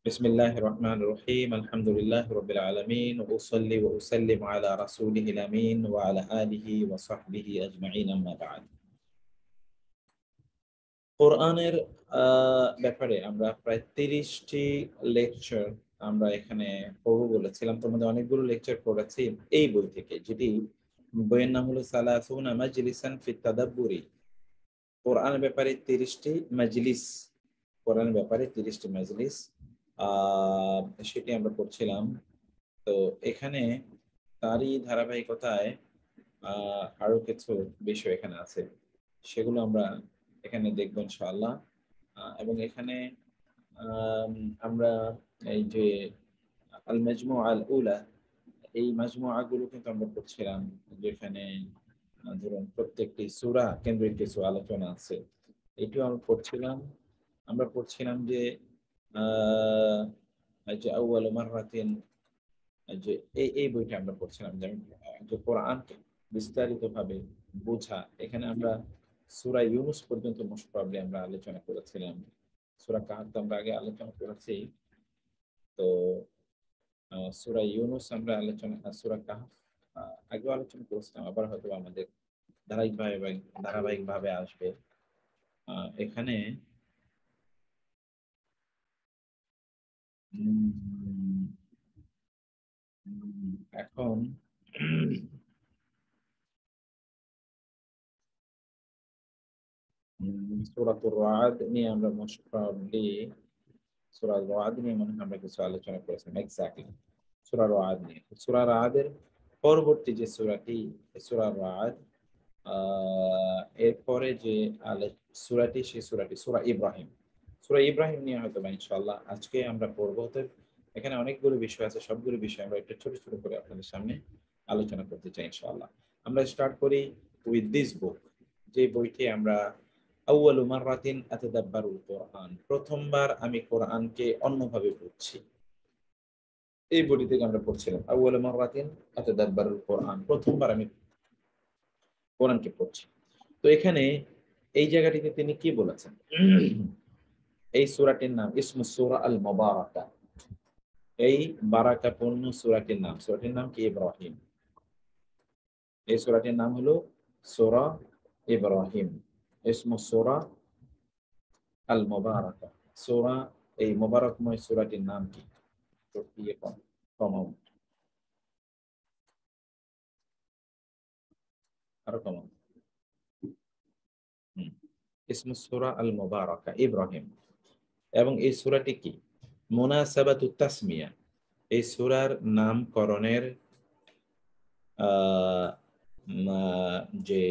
بسم الله الرحمن الرحيم الحمد لله رب العالمين وأصلي وأسلم على رسوله الأمين وعلى آله وصحبه أجمعين أما بعد কোরআনের ব্যাপারে আমরা প্রায় 30টি লেকচার আমরা এখানে পড়ব বলেছিলাম। তোমাদের অনেকগুলো লেকচার পড়েছি এই বই থেকে, যেটি বইয়ের নাম হলো সালাসুনা মাজলিসান ফিত তাদাব্বুরি। কোরআনের ব্যাপারে 30টি মাজলিস, কোরআনের ব্যাপারে 30টি মাজলিস সেটি আমরা পড়ছিলাম। তো এখানে তারই ধারাবাহিকতায় আরো কিছু বিষয় এখানে আছে, সেগুলো আমরা এখানে দেখবো ইনশাআল্লাহ। এবং এখানে আমরা এই যে আল মাজমু আল উলা, এই মাজমুআ গুলো কিন্তু আমরা পড়ছিলাম, যেখানে ধরুন প্রত্যেকটি সূরা কেন্দ্রিক কিছু আলোচনা আছে, এটিও আমরা পড়ছিলাম। আমরা পড়ছিলাম যে আহ যে আউয়ালু মাররাতিন, যে এই বইটা আমরা পড়ছিলাম, যে কোরআনকে বিস্তারিত ভাবে বোঝা। এখানে আমরা সূরা ইউনূস পর্যন্ত মোস্ট প্রবাবলি আমরা আলোচনা করেছিলাম। সূরা কাহফ তো আমরা আগে আলোচনা করেছি। তো সূরা ইউনূস আমরা সূরা কাহফ আগেও আলোচনা করেছিলাম, আবার হয়তো আমাদের ধারাবাহিকভাবে আসবে। এখানে এখন সূরাতুর রাদ নিয়ে আমরা মোস্ট প্রবাবলি সূরা রাদ নিয়ে মনে হয় আমরা কিছু আলোচনা করেছিলাম। এক্স্যাক্টলি সূরা রাদ নিয়ে। সূরা রাদের পরবর্তী যে সূরাটি সূরা রাদ, এরপরে যে সূরাটি, সেই সূরাটি সূরা ইব্রাহিম। সূরা ইব্রাহিম নিয়ে হয়তো বা ইনশাআল্লাহ আজকে আমরা পড়বো। তো এখানে অনেকগুলো বিষয় আছে, সবগুলো বিষয় আমরা একটু ছোট ছোট করে আপনাদের সামনে আলোচনা করতে চাই ইনশাআল্লাহ। আমরা স্টার্ট করি উইথ দিস বুক, যে বইটি আমরা আউয়ালু মাররাতিন আতাদাব্বারুল কোরআন, প্রথমবার আমি কোরআনকে অন্যভাবে পড়ছি, এই বইটি থেকে আমরা পড়ছিলাম। আউয়ালু মাররাতিন আতাদাব্বারুল কোরআন, প্রথমবার আমি কোরআনকে পড়ছি। তো এখানে এই জায়গাটিতে তিনি কি বলেছেন, এই সূরাটির নাম ইসমুস সূরা আল মুবারাকা, এই বারাকাপূর্ণ সূরাটির নাম কি? ইব্রাহিম। এই সূরাটির নাম হলো সূরা ইব্রাহিম। ইসমুস সূরা আল মুবারাকা, সূরা, এই মুবারকময় সূরাটির নাম কি? তো কমাও, আরো কমাও। ইসমুস সূরা আল মুবারাকা ইব্রাহিম। এবং এই সূরাটি কি? মুনাসাবাতুত তাসমিয়া, এই সূরার নামকরণের যে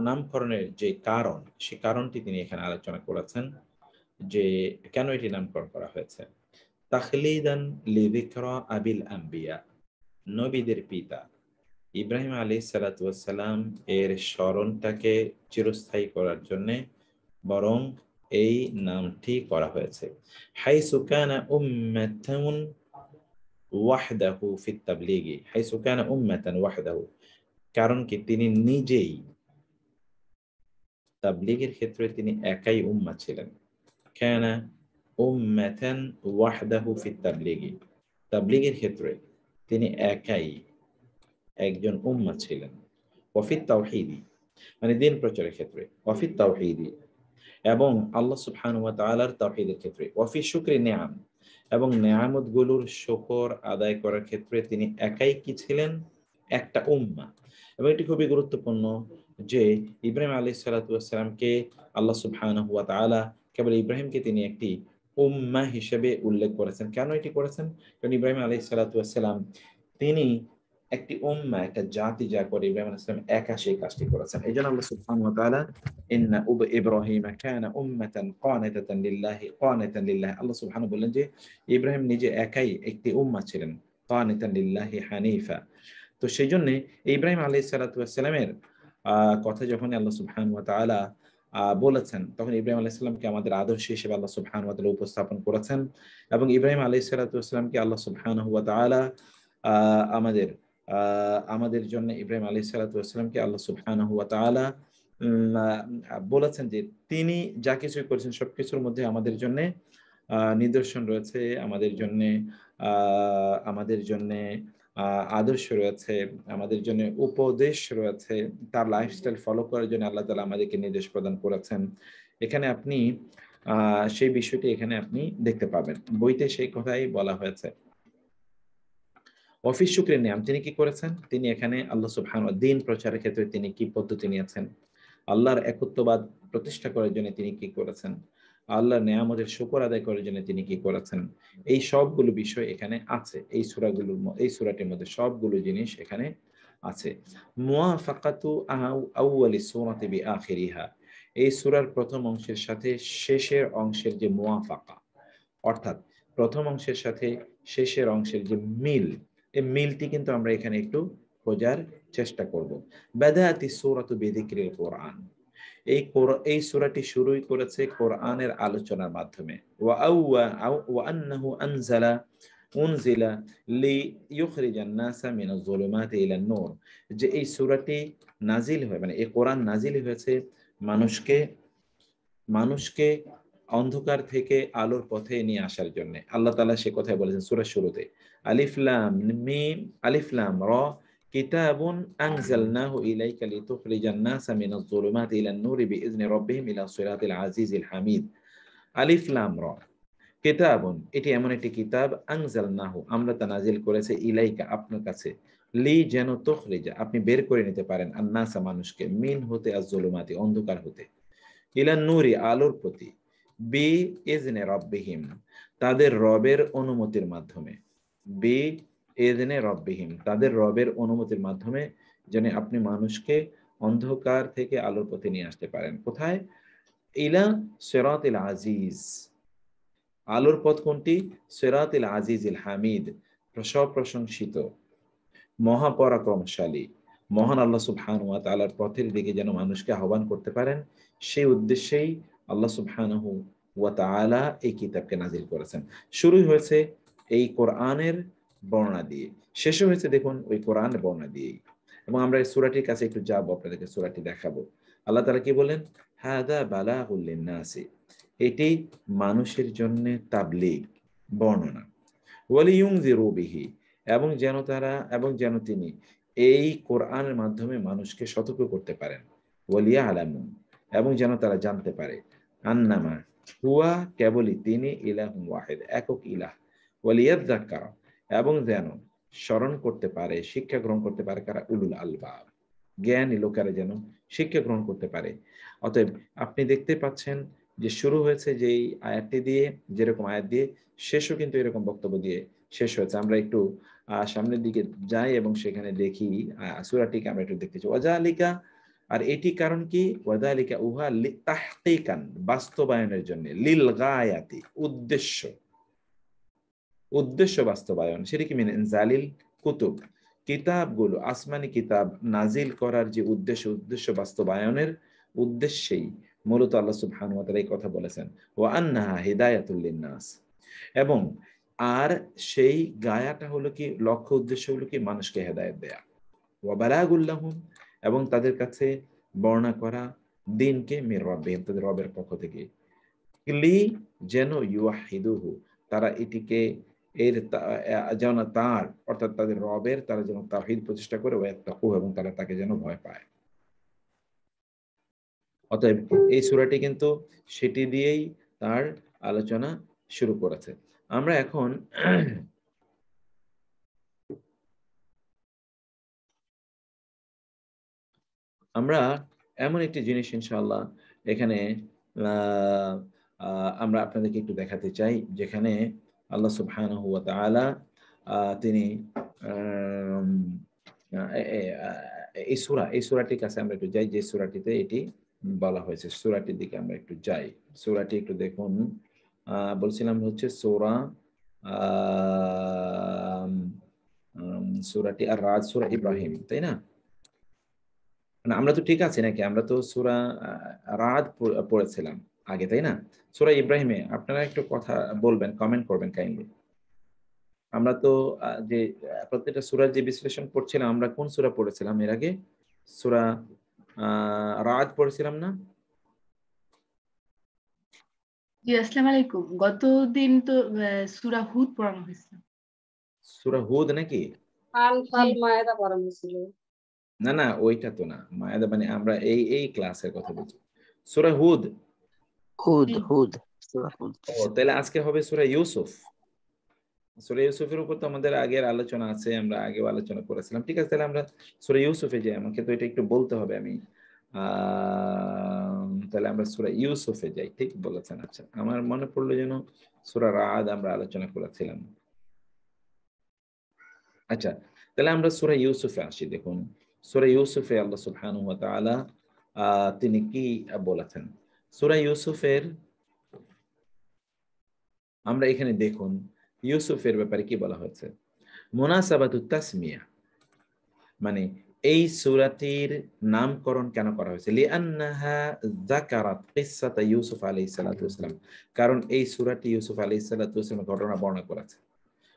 নামকরণের যে কারণ, সে কারণটি তিনি এখানে আলোচনা করেছেন, যে কেন এটি নামকরণ করা হয়েছে। তাখলিদান লিযিকরা আবিল আম্বিয়া, নবীদের পিতা ইব্রাহিম আলাইহিস সালাতু ওয়াস সালাম এর স্মরণটাকে চিরস্থায়ী করার জন্য বরং এই নামটি করা হয়েছে। হাইসু কানা উম্মাতান ওয়াহদাহু ফিত তাবলীগি, হাইসু কানা উম্মাতান ওয়াহদাহু, কারণ কি তিনি নিজেই তাবলীগের ক্ষেত্রে তিনি একাই উম্মাহ ছিলেন। কানা উম্মাতান ওয়াহদাহু ফিত তাবলীগি, তাবলীগের ক্ষেত্রে তিনি একাই একজন উম্মাহ ছিলেন। ওয়াফিত তাওহীদি, মানে দিন প্রচারের ক্ষেত্রে। ওয়াফিত তাওহীদি, এবং আল্লাহ সুবহানাহু ওয়া তাআলার তাওহীদের ক্ষেত্রে। ওয়াফি শুকরি নিআম, এবং নেয়ামতগুলোর শুকর আদায় করার ক্ষেত্রে তিনি একাই কি ছিলেন? একটা উম্মাহ। এবং এটি খুবই গুরুত্বপূর্ণ যে ইব্রাহিম আলাইহিস সালাতু ওয়াস সালামকে আল্লাহ সুবহানাহু ওয়া তাআলা কেবল ইব্রাহিমকে তিনি একটি উম্মাহ হিসেবে উল্লেখ করেছেন। কেন এটি করেছেন? কারণ ইব্রাহিম আলাইহিস সালাতু ওয়াস সালাম তিনি একটি উম্মাহ, একটা জাতি যা করে, ইব্রাহিম আলাইহিস সালাম একা সেই কাজটি করেছেন। এইজন্য আল্লাহ সুবহানাহু ওয়া তাআলা ইন্না ইব্রাহিমা কানা উম্মাতান কানিতাতান লিল্লাহি কানিতান লিল্লাহি, আল্লাহ সুবহানাহু বললেন যে ইব্রাহিম নিজে একাই একটি উম্মাহ ছিলেন, কানিতান লিল্লাহি হানিফা। তো সেই জন্য ইব্রাহিম আলাইহিস সালাতু ওয়াস সালামের কথা যখন আল্লাহ সুবহানাহু ওয়া তাআলা বলেছেন, তখন ইব্রাহিম আলাইহিস সালামকে আমাদের আদর্শ হিসেবে আল্লাহ সুবহানাহু ওয়া তাআলা উপস্থাপন করেছেন। এবং ইব্রাহিম আলাইহিস সালাতু ওয়াস সালামকে আল্লাহ সুবহানাহু ওয়া তাআলা আমাদের আমাদের জন্য ইব্রাহিম আলাইহিস সালাতু ওয়াস সালামকে আল্লাহ সুবহানাহু ওয়া তাআলা বলেছেন যে তিনি যা কিছু করেছেন সবকিছুর মধ্যে আমাদের জন্য নিদর্শন রয়েছে, আমাদের জন্য আদর্শ রয়েছে, আমাদের জন্য উপদেশ রয়েছে। তার লাইফস্টাইল ফলো করার জন্য আল্লাহ তাআলা আমাদেরকে নির্দেশ প্রদান করেছেন। এখানে আপনি সেই বিষয়টি এখানে আপনি দেখতে পাবেন, বইতে সেই কথাই বলা হয়েছে। অফিস শুকরের নিয়াম তিনি কি করেছেন? তিনি এখানে আল্লাহ সুবহানাহু ওয়া দিন প্রচারের ক্ষেত্রে তিনি কি পদ্ধতি নিয়েছেন? আল্লাহর একত্ববাদ প্রতিষ্ঠা করার জন্য তিনি কি করেছেন? আল্লাহর নেয়ামতের শুকর আদায় করার জন্য তিনি কি করেছেন? এই সবগুলো বিষয় এখানে আছে। এই সূরাটির মধ্যে সবগুলো জিনিস এখানে আছে। মুওয়াফাকাতু আউয়ালি সূরাতি বিআখিরিহা। এই সূরার প্রথম অংশের সাথে শেষের অংশের যে মুওয়াফাকা, অর্থাৎ প্রথম অংশের সাথে শেষের অংশের যে মিল, এই মিলটি কিন্তু আমরা এখানে একটু খোঁজার চেষ্টা করব। বাদাআতি সূরাতু বিযিকরিল কোরআন। এই সূরাটি শুরুই করেছে কোরআনের আলোচনার মাধ্যমে। ওয়া আন্নাহু উনজিলা লিইউখরিজান নাসা মিনাজ যুলুমাতি ইলান নূর। যে এই সূরাটি নাজিল হয়, মানে এই কোরআন নাজিল হয়েছে মানুষকে মানুষকে অন্ধকার থেকে আলোর পথে নিয়ে আসার জন্য। আল্লাহ তাআলা সে কথাই বলেছেন সূরার শুরুতে, আলিফ লাম মিম, আলিফ লাম র, কিতাবুন আনজালনাহু ইলাইকা লিতুখরিজান নাসা মিনাজ যুলুমাতি ইলান নূরি বিইذনি রাব্বিহিম ইলা সিরাতিল আজিজিল হামিদ। আলিফ লাম র, কিতাবুন এটি এমন একটি কিতাব, আনজালনাহু আমরা তা নাজিল করেছে, ইলাইকা আপনার কাছে, লি যেন তুখরিজা আপনি বের করে নিতে পারেন, আন-নাসা মানুষকে, মিন হতে আজ-যুলুমাতি অন্ধকার হতে, ইলান নূরি আলোর প্রতি, বি ইজনে রব্বিহিম তাদের রবের অনুমতির মাধ্যমে, বি ইজনে রব্বিহিম তাদের রবের অনুমতির মাধ্যমে, যেন আপনি মানুষকে অন্ধকার থেকে আলোর পথে নিয়ে আসতে পারেন। কোথায়? ইলা সিরাতিল আজিজ, আলোর পথ কোনটি? সিরাতিল আজিজিল হামিদ, সপ্রশংসিত মহাপরাক্রমশালী মহান আল্লাহ সুবহানাহু ওয়া তাআলার পথের দিকে যেন মানুষকে আহ্বান করতে পারেন, সেই উদ্দেশ্যেই আল্লাহ সুবহানাহু ওয়া তাআলা এই কিতাবকে নাজিল করেছেন। শুরু হয়েছে এই কোরআনের বর্ণনা দিয়ে, শেষও হয়েছে দেখুন ওই কোরআনের বর্ণনা দিয়েই। এবং আমরা এই সূরাটির কাছে একটু যাব, আপনাদেরকে সূরাটি দেখাবো। আল্লাহ তাআলা কি বলেন? হাদা বালাগুল লিন্নাসি, এটি মানুষের জন্য তাবলীগ, বর্ণনা, ওয়ালিয়ুনযিরু বিহি এবং যেন তিনি এই কোরআনের মাধ্যমে মানুষকে সতর্ক করতে পারেন, ওয়ালিয়ালামু এবং যেন তারা জানতে পারে, আন্নামা হুয়া কেবলই তিনি, ইলাহুন ওয়াহিদ একক ইলাহ, ওয়ালিয়াযাক্কারা এবং যেন স্মরণ করতে পারে, শিক্ষা গ্রহণ করতে পারে কারা? উলুল আলবাব, জ্ঞানী লোকেরা যেন শিক্ষা গ্রহণ করতে পারে। অতএব আপনি দেখতে পাচ্ছেন যে শুরু হয়েছে যেই আয়াতটি দিয়ে, যেরকম আয়াত দিয়ে, শেষও কিন্তু এরকম বক্তব্য দিয়ে শেষ হয়েছে। আমরা একটু সামনের দিকে যাই এবং সেখানে দেখি সূরাটিকে আমরা একটু দেখতে চাই। ওয়াজালিকা, আর এটি কারণ কি? ওয়াজালিকা উহা তাহকিকান বাস্তবায়নের জন্য, লিল গায়াতি উদ্দেশ্য বাস্তবায়ন, সেটা কি? মিন ইনজালিল কুতুব, কিতাবগুলো আসমানি কিতাব নাজিল করার যে উদ্দেশ্য বাস্তবায়নের উদ্দেশ্যেই মূলত আল্লাহ সুবহানাহু ওয়া তাআলা এই কথা বলেছেন। ওয়া আন্নাহা হিদায়াতুল লিন্নাস, এবং আর সেই গায়াটা হলো কি, লক্ষ্য উদ্দেশ্য হলো কি, মানুষকে হেদায়েত দেয়া। ওয়া বালাগুল লাহুম, এবং তাদের কাছে বর্ণনা করা দিনকে, মির রাব্বিহিম তাদের রবের পক্ষ থেকে, লি যেন ইউহিদুহু তারা এটিকে যেন তার অর্থাৎ তাদের রবের তারা যেন তাওহীদ প্রতিষ্ঠা করে, ওয়াত্তাকু এবং তারা তাকে যেন ভয় পায়। অতএব এই সূরাটি কিন্তু সেটি দিয়েই তার আলোচনা শুরু করেছে। আমরা এখন আমরা এমন একটি জিনিস ইনশাআল্লাহ এখানে আহ, আমরা আপনাদেরকে একটু দেখাতে চাই, যেখানে আল্লাহ সুবহানাহু ওয়া তাআলা তিনি আম, এই সূরাটির কাছে আমরা একটু যাই, যে সূরাটিতে এটি বলা হয়েছে, সূরাটির দিকে আমরা একটু যাই। সূরাটি একটু দেখুন, বলছিলাম হচ্ছে আহ, সূরাটি আর রাজ, সূরা ইব্রাহিম, তাই না? না, আমরা তো ঠিক আছি নাকি? আমরা তো সূরা রাদ পড়েছিলাম আগে, তাই না? সূরা ইব্রাহিমে আপনারা একটু কথা বলবেন, কমেন্ট করবেন কাইন্ডলি। আমরা তো প্রত্যেকটা সূরার যে বিশ্লেষণ করছিলাম, আমরা কোন সূরা পড়েছিলাম এর আগে? সূরা রাত পড়েছিলাম না? জি আসসালামু আলাইকুম। গতদিন তো সূরা হুদ পড়ানো হয়েছে। সূরা হুদ নাকি? জি। মায়েদা পড়ানো ছিল। না না, ওইটা তো না, মায়াদা মানে আমরা এই ক্লাসের কথা বলছি। সূরা হুদ। হুদ জি। হুদ সূরা হুদ। ও তাহলে আজকে হবে সূরা ইউসুফ। সূরা ইউসুফের উপর তো আমাদের আগের আলোচনা আছে, আমরা আগেও আলোচনা করেছিলাম। ঠিক আছে, তাহলে আমরা সূরা ইউসুফে যাই। আমাকে তো এটা একটু বলতে হবে। আমি তাহলে আমরা সূরা ইউসুফে যাই। ঠিক বলেছেন। আচ্ছা, আমার মনে পড়লো যেন সূরা রাদ আমরা আলোচনা করেছিলাম। আচ্ছা, তাহলে আমরা সূরা ইউসুফে আসি। দেখুন, সূরা ইউসুফে আল্লাহ সুবহানাহু ওয়া তাআলা তিনি কি বলেছেন। সূরা ইউসুফের আমরা এখানে দেখুন ইউসুফের ব্যাপারে কি বলা হয়েছে। মুনাসাবাতুত তাসমিয়া, মানে এই সূরাটির নামকরণ কেন করা হয়েছে? লিআন্নাহা যাকারাত কিসসাতা ইউসুফ আলাইহিস সালাতু ওয়াস সালাম, কারণ এই সূরাটি ইউসুফ আলাইহিস সালাতু ওয়াস সালামের ঘটনা বর্ণনা করেছে।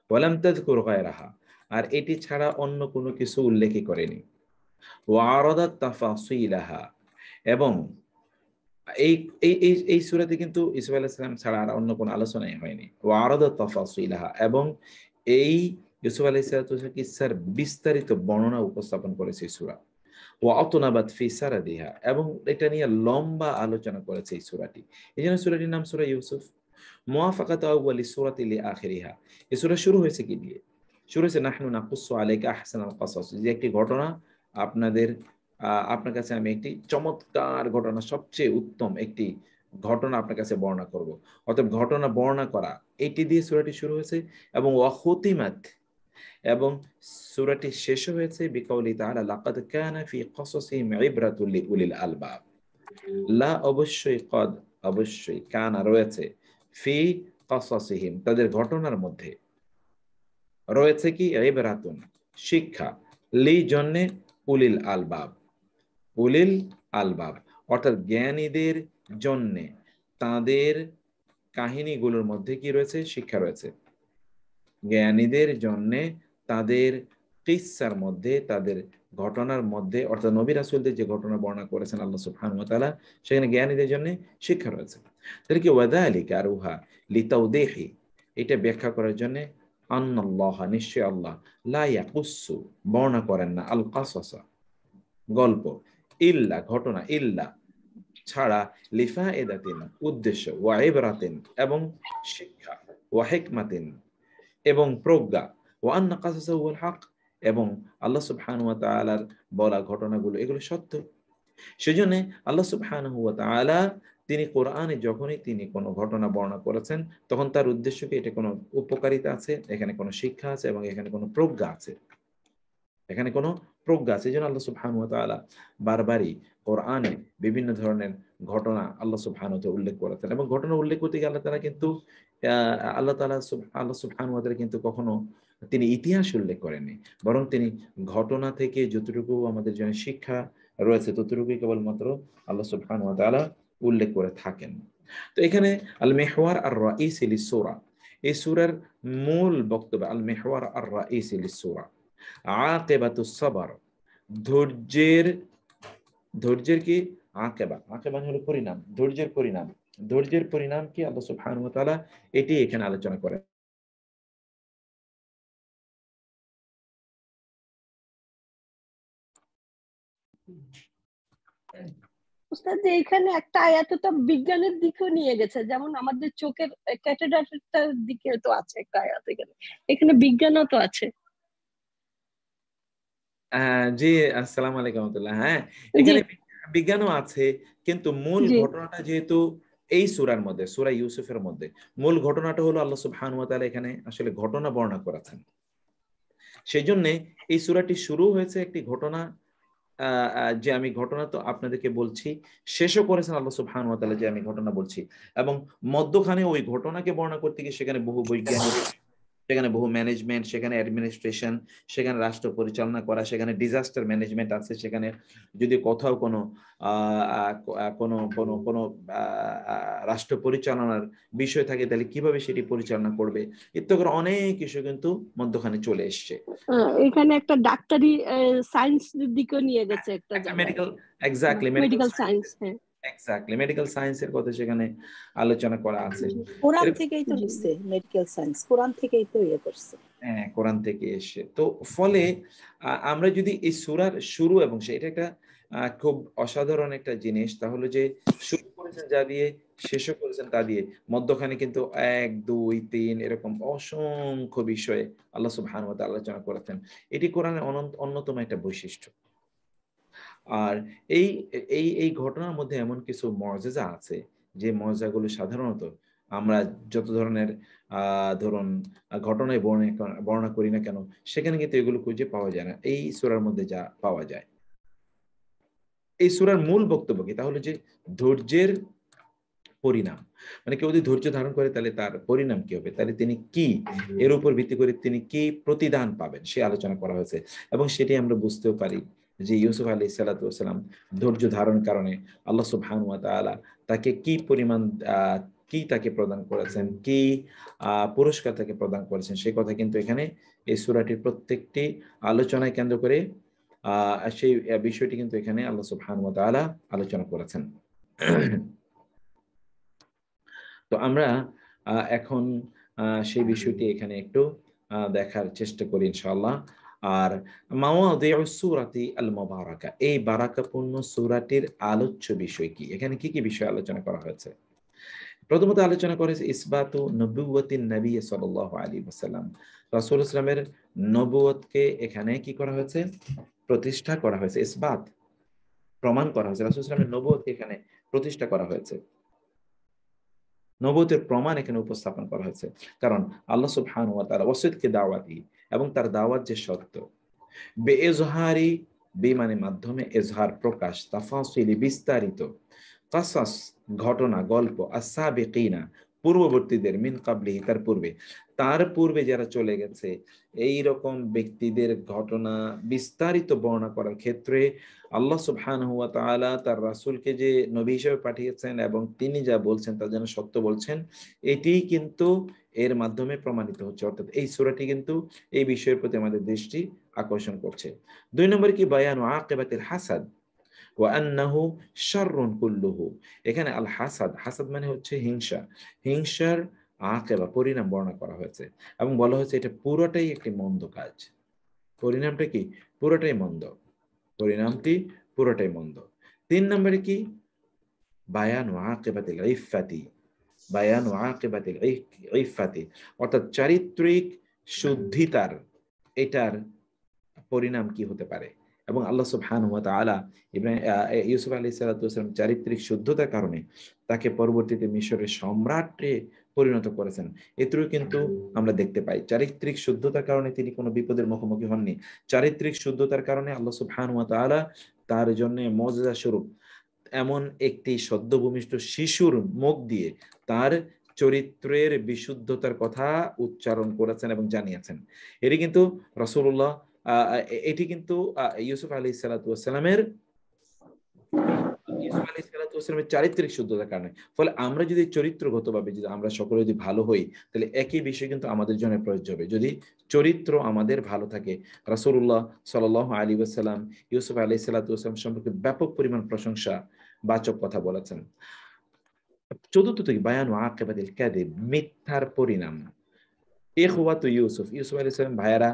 ওয়ালাম তাযকুর গায়রাহা, আর এটি ছাড়া অন্য কোনো কিছু উল্লেখ করেনি। ওয়া আরাদাত তাফাসিলাহা, এবং এই এই এই এই সূরাতে কিন্তু ইউসুফ আলাইহিস সালাম ছাড়া আর অন্য কোনো আলোচনাই হয়নি। ওয়া আরাদাত তাফাসিলাহা, এবং এই ইউসুফ আলাইহিস সালাতু ওয়াস সালামের কিসসার বিস্তারিত বর্ণনা উপস্থাপন করেছে এই সূরা। ওয়া আতনাবাত ফি সারাদিহা, এবং এটা নিয়ে লম্বা আলোচনা করেছে এই সূরাটি। এইজন্য সূরাটির নাম সূরা ইউসুফ। মুওয়াফাকাতু আউয়ালি সূরাতি লি আখিরিহা, এই সূরা শুরু হয়েছে কি দিয়ে? শুরু হয়েছে নাহনু নাকুসু আলাইকা আহসানাল কাসাস, যে একটি ঘটনা আপনাদের আপনার কাছে আমি একটি চমৎকার ঘটনা, সবচেয়ে উত্তম একটি ঘটনা আপনার কাছে বর্ণনা করব। অতএব ঘটনা বর্ণনা করা, এটি দিয়ে সূরাটি শুরু হয়েছে। এবং ওয়া খুতিমাত, এবং সূরাটি শেষ হয়েছে বিকাউলি তাআলা লাকাদ কানা ফি কসাসিহিম ইবরাতুল লিউলিল আলবাব। লা, অবশ্যই, কদ, অবশ্যই, কানা, রয়েছে, ফি কসাসিহিম, তাদের ঘটনার মধ্যে রয়েছে কি? ইবরাতুন, শিক্ষা, লি, জন্যে, উলিল আলবাব, উলিল আলবাব, অর্থাৎ জ্ঞানীদের জন্যে তাদের কাহিনীগুলোর মধ্যে কি রয়েছে? শিক্ষা রয়েছে। জ্ঞানীদের জন্যে তাদের কিসসার মধ্যে, তাদের ঘটনার মধ্যে, অর্থাৎ নবী রাসূলদের যে ঘটনা বর্ণনা করেছেন আল্লাহ সুবহানাহু ওয়া তাআলা, সেখানে জ্ঞানীদের জন্য শিক্ষা রয়েছে। তাহলে কি ওয়াযালিকা রুহা লিতাওদীহি, এটা ব্যাখ্যা করার জন্য, আন্নাল্লাহ, নিশ্চয় আল্লাহ, লা ইয়াকুসু, বর্ণনা করেন না, আল কাসাসা, গল্প, ইল্লা, ঘটনা, ইল্লা, ছাড়া, লিফায়েদাতিন, উদ্দেশ্য, ওয়া ইবরাতিন, এবং শিক্ষা, ওয়া হিকমাতিন, এবং প্রজ্ঞা, ওয়া আন্না কাসাসাহু আল হক, এবং আল্লাহ সুবহানাহু ওয়া তাআলার বলা ঘটনাগুলো এগুলো সত্য। সেজন্য আল্লাহ সুবহানাহু ওয়া তাআলা তিনি কোরআনে যখনই তিনি কোনো ঘটনা বর্ণনা করেছেন, তখন তার উদ্দেশ্য কি? এটা কোনো উপকারিতা আছে, এখানে কোনো শিক্ষা আছে, এবং এখানে কোনো প্রজ্ঞা আছে, এখানে কোনো প্রজ্ঞা আছে। এই জন্য আল্লাহ সুবহানাহু ওয়া তাআলা বারবারই কোরআনে বিভিন্ন ধরনের ঘটনা আল্লাহ সুবহানাহু ওয়া তাআলা উল্লেখ করেছেন। এবং ঘটনা উল্লেখ করতে গিয়ে আল্লাহ তাআলা কিন্তু আল্লাহ সুবহানাহু ওয়া তাআলা কিন্তু কখনো তিনি ইতিহাস উল্লেখ করেননি, বরং তিনি ঘটনা থেকে যতটুকু আমাদের জন্য শিক্ষা রয়েছে ততটুকুই কেবলমাত্র আল্লাহ সুবহানাহু ওয়া তাআলা উল্লেখ করে থাকেন। তো এখানে আল মিহওয়ার আর রাইসি লিসূরা, এই সূরার মূল বক্তব্য, আল মিহওয়ার আর রাইসি লিসূরা আকিবাতুস সাবর, ধৈর্যের, ধৈর্যের কি? আকিবা, আকিবা হলো পরিণাম, ধৈর্যের পরিণাম, ধৈর্যের পরিণাম কি? আল্লাহ সুবহানাহু ওয়া তাআলা এটি এখানে আলোচনা করেন। উস্তাদ যে এখানে একটা আয়াত তো বিজ্ঞানের দিকেও নিয়ে গেছে, যেমন আমাদের চোখের ক্যাটারাক্টের দিকে তো আছে একটা আয়াত, এখানে এখানে বিজ্ঞানও তো আছে। জি, আসসালামু আলাইকুম রাহমাতুল্লাহ। হ্যাঁ, জি এখানে বিজ্ঞানও আছে, কিন্তু মূল জি ঘটনাটা যেহেতু এই সূরার মধ্যে, সূরা ইউসুফের মধ্যে মূল ঘটনাটা হলো আল্লাহ সুবহানাহু ওয়া তাআলা এখানে আসলে ঘটনা বর্ণনা করেছেন। সেই জন্য এই সূরাটি শুরু হয়েছে একটি ঘটনা, যে আমি ঘটনা তো আপনাদেরকে বলছি, শেষও করেছেন আল্লাহ সুবহানাহু ওয়া তাআলা যে আমি ঘটনা বলছি, এবং মধ্যখানে ওই ঘটনাকে বর্ণনা করতে গিয়ে সেখানে বহু বৈজ্ঞানিক সেখানে বহু ম্যানেজমেন্ট, সেখানে অ্যাডমিনিস্ট্রেশন, সেখানে রাষ্ট্র পরিচালনা করা, সেখানে ডিজাস্টার ম্যানেজমেন্ট আছে, সেখানে যদি কোথাও কোনো কোনো কোনো কোনো রাষ্ট্র পরিচালনার বিষয় থাকে তাহলে কিভাবে সেটি পরিচালনা করবে ইত্যাদি অনেক কিছু কিন্তু মধ্যখানে চলে এসছে। এখানে একটা ডাক্তারি সায়েন্স দিকেও নিয়ে গেছে একটা জায়গায়, মেডিকেল, এক্স্যাক্টলি মেডিকেল সায়েন্স। হ্যাঁ, এক্স্যাক্টলি মেডিকেল সায়েন্সের কথা সেখানে আলোচনা করা আছে। কোরআন থেকেই তো নিচ্ছে মেডিকেল সায়েন্স, কোরআন থেকেই তো ইয়ে করছে। হ্যাঁ, কোরআন থেকে এসে। তো ফলে আমরা যদি এই সূরার শুরু এবং এটা একটা খুব অসাধারণ একটা জিনিস, তাহলে যে শুরু করেছেন যা দিয়ে, শেষও করেছেন তা দিয়ে, মধ্যখানে কিন্তু 1, 2, 3 এরকম অসংখ্য বিষয়ে আল্লাহ সুবহানাহু ওয়া তাআলা আলোচনা করেছেন। এটি কোরআনের অন্যতম একটা বৈশিষ্ট্য। আর এই এই এই ঘটনার মধ্যে এমন কিছু মুআজিজা আছে যে মুআজিজাগুলো সাধারণত আমরা যত ধরনের ধরুন ঘটনায় বর্ণনা করি না কেন, সেখানে কিন্তু এগুলো খুঁজে পাওয়া যায় না। এই সূরার মধ্যে যা পাওয়া যায়। এই সূরার মূল বক্তব্য কি? তাহলে যে ধৈর্যের পরিণাম, মানে কেউ যদি ধৈর্য ধারণ করে তাহলে তার পরিণাম কি হবে, তাহলে তিনি কি, এর উপর ভিত্তি করে তিনি কি প্রতিদান পাবেন সে আলোচনা করা হয়েছে। এবং সেটি আমরা বুঝতেও পারি যে ইউসুফ আলাইহিস সালাতু ওয়াস সালাম ধৈর্য ধারণের কারণে আল্লাহ সুবহানাহু ওয়া তাআলা তাকে কি পরিমাণ কি তাকে প্রদান করেছেন, কি পুরস্কার তাকে প্রদান করেছেন, সেই কথা কিন্তু এখানে এই সূরাটির প্রত্যেকটি আলোচনায় কেন্দ্র করে সেই বিষয়টি কিন্তু এখানে আল্লাহ সুবহানাহু ওয়া তাআলা আলোচনা করেছেন। তো আমরা এখন সেই বিষয়টি এখানে একটু দেখার চেষ্টা করি ইনশাআল্লাহ। আর মাওয়াদিউস সূরাতি আল মুবারাকা, এই বারাকাপূর্ণ সূরাটির আলোচ্য বিষয় কি, এখানে কি কি বিষয় আলোচনা করা হয়েছে? প্রথমত আলোচনা করা হয়েছে ইসবাতু নবুওয়াতিন নবী সাল্লাল্লাহু আলাইহি ওয়াসাল্লাম, রাসূল ইসলামের নবুয়তকে এখানে কি করা হয়েছে? প্রতিষ্ঠা করা হয়েছে। ইসবাত, প্রমাণ করা হয়েছে, রাসূল ইসলামের নবুয়তকে এখানে প্রতিষ্ঠা করা হয়েছে। নবুয়তের প্রমাণ এখানে উপস্থাপন করা হয়েছে। কারণ আল্লাহ সুবহানাহু ওয়া তাআলা ওয়াসিদকে দাওয়াতি, এবং তার দাওয়াত যে সত্য, বেএজহারি, বে মানে মাধ্যমে, এজহার প্রকাশ, তাফাসিলি বিস্তারিত, কাসাস ঘটনা গল্প, আস-সাবিকিনা পূর্ববর্তীদের, মিন ক্বাবলিহি তার পূর্বে, তার পূর্বে যারা চলে গেছে এই রকম ব্যক্তিদের ঘটনা বিস্তারিত বর্ণনা করার ক্ষেত্রে আল্লাহ সুবহানাহু ওয়া তাআলা তার রাসূলকে যে নবী হিসেবে পাঠিয়েছেন এবং তিনি যা বলছেন তা যেন সত্য বলছেন, এটি কিন্তু এর মাধ্যমে প্রমাণিত হচ্ছে। অর্থাৎ এই সূরাটি কিন্তু এই বিষয়ের প্রতি আমাদের দৃষ্টি আকর্ষণ করছে। 2 নম্বরে কি বায়ানু আকিবাতিল হাসাদ ওয়া আন্নাহু শাররুন কুল্লুহু, এখানে আল হাসাদ, হাসাদ মানে হচ্ছে হিংসা, হিংসার আকিবা পরিণাম বর্ণনা করা হয়েছে এবং বলা হয়েছে এটা পুরোটাই একটি মন্দ কাজ। পরিণামটা কি? পুরোটাই মন্দ, পরিণামটি পুরোটাই মন্দ। 3 নম্বরে কি বায়ানু আকিবাতিল ইফাতি, বায়ানু আকিবাতিল ইফাতি, অর্থাৎ চারিত্রিক শুদ্ধিতার এটার পরিণাম কি হতে পারে। এবং আল্লাহ সুবহানাহু ওয়া তাআলা ইউসুফ আলাইহিস সালাতু ওয়াস সালাম চারিত্রিক শুদ্ধতার কারণে তাকে পরবর্তীতে মিশরের সম্রাটে পরিণত করেছেন। এতেও কিন্তু আমরা দেখতে পাই চারিত্রিক শুদ্ধতার কারণে তিনি কোনো বিপদের মুখোমুখি হননি। চারিত্রিক শুদ্ধতার কারণে আল্লাহ সুবহানাহু ওয়া তাআলা তার জন্য মুজিজা স্বরূপ এমন একটি সদ্যভূমিষ্ঠ শিশুর মুখ দিয়ে তার চরিত্রের বিশুদ্ধতার কথা উচ্চারণ করেছেন এবং জানিয়েছেন। এটি কিন্তু রাসূলুল্লাহ এটি কিন্তু ইউসুফ আলাইহিস সালাতু ওয়াস সালামের চারিত্রিক শুদ্ধতার কারণে। ফলে আমরা যদি চরিত্রগতভাবে যদি আমরা সকলে যদি ভালো হই, তাহলে একই বিষয় কিন্তু আমাদের জন্য প্রযোজ্য হবে। যদি চরিত্র আমাদের ভালো থাকে, রাসূলুল্লাহ সাল্লাল্লাহু আলাইহি ওয়াসাল্লাম ইউসুফ আলাইহিস সালাতু ওয়াস সালাম সম্পর্কে ব্যাপক পরিমাণ প্রশংসা বাচক কথা বলেছেন। চতুর্থ থেকে বায়ানু আকিবাতিল কাযিব, মিথ্যার পরিণাম। ইখওয়াতু ইউসুফ, ইউসুফ আলাইহিস সালাম ভাইয়েরা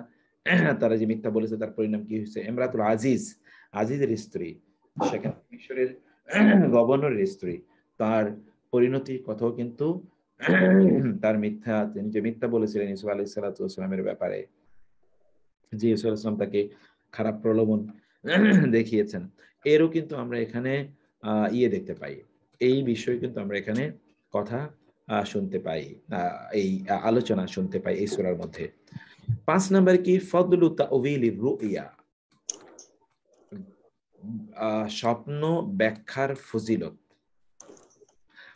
তারা যে মিথ্যা বলেছে তার পরিণাম কি হয়েছে। ইমরাতুল আজিজ, আজিজের স্ত্রী, সেখানে মিশরের গভর্নরের স্ত্রী, তার পরিণতি কথাও কিন্তু তার মিথ্যা, তিনি যে মিথ্যা বলেছিলেন ইউসুফ আলাইহিস সালাতু ওয়াস সালামের ব্যাপারে, যে ইউসুফ আলাইহিস সালাম তাকে খারাপ প্রলোভন দেখিয়েছেন, এরও কিন্তু আমরা এখানে দেখতে পাই। এই বিষয় কিন্তু আমরা এখানে কথা শুনতে পাই, এই আলোচনা শুনতে পাই এই সূরার মধ্যে। 5 নম্বর কি ফদলু তাউযিলির রুইয়া, স্বপ্ন ব্যাখ্যার ফজিলত।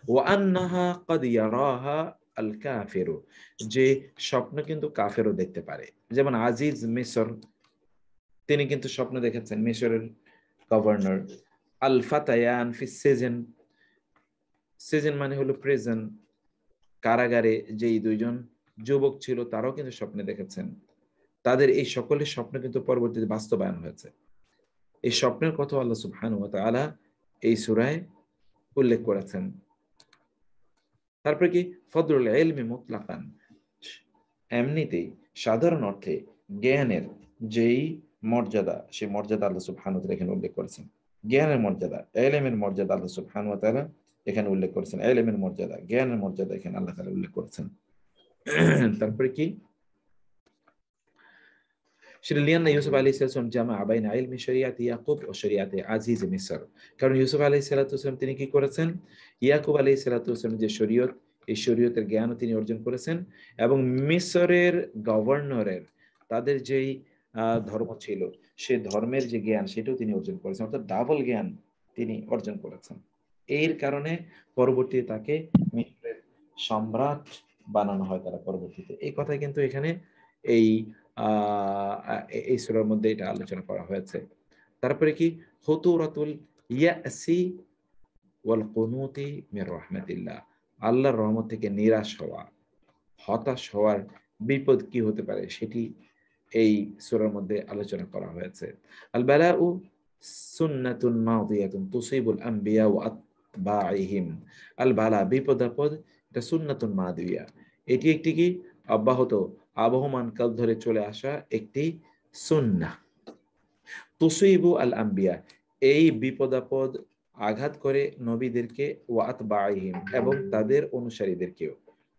ওয়া আন্নাহা ক্বাদ ইয়ারাহা আল কাফিরু, যে স্বপ্ন কিন্তু কাফেরও দেখতে পারে। যেমন আজিজ মিসর, তিনি কিন্তু স্বপ্ন দেখেছেন, মিশরের গভর্নর। আল ফাতায়ান ফিস সিজন, সিজন মানে হলো প্রিজন, কারাগারে যেই দুইজন যুবক ছিল তারাও কিন্তু স্বপ্নে দেখেছেন। তাদের এই সকলের স্বপ্ন কিন্তু পরবর্তীতে বাস্তবায়ন হয়েছে। এই স্বপ্নের কথা আল্লাহ সুবহানাহু ওয়া তাআলা এই সূরায় উল্লেখ করেছেন। তারপরে কি ফদলুল ইলমি মুতলাকান, এমনিতেই সাধারণ অর্থে জ্ঞানের যেই মর্যাদা, সেই মর্যাদা আল্লাহ সুবহানাহু ওয়া তাআলা এখানে উল্লেখ করেছেন। জ্ঞানের মর্যাদা, ইলমের মর্যাদা আল্লাহ সুবহানাহু ওয়া তাআলা এখানে উল্লেখ করেছেন। ইলমের মর্যাদা, জ্ঞানের মর্যাদা এখানে আল্লাহ তাআলা উল্লেখ করেছেন। তারপরে কি সেটা লিয়ান্না ইউসুফ আলাইহিস সালাম জামা বাইনা ইলমি শরিয়াতি ইয়াকুব ও শরিয়াতি আজিজ মিসর। কারণ ইউসুফ আলাইহিস সালাম তিনি কি করেছেন, ইয়াকুব আলাইহিস সালাম যে শরীয়ত, এই শরীয়তের জ্ঞানও তিনি অর্জন করেছেন, এবং মিসরের গভর্নরের তাদের যেই ধর্ম ছিল, সে ধর্মের যে জ্ঞান সেটাও তিনি অর্জন করেছেন। অর্থাৎ ডাবল জ্ঞান তিনি অর্জন করেছেন। এর কারণে পরবর্তীতে তাকে মিসরের সম্রাট বানানো হয় তারা পরবর্তীতে। এই কথা কিন্তু এখানে এই এই সূরার মধ্যে এটা আলোচনা করা হয়েছে। তারপরে কি খুতুরাতুল ইয়াসি ওয়াল কুনুতি মির রাহমাতিল্লাহ, আল্লাহর রহমত থেকে নিরাশ হওয়া, হতাশ হওয়ার বিপদ কি হতে পারে সেটি এই সূরার মধ্যে আলোচনা করা হয়েছে। আল বালাউ সুন্নাতুন মাদিয়াতুন তুসিবুল আম্বিয়া ওয়া আতবাইহিম। আল বালা, বিপদ আপদ, এটা সুন্নাতুন মাদিয়া, এটি একটি কি অব্যাহত আবহমান কাল ধরে চলে আসা একটি সুন্নাহ। তুসিবু আল আম্বিয়া, এই বিপদ আপদ আঘাত করে নবীদেরকে, ওয়া আতবাইহিম, এবং তাদের অনুসারীদেরকেও,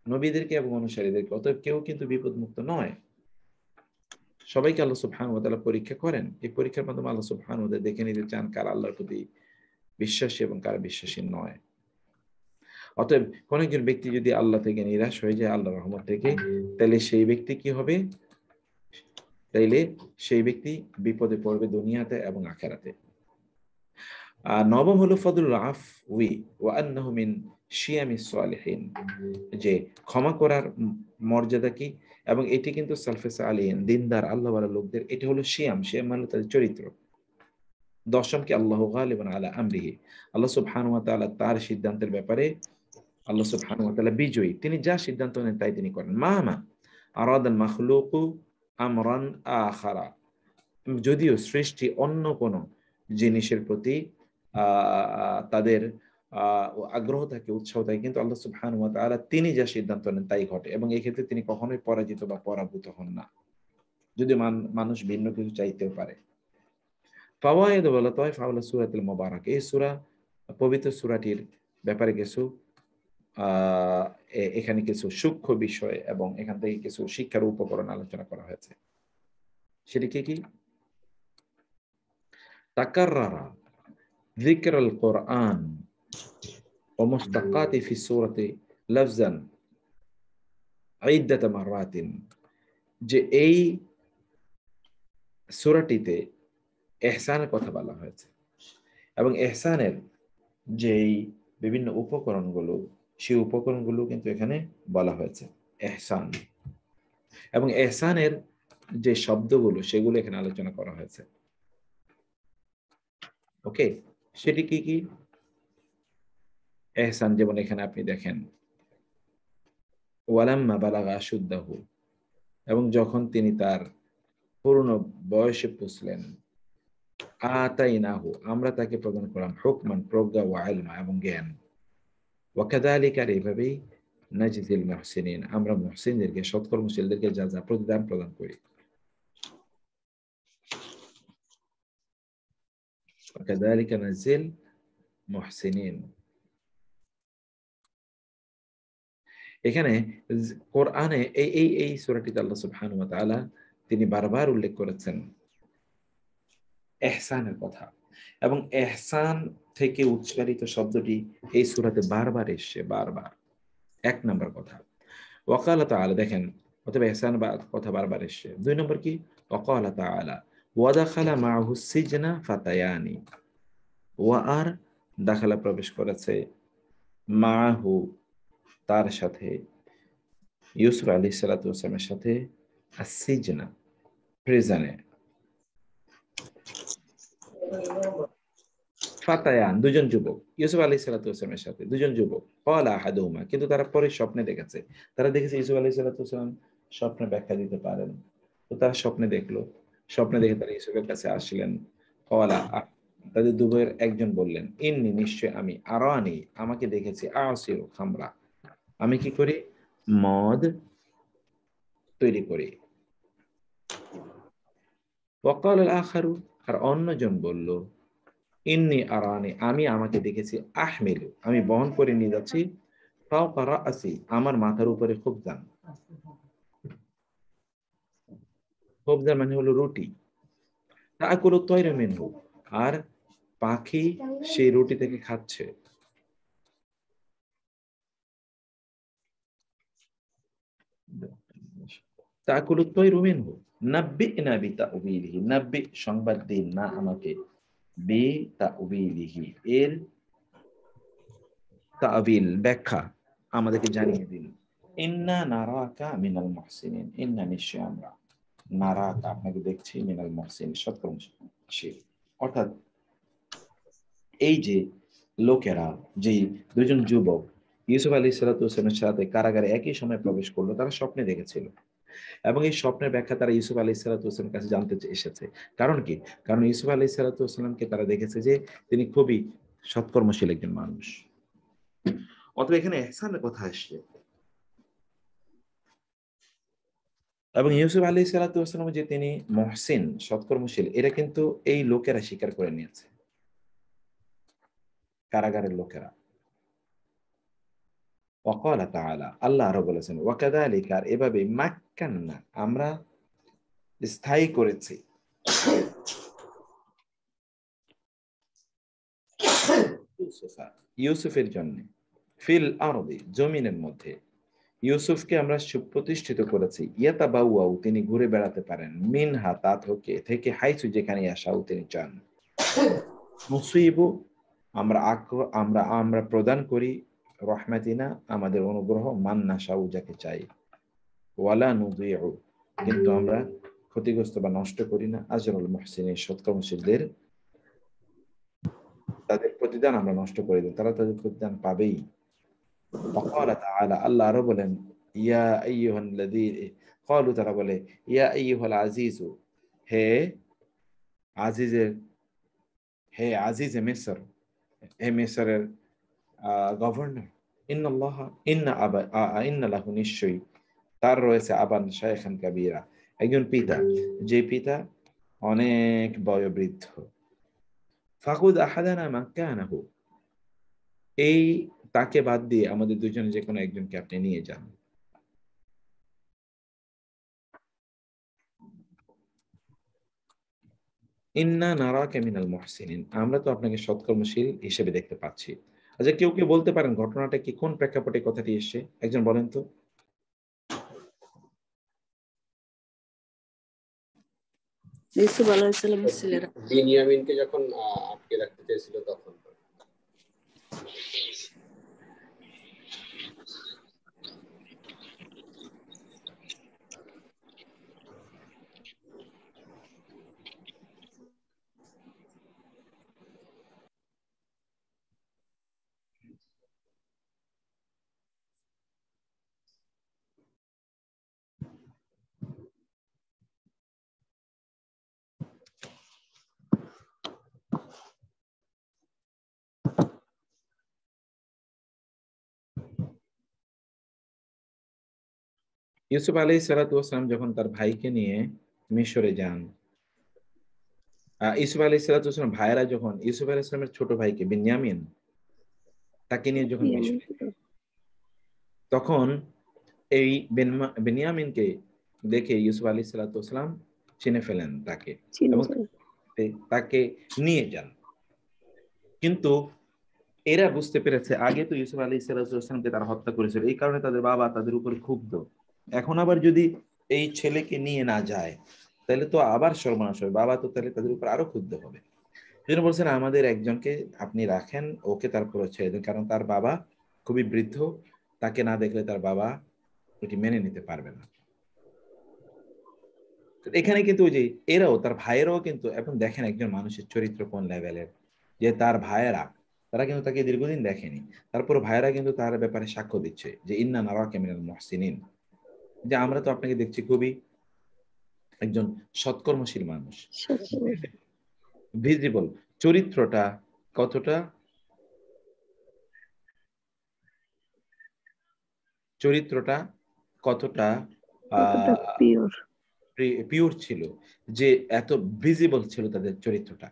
নবীদেরকে এবং অনুসারীদেরকে। অতএব কেউ কিন্তু বিপদ মুক্ত নয়, সবাইকে আল্লাহ সুবহানাহু ওয়া তাআলা পরীক্ষা করেন। এই পরীক্ষার মাধ্যমে আল্লাহ সুবহানাহু ওয়া তাআলা দেখে নিতে চান কার আল্লাহর প্রতি বিশ্বাসী এবং কার বিশ্বাসী নয়। অতএব কোন একজন ব্যক্তি যদি আল্লাহ থেকে নিরাশ হয়ে যায়, আল্লাহর রহমত থেকে, তাহলে সেই ব্যক্তি কি হবে, তাইলে সেই ব্যক্তি বিপদে পড়বে দুনিয়াতে এবং আখিরাতে। নবম হলো ফদলুল আফওয়ি ওয়া আন্নাহু মিন শিয়ামিস সালিহিন, যে ক্ষমা করার মর্যাদা কি, এবং এটি কিন্তু সালফে সালিহিন, দিনদার আল্লাহওয়ালা লোকদের এটি হলো শিয়াম। শিয়াম মানে তাদের চরিত্র। দশম কি আল্লাহু গালিবুন আলা আমরিহি, আল্লাহ সুবহানাহু ওয়া তাআলা তার সিদ্ধান্তের ব্যাপারে আল্লাহ সুবহানাহু ওয়া তাআলা বিজয়ী, তিনি যা সিদ্ধান্ত নেন তাই তিনি করেন। মামা আরাদাল মাখলুকু আমরান আখারা, যদিও সৃষ্টি অন্য কোন জিনিসের প্রতি তাদের আগ্রহ থাকে, উৎসাহ থাকে, কিন্তু আল্লাহ সুবহানাহু ওয়া তাআলা তিনি যা সিদ্ধান্ত নেন তাই ঘটে, এবং এই ক্ষেত্রে তিনি কখনোই পরাজিত বা পরাভূত হন না, যদি মানুষ ভিন্ন কিছু চাইতেও পারে। ফাওয়ায়েদ ওয়া লাতাইফ হাওলা সূরাতুল মুবারাক, এই সূরা, পবিত্র সূরাটির ব্যাপারে কিছু এখানে কিছু সূক্ষ্ম বিষয় এবং এখান থেকে কিছু শিক্ষার উপকরণ আলোচনা করা হয়েছে। সেটি কি? তাকাররারা যিকরুল কুরআন ওয়া মুশতাকাতি ফি সূরাতি লাফজান ইদ্দাত মাররাতিন, যে এই সূরাটিতে ইহসানের কথা বলা হয়েছে, এবং ইহসানের যেই বিভিন্ন উপকরণগুলো, সেই উপকরণগুলো কিন্তু এখানে বলা হয়েছে ইহসান, এবং ইহসানের যে শব্দগুলো সেগুলো এখানে আলোচনা করা হয়েছে। ওকে, সেটি কি কি ইহসান? যেমন এখানে আপনি দেখেন ওয়ালাম্মা বালাগা আশুদ্দাহু, এবং যখন তিনি তার পূর্ণ বয়সে পৌঁছলেন, আতাইনাহু, আমরা তাকে প্রদান করলাম, হুকমান, প্রজ্ঞা, ওয়া ইলমা, এবং জ্ঞান। ওয়া কাযালিকা, এইভাবেই নাজিজিল মুহসিনিন, আমরা মুহসিনদেরকে, সৎকর্মশীলদেরকে যা যা প্রতিদান প্রদান করি। ওয়া কাযালিকা নাজিল মুহসিনিন। এখানে কোরআনে এই সূরাটিতে আল্লাহ সুবহানাহু ওয়া তাআলা তিনি বারবার উল্লেখ করেছেন ইহসানের কথা, এবং ইহসান থেকে উচ্চারিত শব্দটি এই সূরাতে বারবার এসেছে, বারবার। এক নম্বর কথা ওয়াকালা তাআলা, দেখেন, অথবা ইহসান কথা বারবার এসেছে। দুই নম্বর কি, ওয়াকালা তাআলা ওয়া দাখালা মাআহু সিজনা ফাতায়ানি, ওয়া আর দাখালা প্রবেশ করেছে, মাআহু তার সাথে, ইউসুফ আলাইহিস সালাতু ওয়াস সালামের সাথে আসিজনা, প্রিজনে, ফাতায়ান, দুজন যুবক, ইউসুফ আলাইহিস সালাতু ওয়াস সালামের সাথে দুজন যুবক, ক্বালা আহাদুহুমা, কিন্তু তারা পরে স্বপ্নে দেখেছে, তারা দেখেছে ইউসুফ আলাইহিস সালাতু ওয়াস সালাম স্বপ্নে ব্যাখ্যা দিতে পারেন, তো তারা স্বপ্নে দেখলো, স্বপ্নে দেখে তারা ইউসুফের কাছে আসলেন। ক্বালা, তাদের দুজনের একজন বললেন, ইন্নী, নিশ্চয় আমি, আরানি, আমাকে দেখেছি, আসিরু খামরা, আমি কি করি, মদ তৈরি করি। ওয়াকাল আল আখারু, আর অন্যজন বলল, ইন্নী আরানি, আমি আমাকে দেখেছি, আহমিলু, আমি বহন করে নিয়ে যাচ্ছি, ফাওকা রাসি, আমার মাথার উপরে খুবজান, খুবজান মানে হলো রুটি, তাকুলু তায়রু মিনহু, আর পাখি সেই রুটি থেকে খাচ্ছে। তাকুলু তায়রু মিনহু, নাব্বিনা বিতাউবিলিহি, নাব্বি সংবাদ দিন না আমাকে, বিতাউবিলিহি, এর তাবিল ব্যাখ্যা আমাদেরকে জানিয়ে দিন। ইন্না নারাকা মিনাল মুহসিনিন, ইন্না, নিশ্চয় আমরা, নারাকা, আপনাকে দেখছি, মিনাল মুহসিন, সৎকর্মশীল। অর্থাৎ এই যে লোকেরা, যে দুজন যুবক ইউসুফ আলাইহিস সালাতু ওয়াস সালামের সাথে কারাগারে একই সময় প্রবেশ করলো, তারা স্বপ্নে দেখেছিল, এবং এই স্বপ্নের ব্যাখ্যা তারা ইউসুফ আলাইহিস সালাতু ওয়াস সালামের কাছে জানতে এসেছে। কারণ কি? কারণ ইউসুফ আলাইহিস সালাতু ওয়াস সালামকে তারা দেখেছে যে তিনি খুবই সৎকর্মশীল একজন মানুষ। অতএব এখানে ইহসানের কথা আসছে, এবং ইউসুফ আলাইহিস সালাতু ওয়াস সালাম যে তিনি মুহসিন, সৎকর্মশীল, এটা কিন্তু এই লোকেরা স্বীকার করে নিয়েছে, কারাগারের লোকেরা। ওয়াকালা তাআলা, আল্লাহ আরো বলেছেন, ওয়াকাযালিকা, আর এভাবে, মাক্কান্না, আমরা স্থায়ী করেছি, ইউসুফের জন্য, ফিল আরদি, জমিনের মধ্যে, ইউসুফকে আমরা সুপ্রতিষ্ঠিত করেছি, ইয়াতাবাওয়াউ, তিনি ঘুরে বেড়াতে পারেন, মিনহা, তা থেকে, হাইসু, যেখানে আশাউ, তিনি চান, মুসিবু, আমরা প্রদান করি, রহমাতিনা, আমাদের অনুগ্রহ, মান নাশাউ, যাকে চাই, ওয়ালা নুযিউ, কিন্তু আমরা ক্ষতিগ্রস্ত বা নষ্ট করি না, আজরুল মুহসিনিন, সৎকর্মশীলদের তাদের প্রতিদান আমরা নষ্ট করে দিই, তারা তাদের প্রতিদান পাবেই। ওয়াকালা তাআলা, আল্লাহ আরো বলেন, ইয়া আইয়ুহাল্লাযী, ক্বালু, তারা বলে, ইয়া আইয়ুহাল আজিজু, হে আজিজের, হে আজিজে মিসর, হে মিসরের গভর্নর, ইন্না লাহু, নিশ্চয়ই তার রয়েছে, আবান শাইখান কাবীরা, একজন পিতা, যে পিতা অনেক বয়োবৃদ্ধ, ফাখুদ আহাদানা মাকানাহু, এই তাকে বাদ দিয়ে আমাদের দুজনে যে কোনো একজনকে আপনি নিয়ে যান। ইন্না নারাকা মিনাল মুহসিনিন, আমরা তো আপনাকে সৎকর্মশীল হিসেবে দেখতে পাচ্ছি। আচ্ছা, কেউ কেউ বলতে পারেন ঘটনাটা কি, কোন প্রেক্ষাপটে কথাটি এসছে, একজন বলেন তো। ইউসুফ আলাইহিস সালামের ছেলেরা বিনিয়ামিনকে যখন আটকে রাখতে চেয়েছিল তখন। ইউসুফ আলাইহিস সালাতু ওয়াস সালাম যখন তার ভাইকে নিয়ে মিশরে যান, ইউসুফ আলাইহিস সালাতু ওয়াস সালাম ভাইয়েরা যখন ইউসুফ আলাইহিস সালামের ছোট ভাইকে বিনয়ামিন, তাকে নিয়ে যখন মিশরে, তখন এই বেনিয়ামিনকে দেখে ইউসুফ আলাইহিস সালাতু ওয়াস সালাম চিনে ফেলেন তাকে, এবং তাকে নিয়ে যান। কিন্তু এরা বুঝতে পেরেছে, আগে তো ইউসুফ আলাইহিস সালাতু ওয়াস সালামকে তারা হত্যা করেছিল, এই কারণে তাদের বাবা তাদের উপর ক্ষুব্ধ। এখন আবার যদি এই ছেলেকে নিয়ে না যায়, তাহলে তো আবার সর্বনাশ হবে, বাবা তো তাহলে তাদের উপর আরো ক্ষুব্ধ হবে। সেজন্য বলছেন, আমাদের একজনকে আপনি রাখেন, ওকে তারপর ছেড়ে দিন, কারণ তার বাবা খুবই বৃদ্ধ, তাকে না দেখলে তার বাবা এটি মেনে নিতে পারবে না। এখানে কিন্তু ওই যে এরাও তার ভাইয়েরাও কিন্তু এখন দেখেন একজন মানুষের চরিত্র কোন লেভেলের, যে তার ভাইয়েরা তারা কিন্তু তাকে দীর্ঘদিন দেখেনি, তারপর ভাইয়েরা কিন্তু তার ব্যাপারে সাক্ষ্য দিচ্ছে যে ইন্না নারাকা মিনাল মুহসিনিন, যে আমরা তো আপনাকে দেখছি খুবই একজন সৎকর্মশীল মানুষ। ভিজিবল চরিত্রটা কতটা পিওর ছিল, যে এত ভিজিবল ছিল তাদের চরিত্রটা।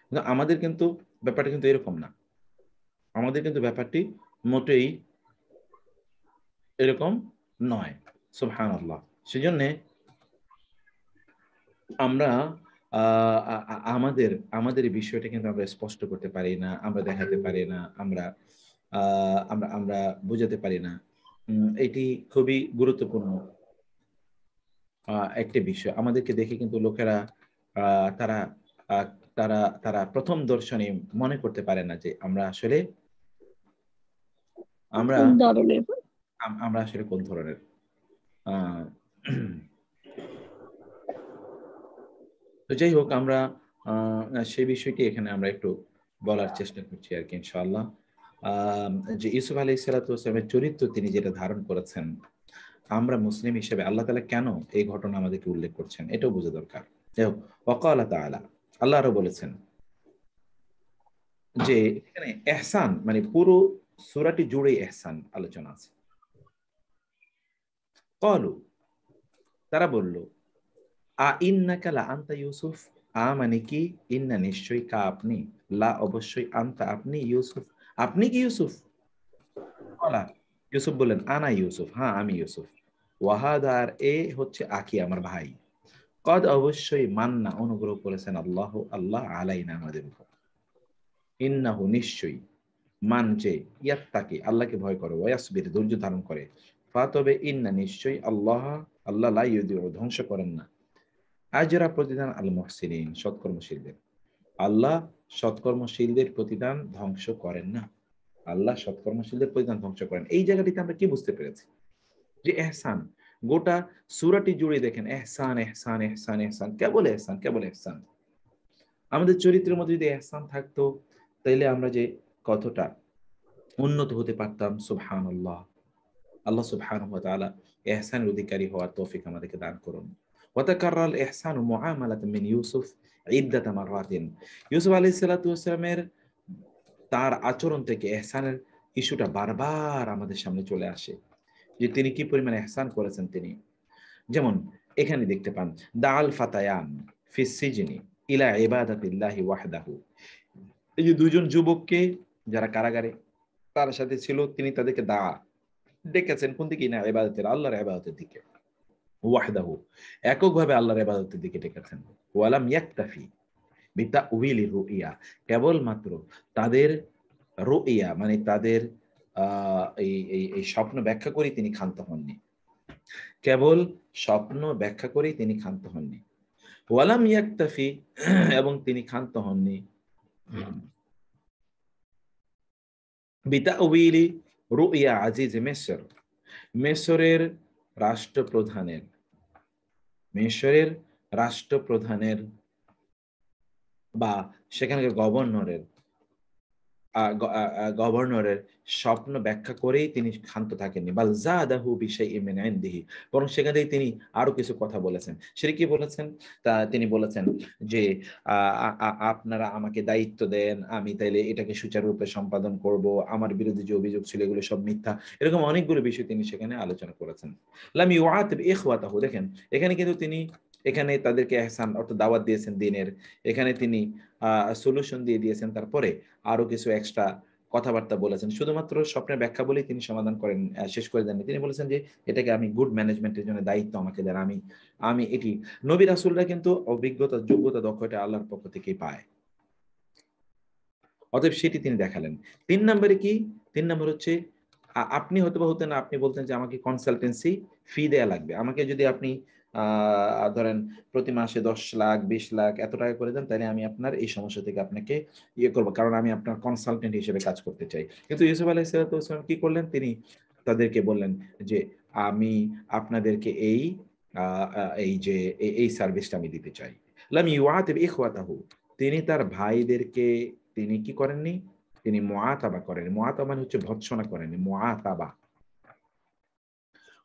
কিন্তু আমাদের কিন্তু ব্যাপারটা কিন্তু এরকম না, আমাদের কিন্তু ব্যাপারটি মোটেই এরকম নয়। সুবহানাল্লাহ। সেজন্য আমরা আমাদের এই বিষয়টা কিন্তু আমরা স্পষ্ট করতে পারি না, আমরা দেখাতে পারি না, আমরা আমরা আমরা বুঝাতে পারি না। এটি খুবই গুরুত্বপূর্ণ একটি বিষয়। আমাদেরকে দেখে কিন্তু লোকেরা তারা তারা তারা প্রথম দর্শনে মনে করতে পারে না যে আমরা আসলে কোন ধরনের। তো যাই হোক, আমরা সেই বিষয়টি এখানে আমরা একটু বলার চেষ্টা করছি আর কি ইনশাআল্লাহ। যে ইউসুফ আলাইহিস সালাতু ওয়াস সালামের চরিত্র তিনি যেটা ধারণ করেছেন, আমরা মুসলিম হিসেবে আল্লাহ তাআলা কেন এই ঘটনা আমাদেরকে উল্লেখ করছেন এটাও বোঝা দরকার। যাই হোক, ওয়াকালা তাআলা, আল্লাহ আরো বলেছেন যে এখানে ইহসান মানে পুরো সূরাটি জুড়ে ইহসান আলোচনা আছে। ক্বালু, তারা বলল, ইন্নাকা লা আনতা ইউসুফ, মানে কি ইন্না নিশ্চয়ই, কা আপনি, লা অবশ্যই, আনতা আপনি, ইউসুফ আপনি কি ইউসুফ? ক্বালা, ইউসুফ বললেন, আনা ইউসুফ, হ্যাঁ আমি ইউসুফ, ওয়াহাদার এ হচ্ছে আখি আমার ভাই, কদ অবশ্যই, মান্না অনুগ্রহ করেছেন আল্লাহ আলাইনা আমাদের উপর, ইন্নাহু নিশ্চয়ই, মান যে ইয়াত্তাকি আল্লাহকে ভয় করে, ওয়াসবির ধৈর্য ধারণ করে, তবে ইন্না নিশ্চয়ই আল্লাহ লা ইউদিউ ধ্বংস করেন না, আজরা প্রতিদান আল মুহসিনিন সৎকর্মশীলদের, আল্লাহ সৎকর্মশীলদের প্রতিদান ধ্বংস করেন না, আল্লাহ সৎকর্মশীলদের প্রতিদান ধ্বংস করেন। এই জায়গাটিতে আমরা কি বুঝতে পেরেছি? যে এহসান, গোটা সূরাটি জুড়ে দেখেন এহসান এহসান এহসান এহসান, কেবল এহসান কেবল এহসান। আমাদের চরিত্রের মধ্যে যদি এহসান থাকতো তাইলে আমরা যে কতটা উন্নত হতে পারতাম। সুবহানাল্লাহ। আল্লাহ সুবহানাহু ওয়া তাআলা ইহসানের অধিকারী হওয়ার তৌফিক আমাদেরকে দান করুন। ওয়া তাকাররাল ইহসানু মুআমালাতান মিন ইউসুফ ইদ্দাতা মাররাতিন, ইউসুফ আলাইহিস সালাতু ওয়াস সালামের তার আচরণ থেকে ইহসানের ইস্যুটা বারবার আমাদের সামনে চলে আসে, যে তিনি কি পরিমাণে ইহসান করেছেন তিনি। যেমন এখানে দেখতে পান, দাআল ফাতায়ান ফিস সিজনি ইলা ইবাদাতিল্লাহি ওয়াহদাহু, এই যে দুজন যুবককে যারা কারাগারে তার সাথে ছিল, তিনি তাদেরকে ডেকেছেন কোন দিকে? না, ইবাদতের, আল্লাহর ইবাদতের দিকে, ওয়াহদাহু এককভাবে আল্লাহর ইবাদতের দিকে ডেকেছেন। ওয়ালাম ইয়াকতাফি বিতাউইলি রুইয়া, কেবলমাত্র তাদের রুইয়া মানে তাদের এই স্বপ্ন ব্যাখ্যা করে তিনি ক্ষান্ত হননি, কেবল স্বপ্ন ব্যাখ্যা করেই তিনি ক্ষান্ত হননি। ওয়ালাম ইয়াকতাফি, এবং তিনি ক্ষান্ত হননি বিতাউইলি রুইয়া আজিজ মিসর, মিসরের রাষ্ট্রপ্রধানের বা সেখানকার গভর্নরের স্বপ্ন ব্যাখ্যা করেই তিনি ক্ষান্ত থাকেননি। বাল যাদাহু বিশাইইন মিন ইনদিহি, বরং সেখানে তিনি আরো কিছু কথা বলেছেন। সেটা কি বলেছেন? তিনি বলেছেন যে আপনারা আমাকে দায়িত্ব দেন, আমি তাইলে এটাকে সুচারুরূপে সম্পাদন করব, আমার বিরুদ্ধে যে অভিযোগ ছিল এগুলো সব মিথ্যা, এরকম অনেকগুলো বিষয় তিনি সেখানে আলোচনা করেছেন। লাম ইউআতিব ইখওয়াতাহু, দেখেন এখানে কিন্তু তিনি তাদেরকে ইহসান অর্থাৎ দাওয়াত দিয়েছেন দিনের, এখানে তিনি সলিউশন দিয়ে দিয়েছেন, তারপরে আরো কিছু এক্সট্রা কথাবার্তা বলেছেন। শুধুমাত্র স্বপ্নের ব্যাখ্যা বলেই তিনি সমাধান করেন, শেষ করে দেননি। তিনি বলেছেন যে এটাকে আমি গুড ম্যানেজমেন্টের জন্য দায়িত্ব আমাকে দেন, আমি এটি, নবী রাসূলরা কিন্তু অভিজ্ঞতা, যোগ্যতা, দক্ষতা আল্লাহর পক্ষ থেকেই পায়, অতএব সেটি তিনি দেখালেন। 3 নম্বরে কি? 3 নম্বর হচ্ছে, আপনি হয়তো হতেন, আপনি বলতেন যে আমাকে কনসালটেন্সি ফি দেয়া লাগবে, আমাকে যদি আপনি ধরেন প্রতি মাসে 10 লাখ 20 লাখ এত টাকা করে দেন, তাহলে আমি আপনার এই সমস্যা থেকে আপনাকে করবো, কারণ আমি আপনার কনসালটেন্ট হিসেবে কাজ করতে চাই। কিন্তু ইউসুফ আলাইহিস সালাম কি করলেন? তিনি তাদেরকে বললেন যে আমি আপনাদেরকে এই যে এই সার্ভিসটা আমি দিতে চাই। লাম ইউআতিব ইখওয়াতাহু, তিনি তার ভাইদেরকে তিনি কি করেননি, তিনি মুআতাবা করেননি। মুআতাবা মানে হচ্ছে ভৎসনা করেননি, মুআতাবা।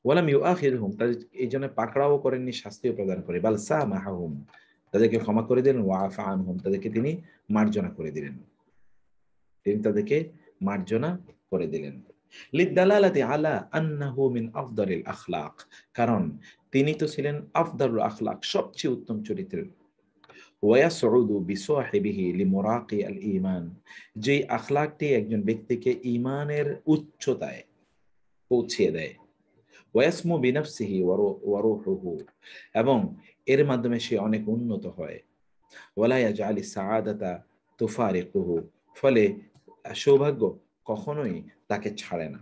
ওয়ালাম ইউআখিরহুম, তাদের এই জন্য পাকড়াও করেননি, শাস্তিও প্রদান করে। বাল সামাহাহুম, তাদেরকে ক্ষমা করে দিলেন। ওয়াফা আনহুম, তাদেরকে তিনি মার্জনা করে দিলেন, তিনি তাদেরকে মার্জনা করে দিলেন। লিদালালাতি আলা আন্নাহু মিন আফদালিল আখলাক, কারণ তিনি তো ছিলেন আফদালুল আখলাক, সবচেয়ে উত্তম চরিত্রের। ওয়াসউদু বিসাহিবিহি লিমুরাকি আল ঈমান, যে আখলাকটি একজন ব্যক্তিকে ঈমানের উচ্চতায় পৌঁছিয়ে দেয়। ওয়াসমু বিনাফসিহি ওয়া রূহুহু, এবং এর মাধ্যমে সে অনেক উন্নত হয়। ওয়ালা ইয়াজআলি সাআদাতা তুফারিকুহু, ফলে সৌভাগ্য কখনোই তাকে ছাড়ে না।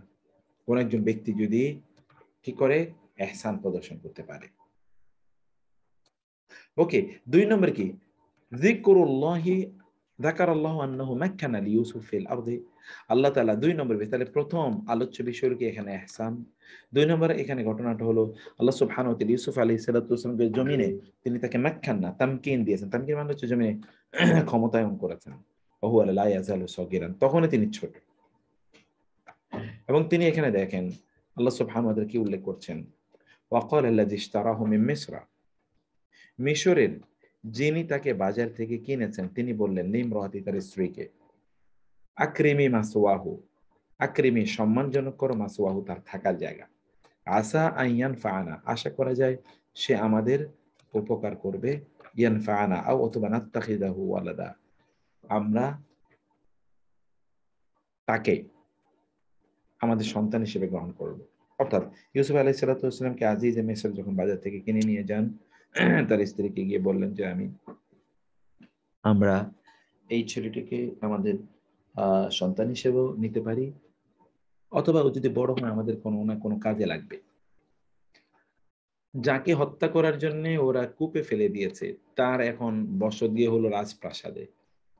কোন একজন ব্যক্তি যদি কি করে, ইহসান প্রদর্শন করতে পারে। ওকে, 2 নম্বর কি, যিকরুল্লাহি যাকারাল্লাহু আন্নাহু মাক্কানা লিইউসুফ ফিল আরদি। আল্লাহ তাআলা 2 নম্বর, তাহলে প্রথম আলোচ্য বিষয় কি এখানে ইহসান। 2 নম্বরে এখানে ঘটনাটা হলো আল্লাহ সুবহানাহু ওয়া তাআলা ইউসুফ আলাইহিস সালাতু ওয়াসালামকে জমিনে তিনি তাকে মাক্কানা, তামকিন দিয়েছেন। তামকিন মানে হচ্ছে জমিনে ক্ষমতায়ন করেছেন। ওয়া হুয়া লা ইয়াজালু সগীরান, তখনই তিনি ছোট। এবং তিনি এখানে দেখেন আল্লাহ সুবহানাহু ওয়া তাআলা কি উল্লেখ করছেন, ওয়া ক্বালা আল্লাযী ইশতারাহু মিন মিসর, মিশরের যিনি তাকে বাজার থেকে কিনেছেন তিনি বললেন নিমরাতি, তার স্ত্রীকে, আকরিমি মাসওয়াহু, আকরিমি সম্মানজনক করো, মাসওয়াহু তার থাকার জায়গা, আসা আইয়ান ফাআনা, আশা করা যায় সে আমাদের উপকার করবে, ইয়ান ফাআনা আও অথবা নাত্তাখিদাহু ওয়ালাদা, আমরা তাকে আমাদের সন্তান হিসেবে গ্রহণ করব। অর্থাৎ ইউসুফ আলাইহিস সালাতু ওয়াসসালামকে আজিজে মিসর যখন বাজার থেকে কিনে নিয়ে যান, তার স্ত্রীকে গিয়ে বললেন যে আমরা এই ছেলেটিকে আমাদের সন্তান হিসেবেও নিতে পারি, অথবা ও যদি বড় হয় আমাদের কোনো না কোনো কাজে লাগবে। যাকে হত্যা করার জন্য ওরা কূপে ফেলে দিয়েছে, তার এখন বসতি হলো রাজপ্রাসাদে।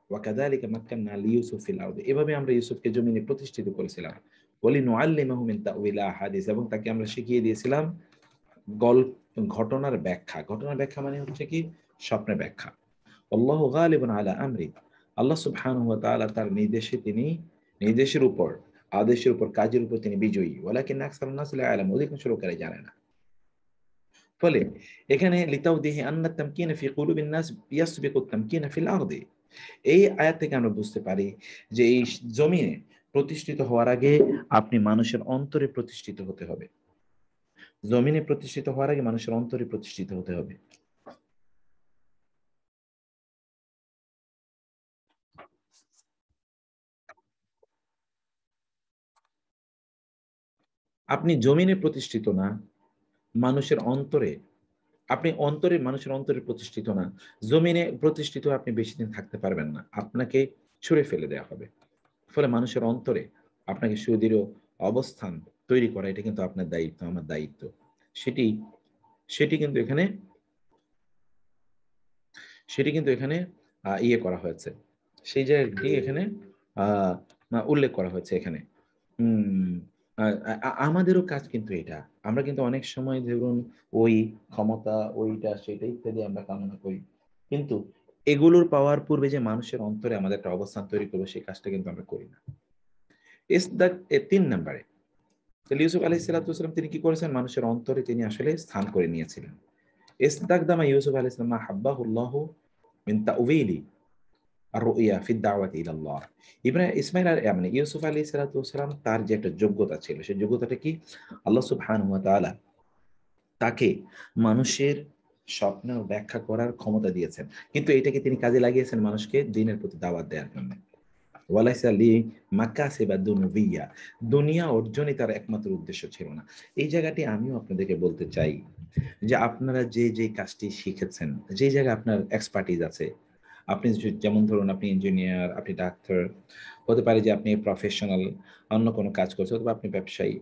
ওয়াকাযালিকা মাক্কান্না লিইউসুফ ফিল আরদি, এভাবে আমরা ইউসুফকে জমিনে প্রতিষ্ঠিত করেছিলাম। ওয়ালিনুআল্লিমাহু মিন তাউইল আহাদিস, এবং তাকে আমরা শিখিয়ে দিয়েছিলাম ঘটনার ব্যাখ্যা। ঘটনার ব্যাখ্যা মানে হচ্ছে কি, স্বপ্নের ব্যাখ্যা। আল্লাহু গালিবুন আলা আমরি, আল্লাহ সুবহানাহু ওয়া তাআলা তার নির্দেশের উপর, আদেশের উপর, কাজের উপর তিনি বিজয়ী। ওয়ালাকিন আকসারুন নাস লা ইয়ালামুন, অধিকাংশ লোকেরা জানে না। ফলে এখানে লিতাওদিহি আন্না তামকিনা ফি কুলুবিন নাস ইয়াসবিকু তামকিনা ফিল আরদি, এই আয়াত থেকে আমরা বুঝতে পারি যে এই জমিনে প্রতিষ্ঠিত হওয়ার আগে আপনি মানুষের অন্তরে প্রতিষ্ঠিত হতে হবে। জমিনে প্রতিষ্ঠিত হওয়ার আগে মানুষের অন্তরে প্রতিষ্ঠিত হতে হবে। আপনি জমিনে প্রতিষ্ঠিত না, মানুষের অন্তরে, আপনি মানুষের অন্তরে প্রতিষ্ঠিত না, জমিনে প্রতিষ্ঠিত আপনি বেশি দিন থাকতে পারবেন না, আপনাকে ছুঁড়ে ফেলে দেওয়া হবে। ফলে মানুষের অন্তরে আপনাকে সুদৃঢ় অবস্থান তৈরি করা, এটা কিন্তু আপনার দায়িত্ব, আমার দায়িত্ব। সেটি কিন্তু এখানে ইয়ে করা হয়েছে, সেই জায়গাটি এখানে উল্লেখ করা হয়েছে এখানে। আমাদেরও কাজ কিন্তু এটা। আমরা কিন্তু অনেক সময় ধরুন ওই ক্ষমতা, ওইটা সেটা ইত্যাদি আমরা কামনা করি, কিন্তু এগুলোর পাওয়ার পূর্বে যে মানুষের অন্তরে আমাদের একটা অবস্থান তৈরি করবো, সেই কাজটা কিন্তু আমরা করি না। 3 নম্বরে ইউসুফ আলাইহিস সালাতু ওয়াসালাম তিনি কি করেছেন, মানুষের অন্তরে তিনি আসলে স্থান করে নিয়েছিলেন। ইসতাকদামা ইউসুফ আলাইহিস সালাম হাব্বাহুল্লাহু মিন তাউইলি আর-রুইয়া ফি দাওয়াতি ইলাল্লাহ। ইউসুফ আলাইহিস সালাতু ওয়াসালাম তার যে একটা যোগ্যতা ছিল, সেই যোগ্যতাটা কি, আল্লাহ সুবহানাহু ওয়া তাআলা তাকে মানুষের স্বপ্ন ব্যাখ্যা করার ক্ষমতা দিয়েছেন, কিন্তু এটাকে তিনি কাজে লাগিয়েছেন মানুষকে দ্বীনের প্রতি দাওয়াত দেওয়ার জন্য। ওয়ালাইসা লিমাকাসিবা দুনুবিয়া, দুনিয়া অর্জনই তার একমাত্র উদ্দেশ্য ছিল না। এই জায়গাটি আমিও আপনাদেরকে বলতে চাই যে আপনারা যে কাজটি শিখেছেন, যে জায়গায় আপনার এক্সপার্টিজ আছে, আপনি যেমন ধরুন আপনি ইঞ্জিনিয়ার, আপনি ডাক্তার, হতে পারে যে আপনি প্রফেশনাল অন্য কোনো কাজ করছেন, অথবা আপনি ব্যবসায়ী,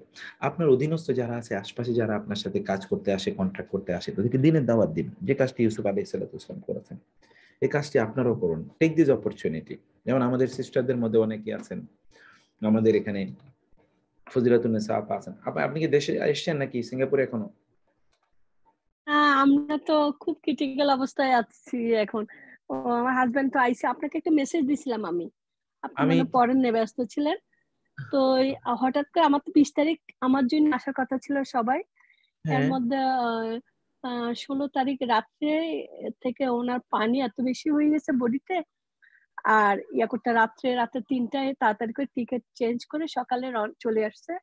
আপনার অধীনস্থ যারা আছে, আশপাশে যারা আপনার সাথে কাজ করতে আসে, কন্ট্রাক্ট করতে আসে, তাদেরকে দিনের দাওয়াত দিন, যে কাজটি ইউসুফ আলাইহিস সালাতু ওয়াসালাম করেছেন। এই কাজটি আপনারাও করুন, টেক দিস অপরচুনিটি। যেমন আমাদের সিস্টারদের মধ্যে অনেকে আছেন, আমাদের এখানে ফজিলাতুন্নেসা আপা আছেন। আপনি কি দেশে এসেছেন নাকি সিঙ্গাপুরে এখনো? আমরা তো খুব ক্রিটিক্যাল অবস্থায় আছি এখন। আমার হাজবেন্ড তো আইসে, আপনাকে একটা মেসেজ দিছিলাম আমি, আপনি আমি মনে পড়েন না, ব্যস্ত ছিলেন। তো হঠাৎ করে আমার তো 20 তারিখ আমার জন্য আসার কথা ছিল সবাই, এর হ্যাঁ মধ্যে 16 তারিখ রাত্রে থেকে ওনার পানি এত বেশি হয়ে গেছে বডিতে, আর করতে রাতে 3টায় তাড়াতাড়ি করে টিকিট চেঞ্জ করে সকালে চলে আসছে।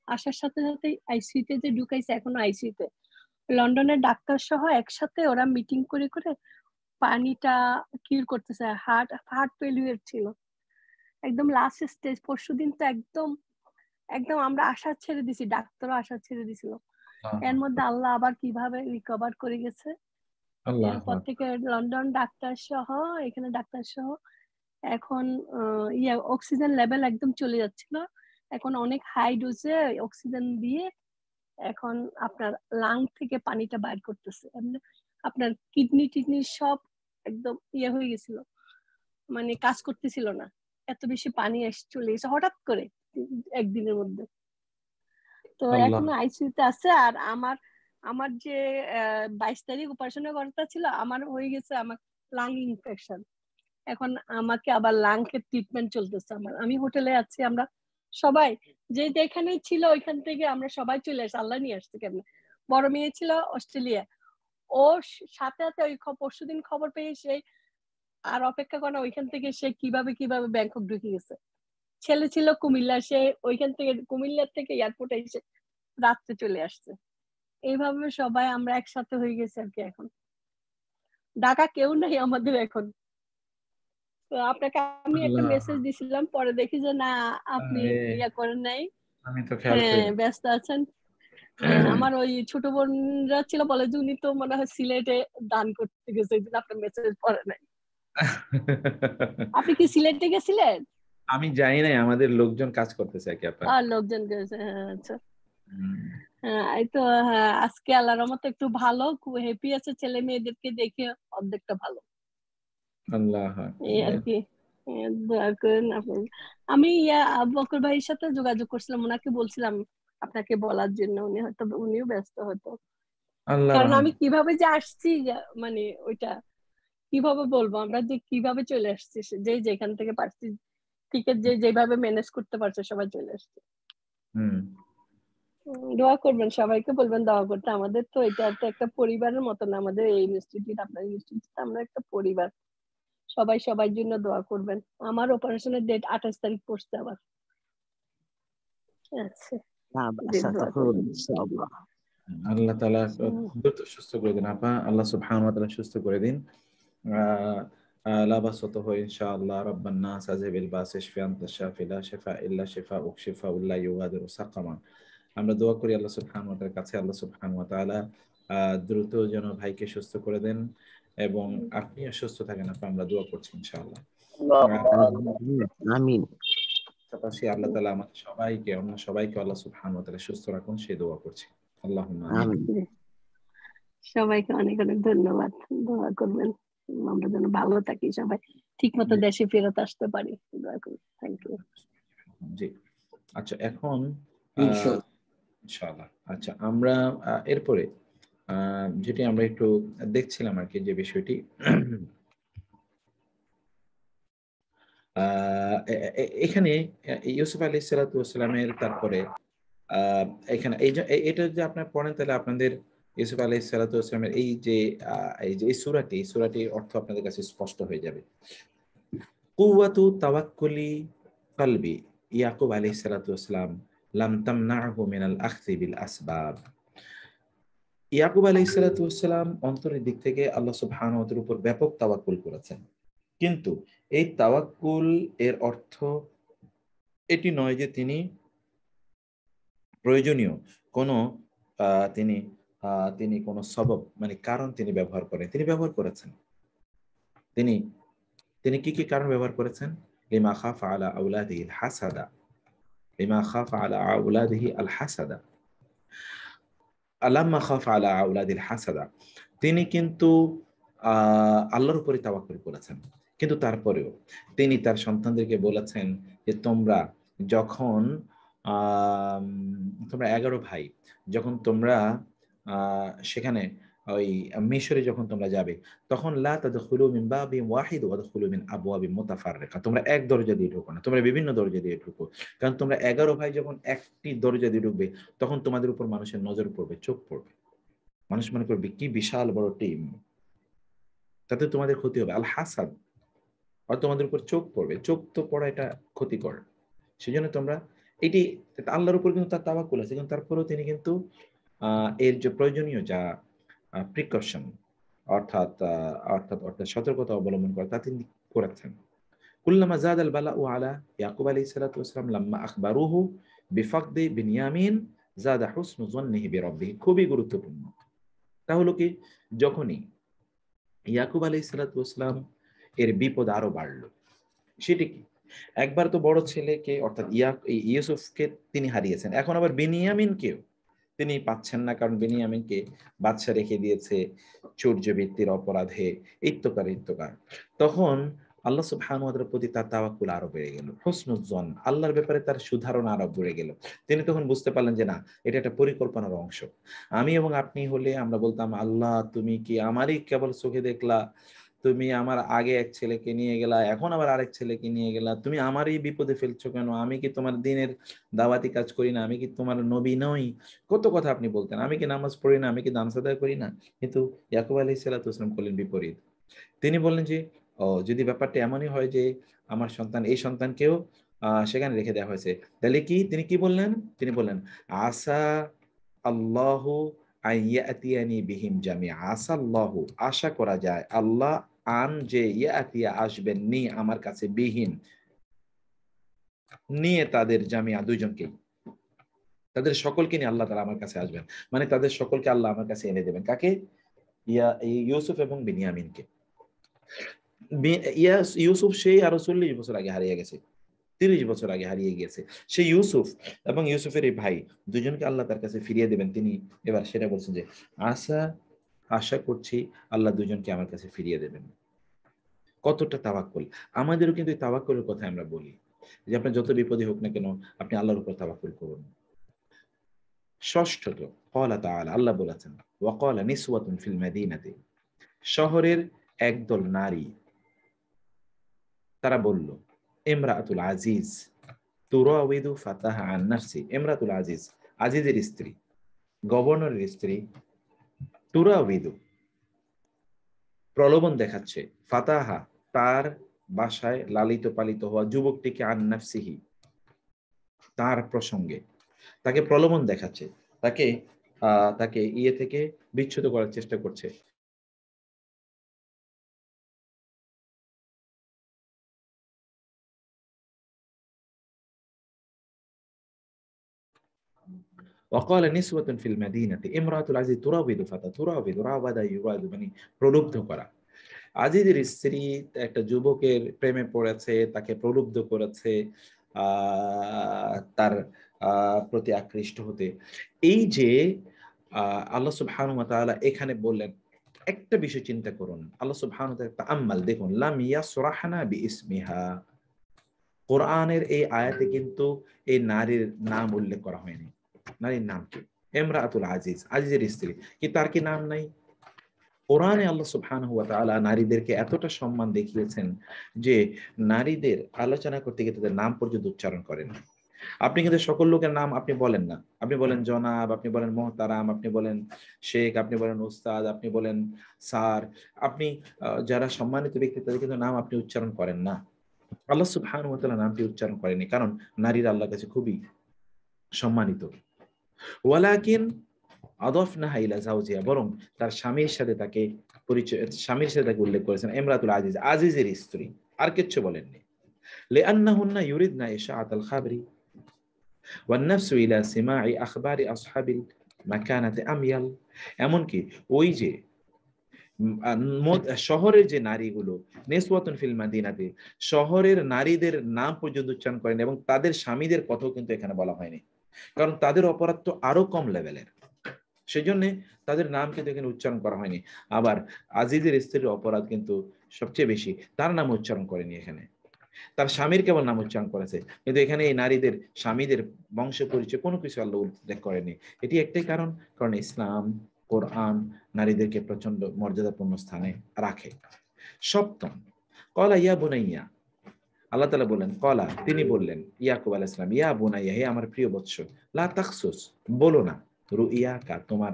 আসার সাথে সাথে আইসিইউতে যে ঢুকাইছে, এখনো আইসিইউতে। লন্ডনের ডাক্তার সহ একসাথে ওরা মিটিং করে করে পানিটা কিউর করতেছে। হার্ট ফেলিউর ছিল, একদম লাস্ট স্টেজ। পরশুদিন তো একদম একদম আমরা আশা ছেড়ে দিছি, ডাক্তারও আশা ছেড়ে দিছিল। এর মধ্যে আল্লাহ আবার কিভাবে রিকভার করে গেছে। আল্লাহ এরপর থেকে লন্ডন ডাক্তার সহ, এখানে ডাক্তার সহ এখন অক্সিজেন লেভেল একদম চলে যাচ্ছিল। এখন অনেক হাই ডোজে অক্সিজেন দিয়ে এখন আপনার লাং থেকে পানিটা বাইর করতেছে। আপনার কিডনি সব একদম হয়ে গেছিল, মানে কাজ করতেছিল না, এত বেশি পানি চলে গেছে হঠাৎ করে একদিনের মধ্যে। তো আল্লাহ এখন আইসিইউতে আছে। আর আমার যে 22 তারিখ অপারেশনের কথা ছিল, আমার হয়ে গেছে আমার লাং ইনফেকশন। এখন আমাকে আবার লাংয়ের ট্রিটমেন্ট চলতেছে আমার। আমি হোটেলে আছি, আমরা সবাই যে যেখানেই ছিল ওইখান থেকে আমরা সবাই চলে আসছি। আল্লাহ নিয়ে আসছে কেমন। বড় মেয়ে ছিল অস্ট্রেলিয়া, ও সাথে সাথে ওই পরশুদিন খবর পেয়ে সে আর অপেক্ষা করে না, ওইখান থেকে সে কিভাবে ব্যাংকক ঢুকে গেছে। ছেলে ছিল কুমিল্লা, সে ওইখান থেকে কুমিল্লার থেকে এয়ারপোর্টে এসে রাত্রে চলে আসছে। এইভাবে সবাই আমরা একসাথে হয়ে গেছি আর কি। এখন ঢাকা কেউ নাই আমাদের এখন। তো আপনাকে আমি একটা আল্লাহ মেসেজ দিছিলাম, পরে দেখি যে না, আপনি করেন নাই। আমি তো খেয়াল করি হ্যাঁ, ব্যস্ত আছেন। আমার ওই ছোট বোনরা ছিল, বলে যে উনি তো মনে হয় সিলেটে দান করতে গেছে, এই জন্য আপনার মেসেজ পড়ে নাই। আপনি কি সিলেটে গেছিলেন? আমি জানি না, আমাদের লোকজন কাজ করতেছে আর কি আপা। লোকজন গেছে, হ্যাঁ, আচ্ছা। হ্যাঁ, এই তো। হ্যাঁ, আজকে আল্লাহর রহমতে একটু ভালো, খুব হ্যাপি আছে। ছেলে মেয়েদেরকে দেখে অর্ধেকটা ভালো, আল্লাহ এই আর কি। দোয়া করেন আপনি। আমি আবু বকর ভাইয়ের সাথে যোগাযোগ করছিলাম, ওনাকে বলছিলাম আপনাকে বলার জন্য, উনিও ব্যস্ত হতো। আল্লাহ কারণ রহম। আমি কিভাবে যে আসছি, মানে ওইটা কিভাবে বলবো, আমরা যে কিভাবে চলে আসছি, যে যেখান থেকে পারছি টিকিট যে যেভাবে ম্যানেজ করতে পারছে সবাই চলে আসছে। দোয়া করবেন, সবাইকে বলবেন দোয়া করতে। আমাদের তো এটা একটা পরিবারের মতন, আমাদের এই ইনস্টিটিউট, আপনার ইনস্টিটিউট আমরা একটা পরিবার। সবাই সবার জন্য দোয়া করবেন। আমার অপারেশনের ডেট 28 তারিখ পড়ছে আবার। আচ্ছা, দোয়া করবেন। ইনশাআল্লাহ। আল্লাহ তাআলা দ্রুত সুস্থ করে দিন আপা, আল্লাহ সুবহানাহু ওয়া তাআলা সুস্থ করে দিন। লা বাসাতা হু ইনশাআল্লাহ। রাব্বান নাস আযহিবিল বাস ইশফি আনতা শাফি লা শিফা ইল্লা শিফাউক শিফাউল লা ইউগাদিরু সাকামা। আমরা দোয়া করি আল্লাহ সুবহানাহু ওয়া তাআলার কাছে, আল্লাহ সুবহানাহু ওয়া তাআলা দ্রুত যেন ভাইকে সুস্থ করে দেন এবং আপনিও সুস্থ থাকেন আপা, আমরা দোয়া করছি ইনশাআল্লাহ। আমিন। পাশাপাশি আল্লাহ তাআলা আমাদের সবাইকে, অন্য সবাইকে আল্লাহ সুবহানাহু ওয়া তাআলা সুস্থ রাখুন, সেই দোয়া করছি। আল্লাহুম্মা আমিন। সবাইকে অনেক অনেক ধন্যবাদ। দোয়া করবেন আমরা যেন ভালো থাকি, সবাই ঠিক মতো দেশে ফেরত আসতে পারি। দোয়া করবেন। Thank you. জি, আচ্ছা, এখন ইনশাআল্লাহ। আচ্ছা, আমরা এরপরে যেটি আমরা একটু দেখছিলাম আর কি, যে বিষয়টি এখানে ইউসুফ আলাইহিস সালাতু ওয়াস সালামের তারপরে এখানে এটা যদি আপনারা পড়েন, তাহলে আপনাদের ইউসুফ আলাইহিস সালাতু ওয়াস সালামের এই যে এই সূরাটির অর্থ আপনাদের কাছে স্পষ্ট হয়ে যাবে। কুওয়াতু তাওয়াক্কুলি কলবি ইয়াকুব আলাইহিস সালাতু ওয়াস সালাম লাম তামনাহু মিনাল আখযি বিল আসবাব। ইয়াকুব আলাইহিস সালাতু ওয়াস সালাম অন্তরের দিক থেকে আল্লাহ সুবহানাহু ওয়া তাআলার উপর ব্যাপক তাওয়াক্কুল করেছেন, কিন্তু এই তাওয়াক্কুল এর অর্থ এটি নয় যে তিনি প্রয়োজনীয় কোনো তিনি কোনো সবব, মানে কারণ তিনি ব্যবহার করেন। তিনি ব্যবহার করেছেন, তিনি কি কারণ ব্যবহার করেছেন? লিমা খাফা আলা আওলাদিহি আল হাসাদা, লিমা খাফা আলা আওলাদিহি আল হাসাদা, আলাম্মা খাফা আলা আওলাদিল হাসাদা। তিনি কিন্তু আল্লাহর উপরে তাওয়াক্কুল করেছেন, কিন্তু তারপরেও তিনি তার সন্তানদেরকে বলেছেন যে তোমরা যখন তোমরা 11 ভাই, যখন তোমরা সেখানে ওই মিশরে যখন তোমরা যাবে, তখন লা তাদখুলু মিন বাবিন ওয়াহিদ ওয়া তাদখুলু মিন আবওয়াবিন মুতাফাররিকা, তোমরা এক দরজা দিয়ে ঢুকো না, তোমরা বিভিন্ন দরজা দিয়ে ঢুকো। কারণ তোমরা 11 ভাই যখন একটি দরজা দিয়ে ঢুকবে, তখন তোমাদের উপর মানুষের নজর পড়বে, চোখ পড়বে, মানুষ মনে করবে কি বিশাল বড় টিম, তাতে তোমাদের ক্ষতি হবে। আল হাসাদ, আর তোমাদের উপর চোখ পড়বে, চোখ তো পড়া এটা ক্ষতিকর। সেজন্য তোমরা এটি, আল্লাহর উপর কিন্তু তার তাওয়াক্কুল আছে, কিন্তু তারপরেও তিনি কিন্তু এর যে প্রয়োজনীয় যা প্রিকশন, অর্থাৎ সতর্কতা অবলম্বন করে তা তিনি করেছেন। কুল্লামা জাদাল বালাউ আলা ইয়াকুব আলাইহিস সালাতু ওয়াস সালাম লাম্মা আখবারুহু বিফাকদি বিনয়ামিন জাদা হুসনু যন্নিহি বিরাব্বিহি। খুবই গুরুত্বপূর্ণ। তা হলো কি, যখনই ইয়াকুব আলাইহিস সালাতু ওয়াস সালাম এর বিপদ আরো বাড়লো, সেটি কি, একবার তো বড় ছেলেকে অর্থাৎ ইউসুফকে তিনি হারিয়েছেন, এখন আবার বিনিয়ামিনকেও তিনি পাচ্ছেন না, কারণ বিনিয়ামিনকে বাদশা রেখে দিয়েছে চৌর্যবৃত্তির অপরাধে, ইত্যকার। তখন আল্লাহ সুবহানাহু ওয়া তাআলার প্রতি তার তাওয়াক্কুল আরো বেড়ে গেল, হুসনুল জন, আল্লাহর ব্যাপারে তার সুধারণা আরো বেড়ে গেল। তিনি তখন বুঝতে পারলেন যে না, এটা একটা পরিকল্পনার অংশ। আমি এবং আপনি হলে আমরা বলতাম, আল্লাহ তুমি কি আমারই কেবল চোখে দেখলা, তুমি আমার আগে এক ছেলেকে নিয়ে গেলা, এখন আবার আরেক ছেলেকে নিয়ে গেলা, তুমি আমারই বিপদে ফেলছো কেন, আমি কি তোমার দিনের দাওয়াতি কাজ করি না, আমি কি তোমার নবী নই, কত কথা আপনি বলতেন, আমি কি নামাজ পড়ি না, আমি কি দান সাদা করি না। কিন্তু ইয়াকুব আলাইহিস সালাতু ওয়াস সালাম করলেন বিপরীত। তিনি বললেন যে যদি ব্যাপারটা এমনই হয় যে আমার সন্তান, এই সন্তানকেও সেখানে রেখে দেওয়া হয়েছে, তাহলে কি, তিনি কি বললেন, তিনি বললেন আসা আল্লাহু আইয়াতিয়ানি বিহিম জামিআ, আসা আল্লাহু, আশা করা যায় আল্লাহ, আন যে ইয়াতিয়া আসবেন, নি আমার কাছে, বিহিম নিয়ে তাদের, জামিয়া দুইজনকে, তাদের সকলকে নিয়ে আল্লাহ তাআলা আমার কাছে আসবেন, মানে তাদের সকলকে আল্লাহ আমার কাছে এনে দেবেন। কাকে? ইউসুফ এবং বিনিয়ামিনকে। ইউসুফ সেই আরো 40 বছর আগে হারিয়ে গেছে, 30 বছর আগে হারিয়ে গিয়েছে। সেই ইউসুফ এবং ইউসুফের এই ভাই দুজনকে আল্লাহ তার কাছে ফিরিয়ে দেবেন। তিনি এবার সেটা বলছেন যে আশা করছি আল্লাহ দুজনকে আমার কাছে ফিরিয়ে দেবেন। কতটা তাওয়াক্কুল! আমাদেরও কিন্তু এই তাওয়াক্কুলের কথা আমরা বলি যে আপনার যত বিপদই হোক না কেন, আপনি আল্লাহর উপর তাওয়াক্কুল করুন। ষষ্ঠত, ক্বালা তাআলা, আল্লাহ বলেছেন, ওয়া ক্বালা নিসওয়াতুন ফিল মাদিনাতি, শহরের একদল নারী তারা বলল, ইমরাতুল আজিজ তুরাওয়িদু ফাতাহা আন নাফসি, ইমরাতুল আজিজ, আজিজের স্ত্রী, গভর্নরের স্ত্রী, তুরাওয়িদু প্রলোভন দেখাচ্ছে, ফাতাহা তার বাসায় লালিত পালিত হওয়া যুবকটিকে, আন নাফসিহি তার প্রসঙ্গে, তাকে প্রলোভন দেখাচ্ছে, তাকে ইয়ে থেকে বিচ্যুত করার চেষ্টা করছে। وقال نسوة في المدينة امرأة العزيز تراود فتى تراود রাওয়াদা ইউরাদু, মানে প্রলুব্ধ করা। আজিজের স্ত্রী একটা যুবকের প্রেমে পড়েছে, তাকে প্রলুব্ধ করেছে তার প্রতি আকৃষ্ট হতে। এই যে আল্লাহ সুবহানাহু ওয়া তাআলা এখানে বললেন, একটা বিষয় চিন্তা করুন, আল্লাহ সুবহানাহু ওয়া তাআলা তাআম্মাল, দেখুন, লাম ইয়াসরাহনা বিইসমিহা, কোরআনের এই আয়াতে কিন্তু এই নারীর নাম উল্লেখ করা হয়নি। নারীর নাম কি? ইমরাতুল আজিজ, আজিজের স্ত্রী, কি তার কি নাম নাই? কোরআনে আল্লাহ সুবহানাহু ওয়া তাআলা নারীদেরকে এতটা সম্মান দেখিয়েছেন যে নারীদের আলোচনা করতে গিয়ে তাদের নাম পর্যন্ত উচ্চারণ করেন। আপনি কিন্তু সকল লোকের নাম আপনি বলেন না, আপনি বলেন জনাব, আপনি বলেন মোহতারাম, আপনি বলেন শেখ, আপনি বলেন উস্তাদ, আপনি বলেন স্যার, আপনি যারা সম্মানিত ব্যক্তি তাদের কিন্তু নাম আপনি উচ্চারণ করেন না। আল্লাহ সুবহানাহু ওয়া তাআলা নামটি উচ্চারণ করেনি, কারণ নারীরা আল্লাহর কাছে খুবই সম্মানিত। ওয়ালাকিন আদাফনাহা ইলা যাওজিহা, বরং তার স্বামীর সাথে তাকে স্বামীর সাথে তাকে উল্লেখ করেছেন ইমরাতুল আজিজ, আজিজের স্ত্রী, আর কিচ্ছু বলেননি। লিআন্নাহুন্না ইউরিদনা ইশাআতাল খাবরি ওয়ান নাফসু ইলা সিমা'i আখবারি আসহাবিল মাকানাতি আময়াল, এমনকি ওই যে শহরের যে নারীগুলো, নিসওয়াতুন ফিল মাদিনাতি, শহরের নারীদের নাম পর্যন্ত উচ্চারণ করেন, এবং তাদের স্বামীদের কথাও কিন্তু এখানে বলা হয়নি, কারণ তাদের অপরাধ তো আরো কম লেভেলের, সেজন্য তাদের নাম কিন্তু এখানে উচ্চারণ করা হয়নি। আবার আজিজের স্ত্রীর অপরাধ কিন্তু সবচেয়ে বেশি, তার নাম উচ্চারণ করেনি এখানে। তার স্বামীর কেবল নাম উচ্চারণ করেছে, কিন্তু এখানে এই নারীদের স্বামীদের বংশ পরিচয় কোনো কিছু আল্লাহ উল্লেখ করেনি। এটি একটাই কারণ ইসলাম, কোরআন নারীদেরকে প্রচন্ড মর্যাদাপূর্ণ স্থানে রাখে। সপ্তম, কলা ইয়া বুনাইয়া, আল্লাহ তাআলা বললেন, কলা তিনি বললেন, ইয়াকুব আলাইহিস সালাম, ইয়া বুনাইয়া হে আমার প্রিয় বৎস, লা তাখসুস বলো না, রুইয়াকা তোমার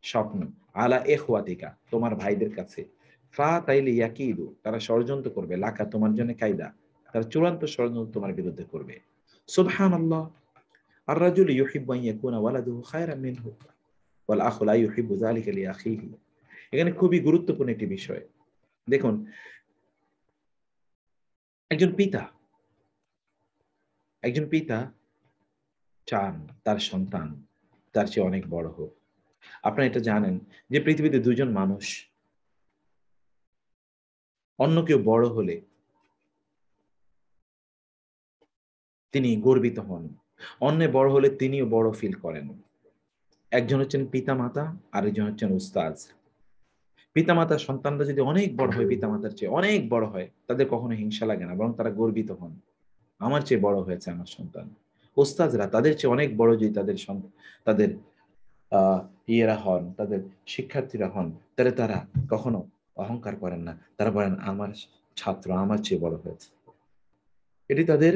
স্বপ্ন, আলা ইখওয়াতিকা তোমার ভাইদের কাছে, ফা তাইলে ইয়াকিদু তারা ষড়যন্ত্র করবে, লাকা তোমার জন্য কায়দা তারা চূড়ান্ত ষড়যন্ত্র তোমার বিরুদ্ধে করবে। সুবহানাল্লাহ, আর রাজুল ইউহিব্বু আন ইয়াকুনা ওয়ালাদুহু খায়রান মিনহু ওয়াল আখু লা ইউহিব্বু যালিকা লিআখিহি। এখানে খুবই গুরুত্বপূর্ণ একটি বিষয়। দেখুন, একজন পিতা চান তার সন্তান তার চেয়ে অনেক বড় হোক। আপনারা এটা জানেন যে পৃথিবীতে দুজন মানুষ অন্য কেউ বড় হলে তিনি গর্বিত হন, অন্য বড় হলে তিনিও বড় ফিল করেন। একজন হচ্ছেন পিতামাতা, আরেকজন হচ্ছেন উস্তাজ। পিতামাতা সন্তানরা যদি অনেক বড় হয়, পিতামাতার চেয়ে অনেক বড় হয়, তাদের কখনো হিংসা লাগে না, বরং তারা গর্বিত হন, আমার চেয়ে বড় হয়েছে আমার সন্তান। উস্তাজরা তাদের চেয়ে অনেক বড় যদি তাদের ইয়েরা হন, তাদের শিক্ষার্থীরা হন, তাহলে তারা কখনো অহংকার করেন না, তারা বলেন আমার ছাত্র আমার চেয়ে বড় হয়েছে। এটি তাদের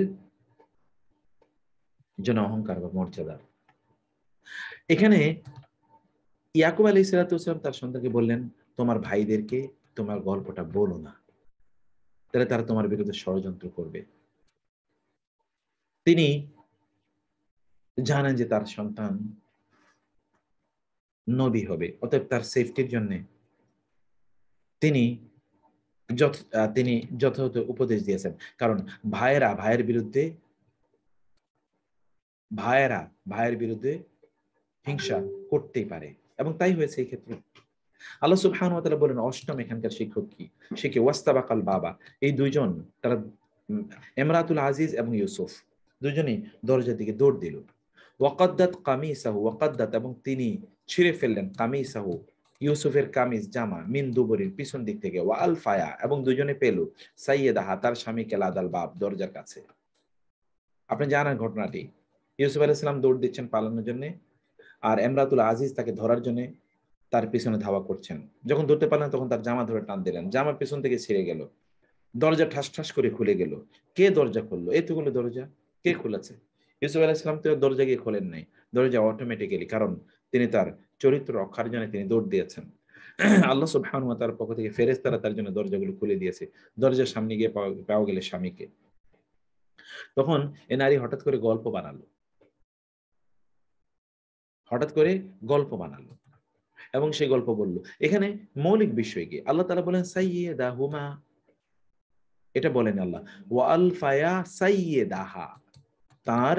জন্য অহংকার বা মর্যাদা। এখানে ইয়াকুব আলাইহিস সালাম তার সন্তানকে বললেন, তোমার ভাইদেরকে তোমার গল্পটা বলো না, তাহলে তারা তোমার বিরুদ্ধে ষড়যন্ত্র করবে। তিনি জানেন যে তার সন্তান নবী হবে, অতএব তার সেফটির জন্য তিনি যথাযথ উপদেশ দিয়েছেন। কারণ ভাইয়ের বিরুদ্ধে হিংসা করতেই পারে, এবং তাই হয়েছে এই ক্ষেত্রে। আল্লাহ সুবহানাহু ওয়া তাআলা বলেন, অষ্টম এখানকার শিক্ষক কি, শিখে ওয়াস্তাবাকাল বাবা, এই দুইজন তারা ইমরাতুল আজিজ এবং ইউসুফ দুজনেই দরজার দিকে দৌড় দিল। ওয়াকাদ্দাত কামিসাহু, ওয়াকাদ্দাত এবং তিনি ছিঁড়ে ফেললেন, কামিসাহু ইউসুফের কামিজ জামা, মিন দুবরির পিছন দিক থেকে, ওয়া আলফায়া এবং দুজনে পেল সাইয়েদাহা তার স্বামীকে লাদাল বাব দরজার কাছে। আপনি জানেন ঘটনাটি, ইউসুফ আলাইহিস সালাম দৌড় দিচ্ছেন পালানোর জন্য, আর ইমরাতুল আজিজ তাকে ধরার জন্য তার পিছনে ধাওয়া করছেন। যখন ধরতে পারলেন তখন তার জামা ধরে টান দিলেন, জামা পিছন থেকে ছিঁড়ে গেল, দরজা ঠাস ঠাস করে খুলে গেল। কে দরজা খুললো? এতগুলো দরজা কে খুলেছে? ইউসুফ আলাইহিস সালাম তো দরজা গিয়ে খোলেন নাই, দরজা অটোমেটিক্যালি, কারণ তিনি তার চরিত্র রক্ষার জন্য তিনি দৌড় দিয়েছেন। আল্লাহ সুবহানাহু ওয়া তাআলার পক্ষ থেকে ফেরেশতারা তার জন্য দরজাগুলো খুলে দিয়েছে। দরজার সামনে গিয়ে পাওয়া গেলে স্বামীকে। তখন এ নারী হঠাৎ করে গল্প বানালো এবং সেই গল্প বলল। এখানে মৌলিক বিষয় কি? আল্লাহ তাআলা বলেন সাইয়্যিদাহুমা, এটা বলেন আল্লাহ, ওয়া আলফায়া সাইয়্যিদাহা, তার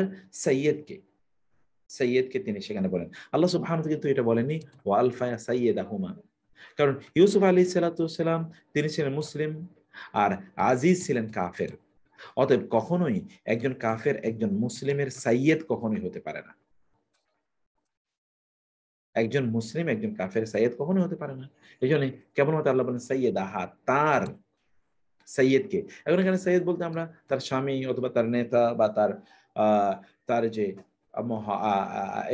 সাইয়্যিদকে তিনি সেখানে বলেন। আল্লাহ সুবহানাহু ওয়া তাআলা কিন্তু এটা বলেননি ওয়া আলফায়া সাইয়্যিদাহুমা, কারণ ইউসুফ আলাইহিস সালাম তিনি ছিলেন মুসলিম আর আজিজ ছিলেন কাফের। অতএব কখনোই একজন কাফের একজন মুসলিমের সাইয়্যিদ কখনোই হতে পারে না। একজন মুসলিম একজন কাফের সাইয়্যিদ কখনোই হতে পারে না। এই জন্য কেবলমাত্র আল্লাহ বলেন সাইয়্যিদাহা, তার সাইয়্যিদকে। এখন এখানে সাইয়্যিদ বলতে আমরা তার স্বামী অথবা তার নেতা বা তার যে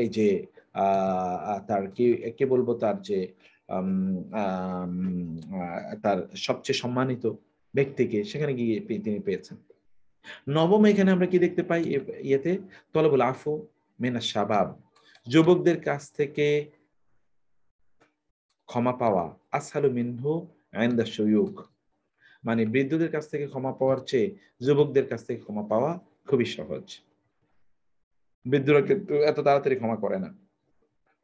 এই যে তার কি বলবো, তার যে তার সবচেয়ে সম্মানিত ব্যক্তিকে সেখানে গিয়ে তিনি পেয়েছেন। নবম, এখানে আমরা কি দেখতে পাই ইয়েতে, তলবুল আফু মিনাশ শাবাব, যুবকদের কাছ থেকে ক্ষমা পাওয়া, আসহালু মিনহু ইনদা শুয়ুখ, মানে বৃদ্ধদের কাছ থেকে ক্ষমা পাওয়ার চেয়ে যুবকদের কাছ থেকে ক্ষমা পাওয়া খুবই সহজ। বৃদ্ধরা কিন্তু এত তাড়াতাড়ি ক্ষমা করে না,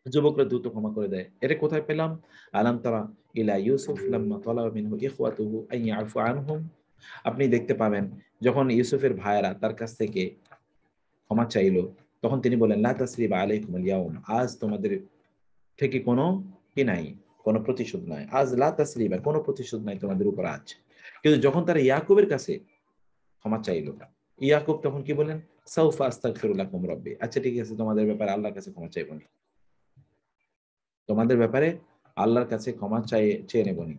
যুবকরা দ্রুত ক্ষমা করে দেয়। এটা কোথায় পেলাম? আলাম তারা ইলা ইউসুফ লাম্মা তালাবা মিনহু ইখওয়াতুহু আন ইয়াফু আনহুম, আপনি দেখতে পাবেন যখন ইউসুফের ভাইয়েরা তার কাছ থেকে ক্ষমা চাইলো, তখন তিনি বলেন লা তাসরিবা আলাইকুমুল ইয়াউম, আজ তোমাদের থেকে কোনো কি নাই, কোনো প্রতিশোধ নাই। আজ লা তাসরিবা, কোনো প্রতিশোধ নাই তোমাদের উপর আজ। কিন্তু যখন তারা ইয়াকুবের কাছে ক্ষমা চাইলো, ইয়াকুব তখন কি বলেন? সাউফা আস্তাগফিরু লাকুম রাব্বি, আচ্ছা ঠিক আছে, তোমাদের ব্যাপারে আল্লাহর কাছে ক্ষমা চাইবো নি, তোমাদের ব্যাপারে আল্লাহর কাছে ক্ষমা চেয়ে নেবনি।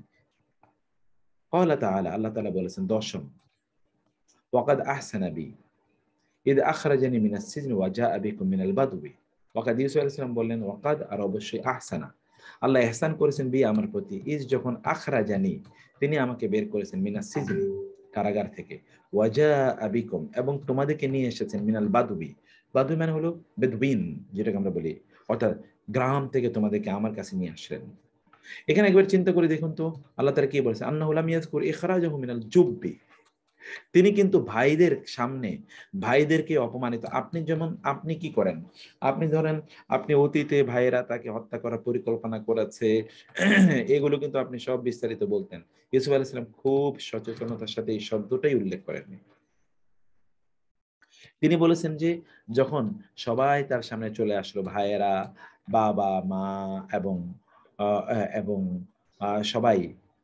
ক্বালা তাআলা, আল্লাহ তাআলা বলেছেন। দশম, ওয়াকাদ আহসানা বি ইদ আখরাজানি মিনাস সিজনি ওয়া জাআ বিকুম মিনাল বাদুই। ওয়াকাদ ইউসুফ আলাইহিস সালাম বললেন ওয়াকাদ, আর অবশ্যই আহসানা, আল্লাহ ইহসান করেছেন বি আমার প্রতি, ইজ যখন আখরাজানি তিনি আমাকে বের করেছেন মিনাস সিজনি কারাগার থেকে, ওয়া জাআ বিকুম এবং তোমাদেরকে নিয়ে এসেছেন মিনাল বাদুই। বাদুই মানে হলো বেদুইন যেটাকে আমরা বলি, অর্থাৎ গ্রাম থেকে তোমাদেরকে আমার কাছে নিয়ে আসলেন। এখানে একবার চিন্তা করে দেখুন তো আল্লাহ তাআলা কি বলেছে, আন্নাহু লাম ইয়াযকুর ইখরাজাহু মিনাল জুব্বি, তিনি কিন্তু ভাইদের সামনে ভাইদেরকে অপমানিত। আপনি যেমন আপনি কি করেন, আপনি ধরেন আপনি অতীতে ভাইয়েরা তাকে হত্যা করার পরিকল্পনা করেছে, এগুলো কিন্তু আপনি সব বিস্তারিত বলতেন। ইউসুফ আলাইহিস সালাম খুব সচেতনতার সাথে এই শব্দটাই উল্লেখ করেননি। তিনি বলেছেন যে যখন সবাই তার সামনে চলে আসলো, ভাইয়েরা, বাবা, মা এবং এবং সবাই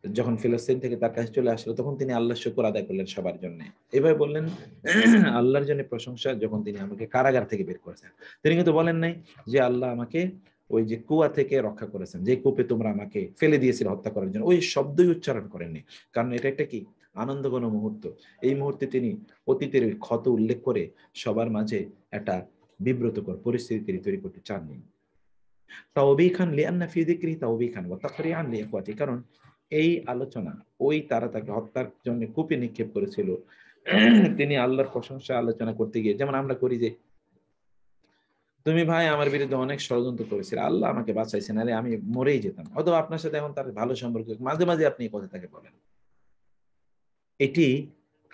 যখন ফিলিস্তিন থেকে তার কাছে চলে আসলো, তখন তিনি আল্লাহর শুকর আদায় করলেন সবার জন্য। এভাবে বললেন আল্লাহর জন্য প্রশংসা যখন তিনি আমাকে কারাগার থেকে বের করেছেন। তিনি কিন্তু বলেন নাই যে আল্লাহ আমাকে ওই যে কুয়া থেকে রক্ষা করেছেন, যে কূপে তোমরা আমাকে ফেলে দিয়েছিলে হত্যা করার জন্য, ওই শব্দই উচ্চারণ করেননি। কারণ এটা একটা কি আনন্দঘন মুহূর্ত। এই মুহূর্তে তিনি অতীতের ক্ষত উল্লেখ করে সবার মাঝে একটা বিব্রতকর পরিস্থিতি তৈরি করতে চাননি। তাওবীখান লিআন্না ফি যিকরি তাওবীখান ওয়া তাকরিআন লিইখওয়াতি, কারণ এই আলোচনা, ওই তারা তাকে হত্যার জন্য কূপে নিক্ষেপ করেছিল, তিনি আল্লাহর প্রশংসা আলোচনা করতে গিয়ে, যেমন আমরা করি যে তুমি ভাই আমার বিরুদ্ধে অনেক ষড়যন্ত্র করেছিল, আল্লাহ আমাকে বাঁচাইছেন, আরে আমি মরেই যেতাম। অথবা আপনার সাথে এখন তার ভালো সম্পর্ক, মাঝে মাঝে আপনি এই কথা তাকে বলেন। এটি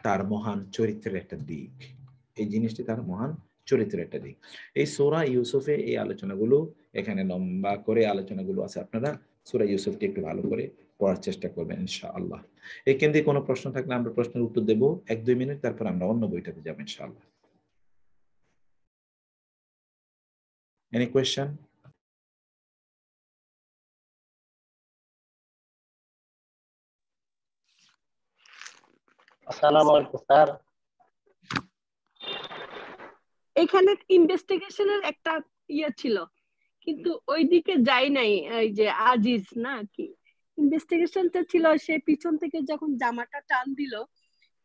তার মহান চরিত্রের একটা দিক, এই জিনিসটি তার মহান চরিত্রের একটা দিক। এই সূরা ইউসুফে এই আলোচনাগুলো, এখানে লম্বা করে আলোচনাগুলো আছে, আপনারা সূরা ইউসুফকে একটু ভালো করে পড়ার চেষ্টা করবেন ইনশাআল্লাহ। এই কেন্দ্রে কোনো প্রশ্ন থাকলে আমরা প্রশ্নের উত্তর দেব 1-2 মিনিট, তারপর আমরা অন্য বইটাতে যাব ইনশাআল্লাহ। Any question? আসসালামু আলাইকুম স্যার। এখানে ইনভেস্টিগেশনের একটা ইয়ে ছিল, কিন্তু ওইদিকে যাই নাই। এই যে আজিজ না কি ইনভেস্টিগেশনটা ছিল, সে পিছন থেকে যখন জামাটা টান দিল,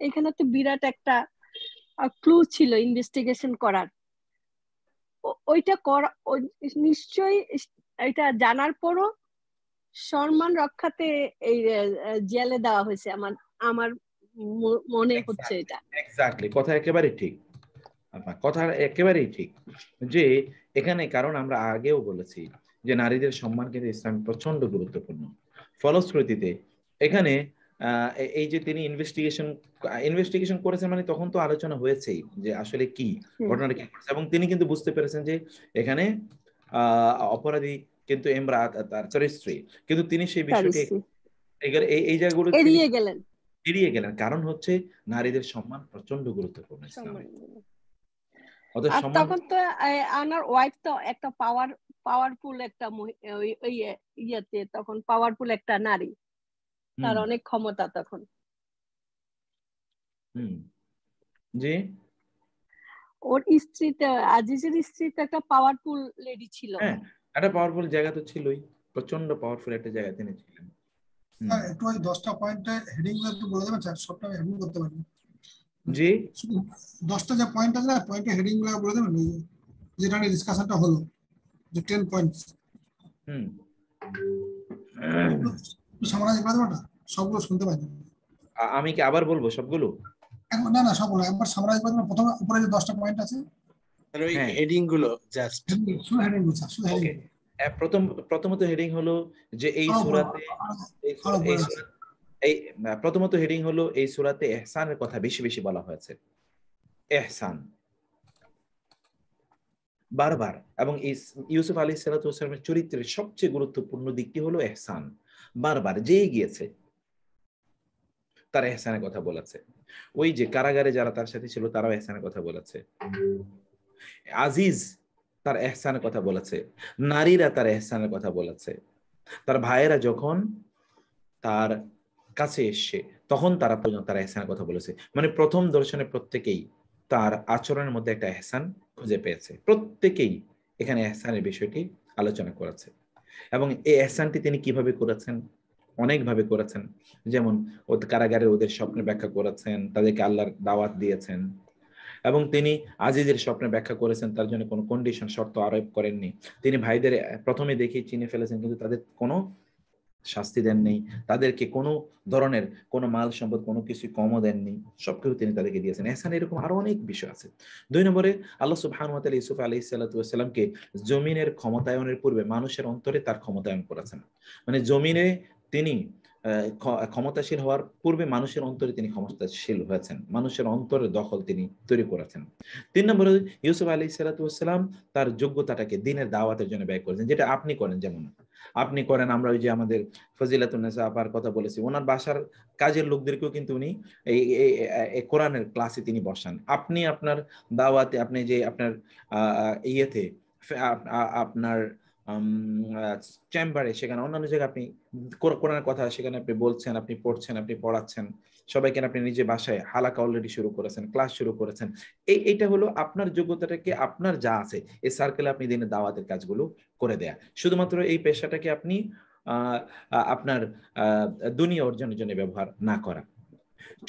এখানে তো বিরাট একটা ক্লু ছিল ইনভেস্টিগেশন করার। ওইটা করা নিশ্চয়ই, এটা জানার পরও সম্মান রক্ষাতে এই জেলে দেওয়া হয়েছে, আমার আমার মনে হচ্ছে এটা। এক্স্যাক্টলি, কথা একেবারেই ঠিক, আপনার কথা একেবারেই ঠিক। যে এখানে কারণ আমরা আগেও বলেছি যে নারীদের সম্মান কিন্তু ইসলাম প্রচন্ড গুরুত্বপূর্ণ। ফলশ্রুতিতে এখানে এই যে তিনি ইনভেস্টিগেশন করেছেন, মানে তখন তো আলোচনা হয়েছেই যে আসলে কি ঘটনাটা কি ঘটেছে, এবং তিনি কিন্তু বুঝতে পেরেছেন যে এখানে অপরাধী কিন্তু ইমরাত তার চরিত্রী, কিন্তু তিনি সেই বিষয়টি এই জায়গাগুলো এড়িয়ে গেলেন। কারণ হচ্ছে নারীদের সম্মান প্রচন্ড গুরুত্বপূর্ণ ইসলামে। তখন তো আমার ওয়াইফ তো একটা পাওয়ারফুল একটা ইয়েতে, তখন পাওয়ারফুল একটা নারী, তার অনেক ক্ষমতা তখন। জি, ওর স্ত্রীতে, আজিজের স্ত্রীতে একটা পাওয়ারফুল লেডি ছিল। হ্যাঁ, একটা পাওয়ারফুল জায়গা তো ছিলই, প্রচন্ড পাওয়ারফুল একটা জায়গা তিনি ছিলেন। একটু ওই 10টা পয়েন্টে হেডিং গুলো একটু বলে দেবেন স্যার, সবটা হেডিং করতে পারি। জি, 10টা যে পয়েন্ট আছে, পয়েন্টে হেডিং গুলো বলে দেবেন, যেটা নিয়ে ডিসকাশনটা হলো, যে 10 পয়েন্টস। সামারাইজ করে দেবেন, সবগুলো শুনতে পাই। আমি কি আবার বলবো সবগুলো? না না, সবগুলো একবার সামারাইজ করে দেবেন। প্রথমে উপরে যে 10টা পয়েন্ট আছে, ওই হেডিং গুলো জাস্ট শুধু হেডিং গুলো স্যার, শুধু হেডিং। প্রথমত হেডিং হলো যে এই সূরাতে, প্রথমত হেডিং হলো এই সূরাতে ইহসানের কথা বেশি বেশি বলা হয়েছে। ইহসান বারবার, এবং ইউসুফ আলাইহিস সালাতু ওয়াস সালামের চরিত্রের সবচেয়ে গুরুত্বপূর্ণ দিকটি হলো ইহসান। বারবার যেই গিয়েছে তারা ইহসানের কথা বলেছে। ওই যে কারাগারে যারা তার সাথে ছিল তারাও ইহসানের কথা বলেছে। আজিজ তার ইহসানের কথা বলেছে, নারীরা তার ইহসানের কথা বলেছে, তার ভাইয়েরা যখন তার কাছে এসে তখন তারা পর্যন্ত তার ইহসানের কথা বলেছে। মানে প্রথম দর্শনে প্রত্যেকেই তার আচরণের মধ্যে একটা ইহসান খুঁজে পেয়েছে, প্রত্যেকেই এখানে ইহসানের বিষয়টি আলোচনা করেছে। এবং এই ইহসানটি তিনি কিভাবে করেছেন অনেকভাবে করেছেন। যেমন কারাগারে ওদের স্বপ্নে ব্যাখ্যা করেছেন, তাদেরকে আল্লাহর দাওয়াত দিয়েছেন, এবং তিনি আজিজের স্বপ্নে ব্যাখ্যা করেছেন, তার জন্য কোনো কন্ডিশন শর্ত আরোপ করেননি। তিনি ভাইদের প্রথমে দেখেই চিনে ফেলেছেন, কিন্তু তাদের কোনো শাস্তি দেননি, তাদেরকে কোনো ধরনের কোনো মাল সম্পদ কোনো কিছু কমও দেননি, সবকিছু তিনি তাদেরকে দিয়েছেন। এহসান এরকম আরো অনেক বিষয় আছে। 2 নম্বরে আল্লাহ সুবহানাহু ওয়া তাআলা ইউসুফ আলাইহিস সালাতু ওয়াস সালামকে জমিনের ক্ষমতায়নের পূর্বে মানুষের অন্তরে তার ক্ষমতায়ন করেছেন। মানে জমিনে তিনি ক্ষমতাশীল হওয়ার পূর্বে মানুষের অন্তরে তিনি ক্ষমতাশীল হয়েছেন, মানুষের অন্তরের দখল তিনি তৈরি করেছেন। 3 নম্বরে ইউসুফ আলাইহিস সালাতু ওয়াস সালাম তার যোগ্যতাটাকে দিনের দাওয়াতের জন্য ব্যয় করেছেন, যেটা আপনি করেন। যেমন আপনি করেন, আমরা ওই যে আমাদের ফজিলাতুন্নেসা আপার কথা বলেছি, ওনার বাসার কাজের লোকদেরকেও কিন্তু উনি এই কোরআনের ক্লাসে তিনি বসান। আপনি আপনার দাওয়াতে, আপনি যে আপনার ইয়েতে আপনার চেম্বারে, সেখানে অন্যান্য জায়গায় আপনি কোরআনের কথা সেখানে আপনি বলছেন, আপনি পড়ছেন, আপনি পড়াচ্ছেন সবাইকে, আপনি নিজে বাসায় হালাকা অলরেডি শুরু করেছেন, ক্লাস শুরু করেছেন। এইটা হলো আপনার যোগ্যতাটাকে, আপনার যা আছে এই সার্কেলে আপনি দিনের দাওয়াতের কাজগুলো করে দেয়া। শুধুমাত্র এই পেশাটাকে আপনি আপনার দুনিয়া অর্জনের জন্য ব্যবহার না করা।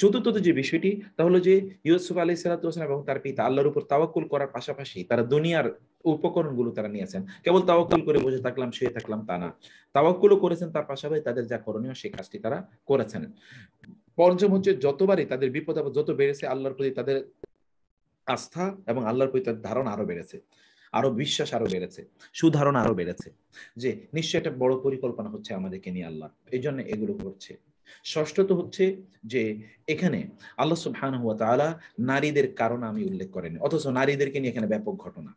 চতুর্থত যে বিষয়টি, তাহলে যে ইউসুফ আলাইহিস সালাতু ওয়াস সালাম এবং তার পিতা আল্লাহর উপর তাওয়াক্কুল করার পাশাপাশি তারা দুনিয়ার উপকরণগুলো তারা নিয়েছেন। কেবল তাওয়াক্কুল করে বসে থাকলাম, শুয়ে থাকলাম তা না, তাওয়াক্কুলও করেছেন, তার পাশাপাশি তাদের যা করণীয় সেই কাজটি তারা করেছেন। পঞ্চম হচ্ছে, যতবারই তাদের বিপদ আপদ যত বেড়েছে, আল্লাহর প্রতি তাদের আস্থা এবং আল্লাহর প্রতি তাদের ধারণা আরো বেড়েছে, আরো বিশ্বাস আরো বেড়েছে, সুধারণা আরো বেড়েছে, যে নিশ্চয়ই একটা বড় পরিকল্পনা হচ্ছে আমাদেরকে নিয়ে, আল্লাহ এই জন্য এগুলো করছে। ষষ্ঠত হচ্ছে যে এখানে আল্লাহ সুবহানাহু ওয়া তাআলা নারীদের কারণ আমি উল্লেখ করেনি, অথচ নারীদেরকে নিয়ে এখানে ব্যাপক ঘটনা,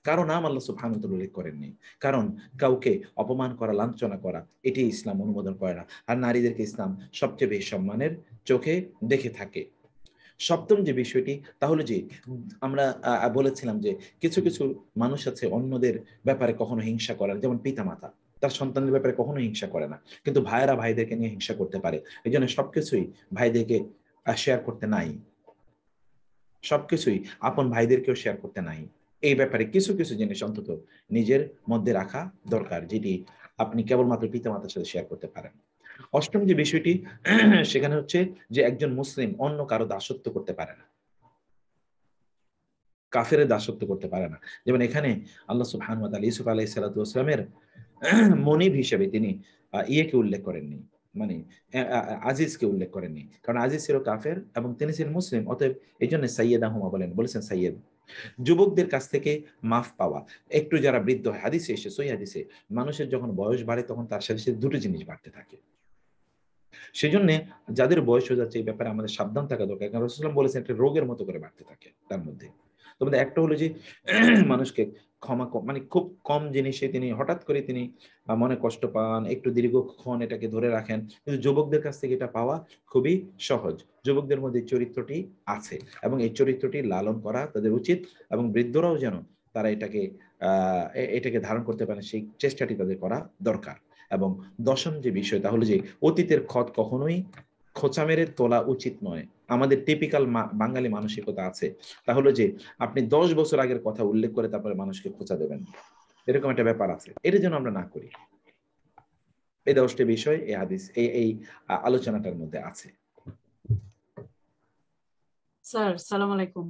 কারো নাম আল্লাহ সুবহানাহু ওয়া তাআলা উল্লেখ করেননি। কারণ কাউকে অপমান করা, লাঞ্ছনা করা, এটি ইসলাম অনুমোদন করে না। আর নারীদেরকে ইসলাম সবচেয়ে বেশি সম্মানের চোখে দেখে থাকে। সপ্তম যে বিষয়টি, তাহলে যে আমরা বলেছিলাম যে কিছু কিছু মানুষ আছে অন্যদের ব্যাপারে কখনো হিংসা করার, যেমন পিতামাতা তার সন্তানের ব্যাপারে কখনো হিংসা করে না, কিন্তু ভাইয়েরা ভাইদেরকে নিয়ে হিংসা করতে পারে। এই জন্য সবকিছুই ভাইদেরকে শেয়ার করতে নাই, সবকিছুই আপন ভাইদেরকেও শেয়ার করতে নাই। এই ব্যাপারে কিছু কিছু জিনিস অন্তত নিজের মধ্যে রাখা দরকার, যেটি আপনি কেবলমাত্র পিতামাতার সাথে শেয়ার করতে পারেন। অষ্টম যে বিষয়টি সেখানে হচ্ছে যে একজন মুসলিম অন্য কারো দাসত্ব করতে পারে না, কাফেরের দাসত্ব করতে পারে না। যেমন এখানে আল্লাহ সুবহানাহু ওয়া তাআলা ইউসুফ আলাইহিস সালাতু ওয়াস সালামের মনিব হিসেবে তিনি ইয়েকে উল্লেখ করেননি, মানে আজিজকে উল্লেখ করেননি, কারণ আজিজ ছিল কাফের এবং তিনি ছিলেন মুসলিম। অতএব এই জন্য সাইয়েদাহুমা বলেছেন সাইয়েদ। যুবকদের কাছ থেকে মাফ পাওয়া, একটু যারা বৃদ্ধ হয়, হাদিসে এসে সহিহ হাদিসে মানুষের যখন বয়স বাড়ে তখন তার সাথে সাথে দুটো জিনিস বাড়তে থাকে। সেজন্য যাদের বয়স হয়ে যাচ্ছে এই ব্যাপারে আমাদের সাবধান থাকা দরকার, কারণ রাসূলুল্লাহ বলেছেন একটা রোগের মতো করে বাড়তে থাকে তার মধ্যে। তবে একটা হলো যে মানুষকে ক্ষমা, মানে খুব কম জিনিসে তিনি হঠাৎ করে তিনি মনে কষ্ট পান, একটু দীর্ঘক্ষণ এটাকে ধরে রাখেন, কিন্তু যুবকদের কাছ থেকে এটা পাওয়া খুবই সহজ। যুবকদের মধ্যে চরিত্রটি আছে এবং এই চরিত্রটি লালন করা তাদের উচিত, এবং বৃদ্ধরাও যেন তারা এটাকে ধারণ করতে পারে সেই চেষ্টাটি তাদের করা দরকার। এবং দশম যে বিষয়, তাহলে যে অতীতের ক্ষত কখনোই খোঁচা মেরে তোলা উচিত নয়। আমাদের টিপিক্যাল বাঙালি মানসিকতা আছে, তাহলে যে আপনি 10 বছর আগের কথা উল্লেখ করে তারপরে মানুষকে খোঁচা দেবেন, এরকম একটা ব্যাপার আছে। এটা যেন আমরা না করি। এই 10টি বিষয় এই হাদিস এই আলোচনাটার মধ্যে আছে। স্যার সালাম আলাইকুম।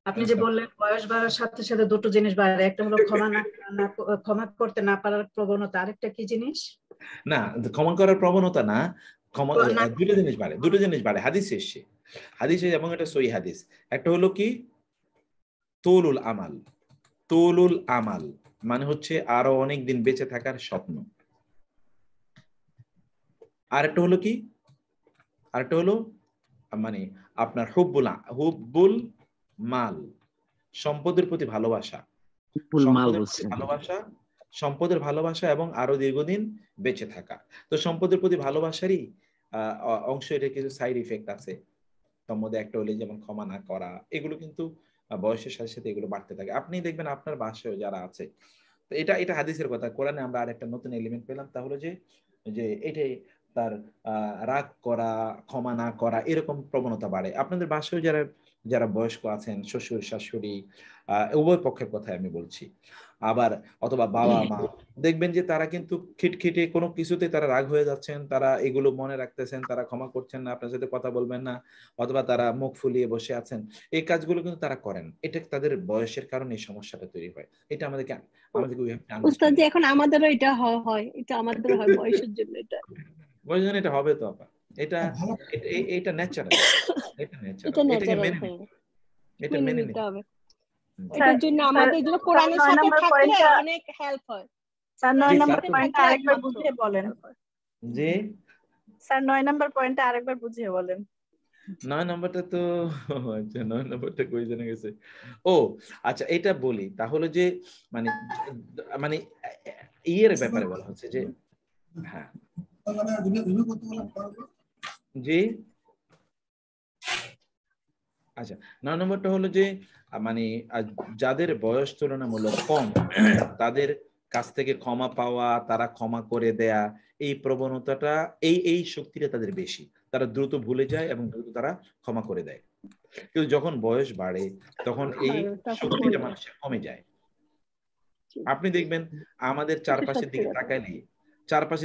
আপনি যে বললেন বয়স বাড়ার সাথে সাথে দুটো জিনিস বাড়ে, একটা হলো ক্ষমা করতে না পারার প্রবণতা, আরেকটা কি জিনিস? না, ক্ষমা করার প্রবণতা না, দুটো জিনিস বাড়ে হাদিসে এসেছে, হাদিসে, এবং এটা সহিহ হাদিস। একটা হলো কি তুলুল আমাল, তুলুল আমাল মানে হচ্ছে আরো অনেক দিন বেঁচে থাকার স্বপ্ন। আরেকটা হলো কি, আরেকটা হলো মানে আপনার হুব্বুল মাল, সম্পদের প্রতি ভালোবাসা, সম্পদের ভালোবাসা এবং আরো দীর্ঘদিন বেঁচে থাকা। তো সম্পদের প্রতি ভালোবাসারই অংশ, এটা কিছু সাইড ইফেক্ট আছে তার মধ্যে। একটা হলে যেমন ক্ষমা না করা, এগুলো কিন্তু বয়সের সাথে সাথে এগুলো বাড়তে থাকে। আপনি দেখবেন আপনার বাসায় যারা আছে, তো এটা হাদিসের কথা। কোরআনে আমরা আরেকটা নতুন এলিমেন্ট পেলাম, তাহলে যে এটাই তার রাগ করা, ক্ষমা না করা, এরকম প্রবণতা বাড়ে। আপনাদের বাসায় যারা বয়স্ক আছেন, শ্বশুর শাশুড়ি, উভয় পক্ষের কথা আমি বলছি, আবার অথবা বাবা মা, দেখবেন যে তারা কিন্তু খিটখিটে কোনো কিছুতে তারা রাগ হয়ে যাচ্ছেন, তারা এগুলো মনে রাখতেছেন, তারা ক্ষমা করছেন না, আপনার সাথে কথা বলবেন না, অথবা তারা মুখ ফুলিয়ে বসে আছেন। এই কাজগুলো কিন্তু তারা করেন, এটা তাদের বয়সের কারণে এই সমস্যাটা তৈরি হয়। এটা আমাদেরকে we have to understand উস্তাদ জি, it. এখন আমাদেরও এটা হয়, এটা আমাদেরও হয় বয়সের জন্য। এটা বয়সের জন্য এটা হবে তো আপা, এটা ভালো এটা ন্যাচারাল, এটা ন্যাচারাল, এটা এটাকে ন্যাচারাল, মেনে হ্যাঁ, এটা মেনে মেনে নিতে নিতে হবে। হুম। এটার জন্য আমাদের যেগুলো কোরআনের 9 সাথে নম্বর থাকলে পয়েন্টটা অনেক হেল্প হয়। স্যার 9 জি, নম্বর তারপর পয়েন্টটা আরেকবার বুঝিয়ে বলেন। জি স্যার 9 নম্বর পয়েন্টটা আরেকবার বুঝিয়ে বলেন। 9 নম্বরটা তো আচ্ছা 9 নম্বরটা কই জানা গেছে। ও আচ্ছা, এটা বলি তাহলে যে মানে মানে ইয়ের ব্যাপারে বলা হচ্ছে যে হ্যাঁ মানে রিভিউ করতে বললাম পড়াগুলো। জি আচ্ছা 9 নম্বরটা হলো যে মানে যাদের বয়স তুলনামূলক কম তাদের কাছ থেকে ক্ষমা পাওয়া, তারা ক্ষমা করে দেয়া, এই প্রবণতাটা এই শক্তিটা তাদের বেশি, তারা দ্রুত ভুলে যায় এবং দ্রুত তারা ক্ষমা করে দেয়। কিন্তু যখন বয়স বাড়ে তখন এই শক্তিটা মানুষের কমে যায়। আপনি দেখবেন আমাদের চারপাশের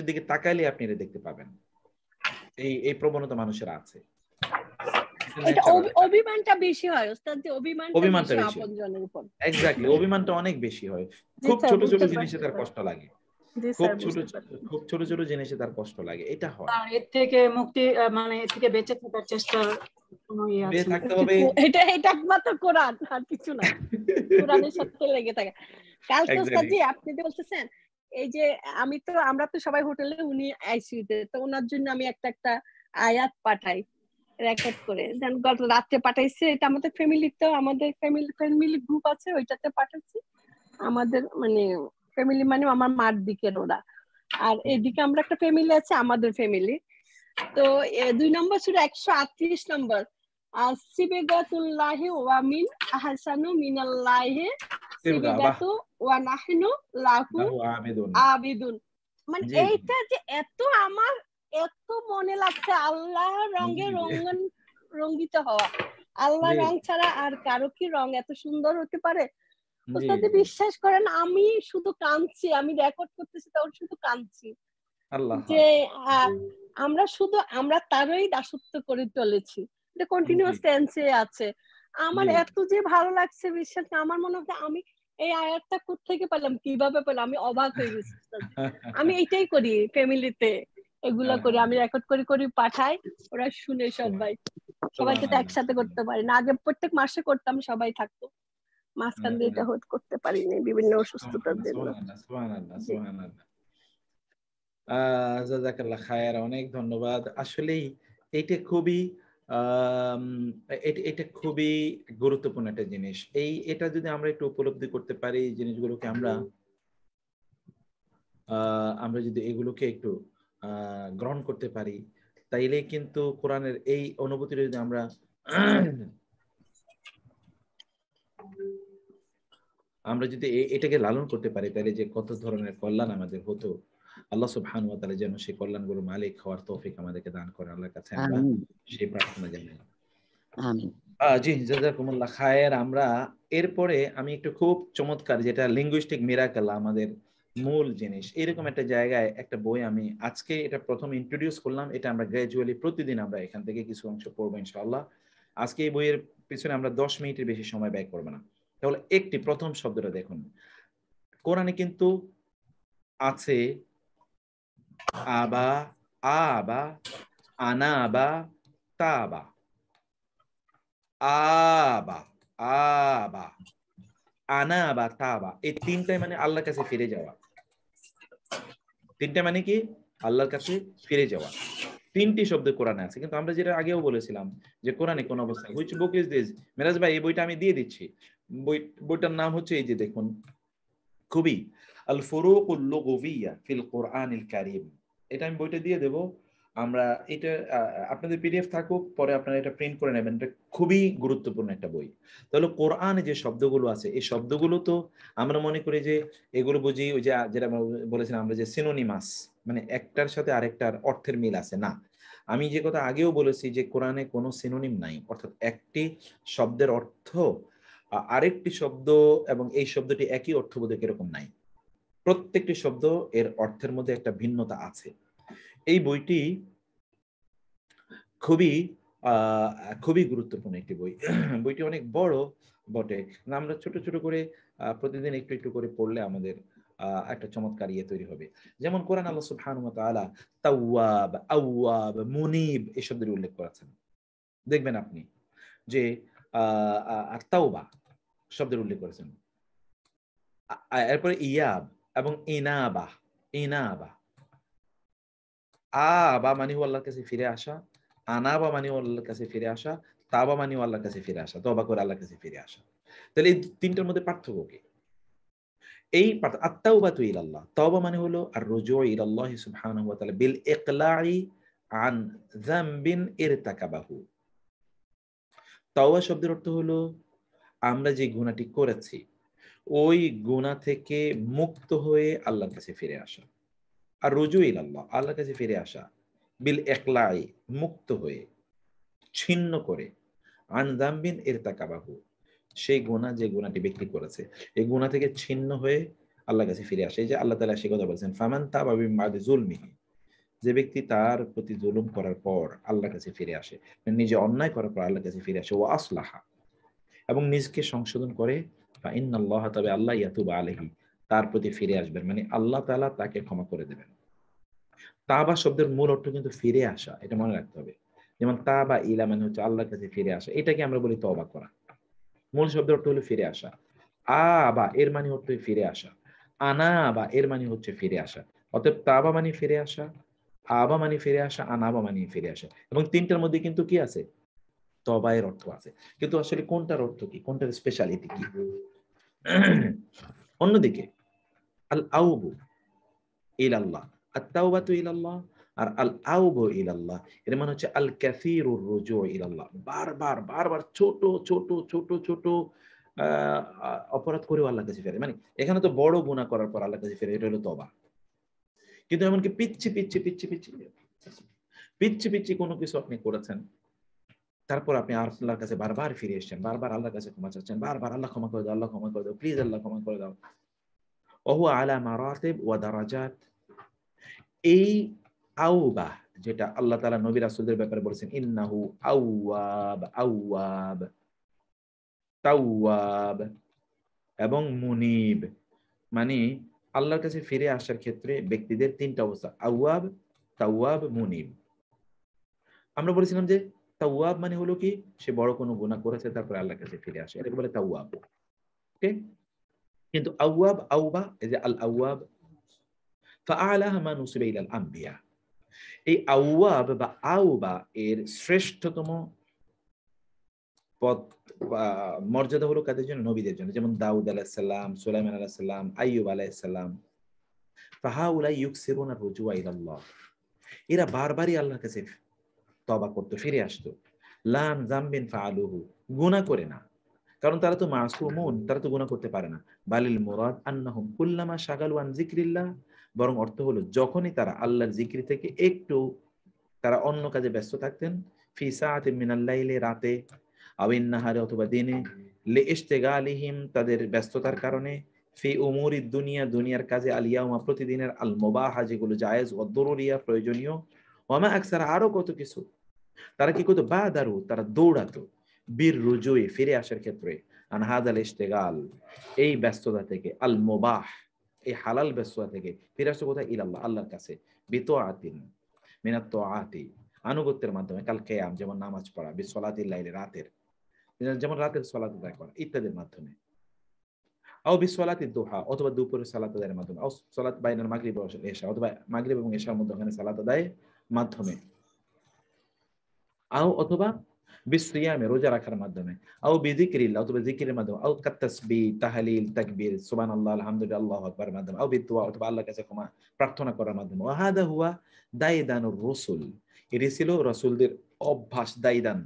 দিকে তাকাইলে আপনি এটা দেখতে পাবেন, এই প্রবণতা মানুষের আছে। এটা অভিমানটা বেশি হয় ওস্তাদ জি, অভিমানটা বেশি আপনজনের উপর। এক্স্যাক্টলি, অভিমানটা অনেক বেশি হয়। খুব ছোট ছোট জিনিসে তার কষ্ট লাগে, খুব ছোট ছোট জিনিসে তার কষ্ট লাগে, এটা হয়। আর এর থেকে মুক্তি মানে এর থেকে বেঁচে থাকার চেষ্টা কোনো ইয়ে আছে না। থাকতে হবে, এটা একমাত্র কোরআন, আর কিছু না, কোরআনের সাথে লেগে থাকে। কালকে ওস্তাদ জি আপনি যে বলতেছেন এই যে আমরা তো সবাই হোটেলে, উনি আইসিইউতে, তো ওনার জন্য আমি একটা আয়াত পাঠাই রেকর্ড করে, গত রাত্রে পাঠাইছে। এটা আমাদের ফ্যামিলিতেও, আমাদের ফ্যামিলি গ্রুপ আছে, ওইটাতে পাঠাচ্ছি। আমাদের মানে ফ্যামিলি মানে আমার মার দিকের ওরা, আর এদিকে আমরা একটা ফ্যামিলি আছে, আমাদের ফ্যামিলি। তো 2 নম্বর সূরা 138 নম্বর, সিবগাতুল্লাহি ওয়া মিন আহসানু মিনাল্লাহি সিবগাতু ওয়া নাহনু লাহু আবিদুন। মানে এইটা যে আমার এত মনে লাগছে, আল্লাহর রঙে রঙ্গিত হওয়া, আল্লাহ রং ছাড়া আর কারো কি রং এত সুন্দর হতে পারে? ওস্তাদ বিশ্বাস করেন আমি শুধু কাঁদছি, আমি রেকর্ড করতেছি তখন শুধু কাঁদছি যে আমরা তারই দাসত্ব করে চলেছি, এটা কন্টিনিউয়াস টেন্সে আছে। আমার এত যে ভালো লাগছে, বিশ্বাস আমার মনে হয় আমি এই আয়াতটা কোত্থেকে পেলাম, কিভাবে পেলাম, আমি অবাক হয়ে গেছি। আমি এইটাই করি ফ্যামিলিতে, এগুলা করি, আমি রেকর্ড করি পাঠাই, ওরা শুনে সবাইকে তো একসাথে করতে পারি না। আগে প্রত্যেক মাসে করতাম, সবাই থাকতো, মাঝখান দিয়ে এটা করতে পারিনি বিভিন্ন অসুস্থতার জন্য। জাযাকাল্লাহ খায়ের, অনেক ধন্যবাদ। আসলেই এটা খুবই এটা খুবই গুরুত্বপূর্ণ একটা জিনিস। এটা যদি আমরা একটু উপলব্ধি করতে পারি, জিনিসগুলোকে আমরা যদি এগুলোকে একটু গ্রহণ করতে পারি, তাইলে কিন্তু কোরআনের এই অনুভূতিটা যদি আমরা যদি এটাকে লালন করতে পারি, তাহলে যে কত ধরনের কল্যাণ আমাদের হতো। আল্লাহ সুবহানাহু ওয়া তাআলা যেন সেই কল্যাণগুলো মালিক হওয়ার তৌফিক আমাদেরকে দান করেন। আল্লাহর কাছে আমরা সেই প্রার্থনা জানাই। আমিন। জি জাযাকুমুল্লাহ খায়ের। আমরা এরপরে আমি একটু খুব চমৎকার, যেটা লিঙ্গুইস্টিক মিরাকেল, আমাদের মূল জিনিস, এরকম একটা জায়গায় একটা বই আমি আজকে এটা প্রথম ইন্ট্রোডিউস করলাম। এটা আমরা গ্র্যাজুয়ালি প্রতিদিন আমরা এখান থেকে কিছু অংশ পড়বো ইনশাআল্লাহ। আজকে এই বইয়ের পিছনে আমরা 10 মিনিটের বেশি সময় ব্যয় করব না। তাহলে প্রথম শব্দটা দেখুন, কোরআনে কিন্তু আছে আবা, আবা, আনাবা, তাবা। আবা, আবা, আনাবা, তাবা, এই তিনটাই মানে আল্লাহর কাছে ফিরে যাওয়া। তিনটা মানে কি? আল্লাহর কাছে ফিরে যাওয়া। তিনটি শব্দ কোরআনে আছে, কিন্তু আমরা যেটা আগেও বলেছিলাম যে কোরআনে কোন অবস্থায়, হুইচ বুক ইজ দিস? মেরাজ ভাই এই বইটা আমি দিয়ে দিচ্ছি। বইটার নাম হচ্ছে, এই যে দেখুন, খুবই আল ফুরুকুল লুগভিয়া ফিল কুরআনিল কারীম। এটা আমি বইটা দিয়ে দেব। আমরা এটা আপনাদের পিডিএফ থাকুক, পরে আপনারা এটা প্রিন্ট করে নেবেন। এটা খুবই গুরুত্বপূর্ণ একটা বই। তাহলে কোরআনে যে শব্দগুলো আছে, এই শব্দগুলো তো আমরা মনে করি যে এগুলো বুঝি ওই যে যেটা বলেছিলাম আমরা, যে সিনোনিমাস, মানে একটার সাথে আরেকটার অর্থের মিল আছে না। আমি যে কথা আগেও বলেছি যে কোরআনে কোনো সিনোনিম নাই, অর্থাৎ একটি শব্দের অর্থ আরেকটি শব্দ এবং এই শব্দটি একই অর্থবোধক এরকম নাই, প্রত্যেকটি শব্দ এর অর্থের মধ্যে একটা ভিন্নতা আছে। এই বইটি খুবই খুবই গুরুত্বপূর্ণ একটি বই। বইটি অনেক বড় বটে, আমরা ছোট ছোট করে প্রতিদিন একটু একটু করে পড়লে আমাদের একটা চমৎকার ইয়ে তৈরি হবে। যেমন কোরআন আল্লাহ সুবহানাহু ওয়া তাআলা তাওয়াব, আওয়াব, মুনিব এই শব্দের উল্লেখ করেছেন। দেখবেন আপনি যে তাওবা শব্দের উল্লেখ করেছেন, এরপরে ইয়াব এবং ইনাবা। ইনাবা আবা মানে আল্লাহর কাছে ফিরে আসা, আনাবা মানে আল্লাহর কাছে ফিরে আসা, তাবা মানে আল্লাহর কাছে ফিরে আসা, তওবা করে আল্লাহর কাছে ফিরে আসা। তাহলে এই তিনটার মধ্যে পার্থক্য কি? এই আত-তাওবাতু ইলাল্লাহ, তওবা মানে হলো আর-রুজু ইলাল্লাহ সুবহানাহু ওয়া তাআলা বিল ইকলা'i আন যামবিন ইরতাকাবাহু। তওবা শব্দের অর্থ হলো আমরা যে গুনাহটি করেছি ওই গুনাহ থেকে মুক্ত হয়ে আল্লাহর কাছে ফিরে আসা। আর রুজু ইলাল্লাহ, আল্লাহর কাছে ফিরে আসা, বিল ইকলাই মুক্ত হয়ে, ছিন্ন করে, আন যামবিন ইরতাকাবাহু সেই গুনাহ যে গুনাহটি ব্যক্তি করেছে এই গুনাহ থেকে ছিন্ন হয়ে আল্লাহর কাছে ফিরে আসে। এই যে আল্লাহ তাআলা সে কথা বলেছেন, ফামান তাবা মিন বাদি যুলমিহি, যে ব্যক্তি তার প্রতি জুলুম করার পর আল্লাহর কাছে ফিরে আসে, নিজে অন্যায় করার পর আল্লাহর কাছে ফিরে আসে, ওয়া আসলাহা এবং নিজকে সংশোধন করে, ফা ইন্নাল্লাহা, তবে আল্লাহ ইয়াতুবু আলাইহি তার প্রতি ফিরে আসবেন, মানে আল্লাহ তাআলা তাকে ক্ষমা করে দেবেন। তাবা শব্দের মূল অর্থ কিন্তু ফিরে আসা, এটা মনে রাখতে হবে। যেমন তাবা ইলা মানে হচ্ছে আল্লাহর কাছে ফিরে আসা, এটাকে আমরা বলি তওবা করা। মূল শব্দের অর্থ হলো ফিরে আসা। আবা এর মানে হচ্ছে ফিরে আসা, আনাবা এর মানে হচ্ছে ফিরে আসা। অতএব তাবা মানে ফিরে আসা, আবা মানে ফিরে আসা, আনাবা মানে ফিরে আসা। এবং তিনটার মধ্যে কিন্তু কি আছে? তওবা এর অর্থ আছে। কিন্তু আসলে কোনটার অর্থ কি, কোনটার স্পেশালিটি কি? অন্যদিকে আল আউবু ইলাল্লাহ, আত-তাওবাতু ইলাল্লাহ আর আল আউবু ইলাল্লাহ এর মানে হচ্ছে আল কাসীরুর রুজু ইলাল্লাহ, বারবার বারবার ছোট ছোট ছোট ছোট অপরাধ করেও আল্লাহর কাছে ফিরে। মানে এখানে তো বড় গুনাহ করার পর আল্লাহর কাছে ফিরে, এটা হলো তওবা। কিন্তু এমনকি পিচ্ছি পিচ্ছি পিচ্ছি পিচ্ছি পিচ্ছি পিচ্ছি কোনো কিছু আপনি করেছেন, তারপর আপনি আল্লাহর কাছে বারবার ফিরে এসেছেন, বারবার আল্লাহর কাছে ক্ষমা চাচ্ছেন, বারবার আল্লাহ ক্ষমা করে দাও, আল্লাহ ক্ষমা করে দাও, প্লিজ আল্লাহ ক্ষমা করে দাও। ওহুয়া আলা মারাতিব ওয়া দারাজাত। এই আওবা যেটা আল্লাহ তাআলা নবী রাসূলদের ব্যাপারে বলেছেন, ইন্নাহু আওয়াব, আওয়াব, তাওয়াব এবং মুনিব, মানে আল্লাহর কাছে ফিরে আসার ক্ষেত্রে ব্যক্তিদের তিনটা অবস্থা, আওয়াব, তাওয়াব, মুনিব। আমরা বলেছিলাম যে তাওয়াব মানে হলো কি, সে বড় কোনো গুনাহ করেছে তারপরে আল্লাহর কাছে ফিরে আসে, এটাকে বলে তাওয়াব। ওকে, কিন্তু আওয়াব, আওবা, এই যে আল আওয়াব ফাআলাহা মা নুসিবা ইলাল আম্বিয়া, এই আওয়াব বা আওবা এর শ্রেষ্ঠতম পদ মর্যাদা হলো কাদের জন্য? নবীদের জন্য। যেমন দাউদ আলাইহিস সালাম, সুলাইমান আলাইহিস সালাম, আইয়ুব আলাইহিস সালাম। ফাহাউলা ইউকসিরুনা রুজুয়া ইলাল্লাহ, এরা বারবারই আল্লাহর কাছে তওবা করতে, ফিরে আসতো। লাম যামবিন ফাআলুহু, গুনাহ করে না, কারণ তারা তো মাসুমুন, তারা তো গুনাহ করতে পারে না। বালিল মুরাদ আন্নাহুম কুল্লামা শাগালু আন যিকরিল্লাহ, বরং অর্থ হলো যখনই তারা আল্লাহর জিকির থেকে একটু তারা অন্য কাজে ব্যস্ত থাকতেন, ফি সাআতিন মিনাল লাইলি, রাতে, আওয়ান নাহারে অথবা দিনে, লিইশতিগালিহিম তাদের ব্যস্ততার কারণে, ফি উমুরিদ দুনিয়া দুনিয়ার কাজে, আল ইয়াউমা প্রতিদিনের, আল মুবাহা যেগুলো জায়েজ, ওয়া দুরুরিয়া প্রয়োজনীয়, ওয়া মা আকসারা আরো কত কিছু, তারা কি করতো? বাদারু তারা দৌড়াতো, বীর রুজুই ফিরে আসার ক্ষেত্রে, আন হাদাল ইশতিগাল এই ব্যস্ততা থেকে, আল মুবাহ এই হালাল ব্যস্ততা থেকে ফিরে আসতো কোথায়? ইলাল্লাহ আল্লাহর কাছে, বিতআতিন মিনাত তাআতি আনুগত্যের মাধ্যমে, কাল কিয়াম যেমন নামাজ পড়া, বিসলাতিল লাইলি রাতের যেমন রাতের সালাত আদায় করা ইত্যাদির মাধ্যমে, আও বিসলাতিদ দুহা অথবা দুপুরের সালাত আদায়ের মাধ্যমে, আও সালাত বাইনাল মাগরিব ওয়া ইশা অথবা মাগরিব এবং ইশার মধ্যে সালাত আদায়ের মাধ্যমে, আও অথবা বিসিয়ামে রোজা রাখার মাধ্যমে, আও বিযিকরিল্লাহ অথবা জিকিরের মাধ্যমে, আও কাতাসবিহ তাহলিল তাকবীর সুবহানাল্লাহ আলহামদুলিল্লাহ আল্লাহু আকবার মাধ্যমে, আও বিদুয়া অথবা আল্লাহর কাছে ক্ষমা প্রার্থনা করার মাধ্যমে। ওয়া হাদা হুয়া দাইদানুর রাসূল, এটি ছিল রাসূলদের অভ্যাস, দাইদান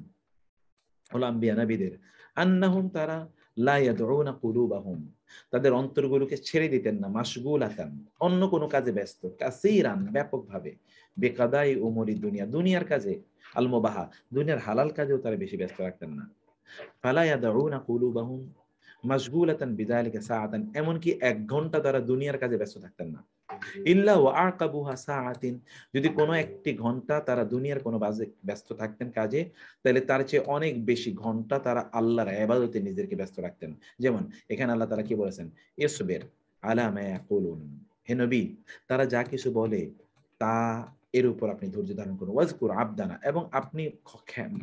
হলো আম্বিয়া নবীদের, আন্নাহুম তারা লা ইয়াদউনা কুলুবাহুম তাদের অন্তরগুলোকে ছেড়ে দিতেন না, মাশগুলাতান অন্য কোনো কাজে ব্যস্ত, কাসীরান ব্যাপকভাবে, বেকাদাই উমরি দুনিয়া দুনিয়ার কাজে, আল মুবাহা দুনিয়ার হালাল কাজেও তারা বেশি ব্যস্ত রাখতেন না। ফালা ইয়াদউনা কুলুবাহুম মাশগুলাতান বিযালিকা সাআতান, এমনকি 1 ঘন্টা তারা দুনিয়ার কাজে ব্যস্ত থাকতেন না। ইল্লা ওয়া আকাবুহা সাআতিন, যদি কোনো একটি ঘন্টা তারা দুনিয়ার কোনো বাজে ব্যস্ত থাকতেন কাজে, তাহলে তার চেয়ে অনেক বেশি ঘন্টা তারা আল্লাহর ইবাদতে নিজেদেরকে ব্যস্ত রাখতেন। যেমন এখানে আল্লাহ তাআলা কি বলেছেন, ইসবির আলা মা ইয়াকুলুন, হে নবী তারা যা কিছু বলে তা এর উপর আপনি ধৈর্য ধারণ করুন। ওয়াজকুর আবদানা, এবং আপনি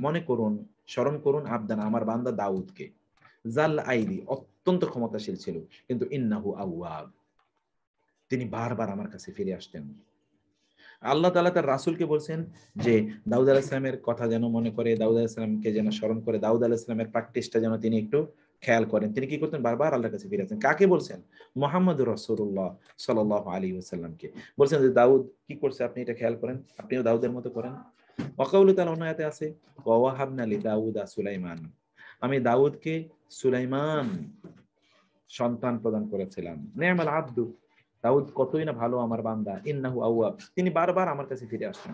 মনে করুন, স্মরণ করুন আবদানা, আমার বান্দা দাউদকে, জাল আইদি, অত্যন্ত ক্ষমতাশীল ছিল, কিন্তু ইন্নাহু আওয়াব, তিনি বারবার আমার কাছে ফিরে আসতেন। আল্লাহ তাআলা তার রাসূলকে বলছেন যে দাউদ আলাইহিস সালামের কথা যেন মনে করে, দাউদ আলাইহিস সালামকে যেন স্মরণ করে, দাউদ আলাইহিস সালামের প্র্যাকটিসটা যেন তিনি একটু খেয়াল করেন। তিনি কি করতেন? বারবার আল্লাহর কাছে ফিরে আসতেন। কাকে বলছেন? মুহাম্মদুর রাসূলুল্লাহ সাল্লাল্লাহু আলাইহি ওয়াসাল্লামকে বলছেন যে দাউদ কি করছে আপনি এটা খেয়াল করেন, আপনিও দাউদের মতো করেন। ওয়াকাউলু তাআলা অন্য আয়াতে আছে, ওয়া ওয়াহাবনা লিদাউদা সুলাইমান, আমি দাউদকে সুলাইমান সন্তান প্রদান করেছিলাম। নি'মাল আবদু, দাউদ কতই না ভালো আমার বান্দা, ইন্নাহু আওয়াব, তিনি বারবার আমার কাছে ফিরে আসেন।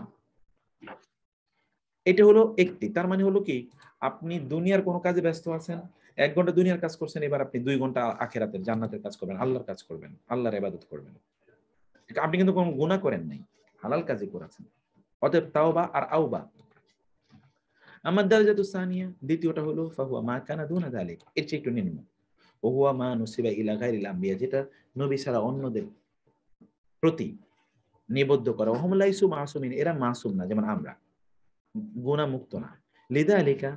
এটা হলো একটি, তার মানে হলো কি, আপনি দুনিয়ার কোনো কাজে ব্যস্ত আছেন, 1 ঘন্টা দুনিয়ার কাজ করছেন, এবার আপনি 2 ঘন্টা আখিরাতের জান্নাতের কাজ করবেন, আল্লাহর কাজ করবেন, আল্লাহর ইবাদত করবেন। আপনি কিন্তু কোনো গুনাহ করেন নাই, হালাল কাজই করেছেন। অতএব তাওবা আর আওবা। আমার দারাজাতুস সানিয়া, দ্বিতীয়টা হলো ফাহুয়া মা কানা দুনা যালিক, এর চেয়ে একটু নিম্ন। ওহুয়া মা নুসিবা ইলা গায়রিল আম্বিয়া, যেটা নবী ছাড়া অন্যদের প্রতি নিবদ্ধ করা। ওহুম লাইসু মাসুমিন, এরা মাসুম না, যেমন আমরা গুনাহ মুক্ত না। লিযালিকা,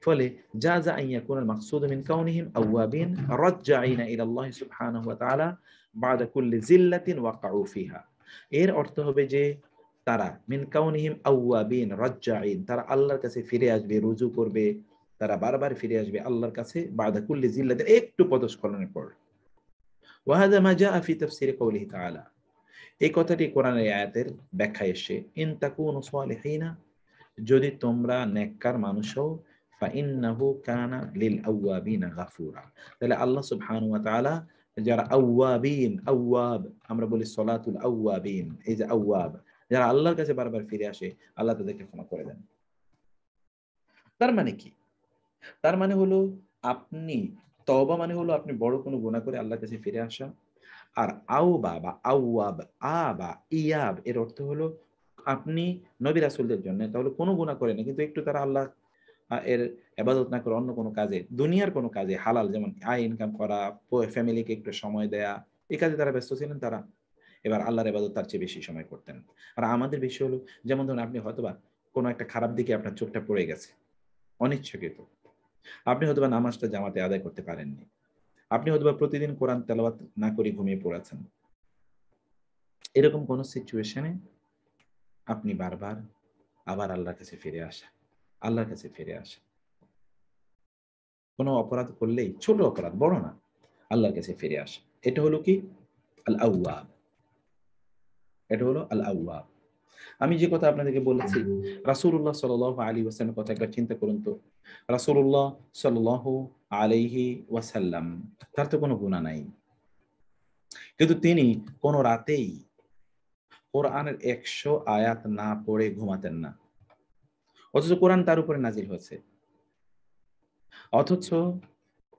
ফলে জাযা আন ইয়াকুনাল মাকসুদ মিন কাউনিহিম আওয়াবিন রাজ্জাইনা ইলা আল্লাহ সুবহানাহু ওয়া তাআলা বাদা কুল্লি জিল্লাতিন ওয়াকাউ ফিহা, এর অর্থ হবে যে তারা মিন কাউনিহিম আওয়াবিন রাজ্জাইন, তারা আল্লাহর কাছে ফিরে আসবে, রুজু করবে, তারা বারবার ফিরে আসবে আল্লাহর কাছে, বাদা কুল্লি জিল্লাতিন, একটু পদস্খলনের পর। ওয়া হাযা মা জাআ ফি তাফসীর কাউলিহি তাআলা, এই কথাটি কোরআনের আয়াতের ব্যাখ্যায় এসে, ইন তাকুনু সালিহিনা, যদি তোমরা নেককার মানুষ হও, ফাইন্নাহু কানা লিল আওয়াবিনা গাফুরা, তাহলে আল্লাহ সুবহানাহু ওয়া তাআলা যারা আওয়াবিন, আওয়াব আমরা বলি সলাতুল আওয়াবিন, এই যে আওয়াব, যারা আল্লাহর কাছে বারবার ফিরে আসে, আল্লাহ তাদেরকে ক্ষমা করে দেন। তার মানে কি? তার মানে হলো আপনি তওবা মানে হলো আপনি বড় কোনো গুনাহ করে আল্লাহর কাছে ফিরে আসা, আর আওবা বা আওয়াব, আবা ইয়াব, এর অর্থ হলো আপনি নবী রাসূলদের জন্য তাহলে কোনো গুনাহ করে না, কিন্তু একটু তারা আল্লাহ এর ইবাদত না করে অন্য কোনো কাজে, দুনিয়ার কোনো কাজে, হালাল যেমন আয় ইনকাম করা, ফ্যামিলিকে একটু সময় দেয়া, এই কাজে তারা ব্যস্ত ছিলেন, তারা এবার আল্লাহর ইবাদত তার চেয়ে বেশি সময় করতেন। আর আমাদের বিষয় হলো, যেমন ধরুন আপনি হয়তোবা কোনো একটা খারাপ দিকে আপনার চোখটা পড়ে গেছে অনিচ্ছাকৃত, আপনি হয়তোবা নামাজটা জামাতে আদায় করতে পারেননি, আপনি হয়তোবা প্রতিদিন কোরআন তেলাওয়াত না করে ঘুমিয়ে পড়েছেন। এরকম কোন সিচুয়েশনে আপনি বারবার আবার আল্লাহর কাছে ফিরে আসা, আল্লাহর কাছে ফিরে আসা। কোনো অপরাধ করলেই, ছোট অপরাধ, বড় না, আল্লাহর কাছে ফিরে আসা, এটা হলো কি আল আওয়াব, এটা হলো আল আওয়াব। আমি যে কথা আপনাদেরকে বলেছি রাসূলুল্লাহ সাল্লাল্লাহু আলাইহি ওয়াসাল্লামের কথা একবার চিন্তা করুন তো। রাসূলুল্লাহ সাল্লাল্লাহু আলাইহি ওয়াসাল্লাম, তার তো কোনো গুনাহ নাই, কিন্তু তিনি কোনো রাতেই কোরআনের 100 আয়াত না পড়ে ঘুমাতেন না, অথচ কোরআন তার উপরে নাজিল হয়েছে। অথচ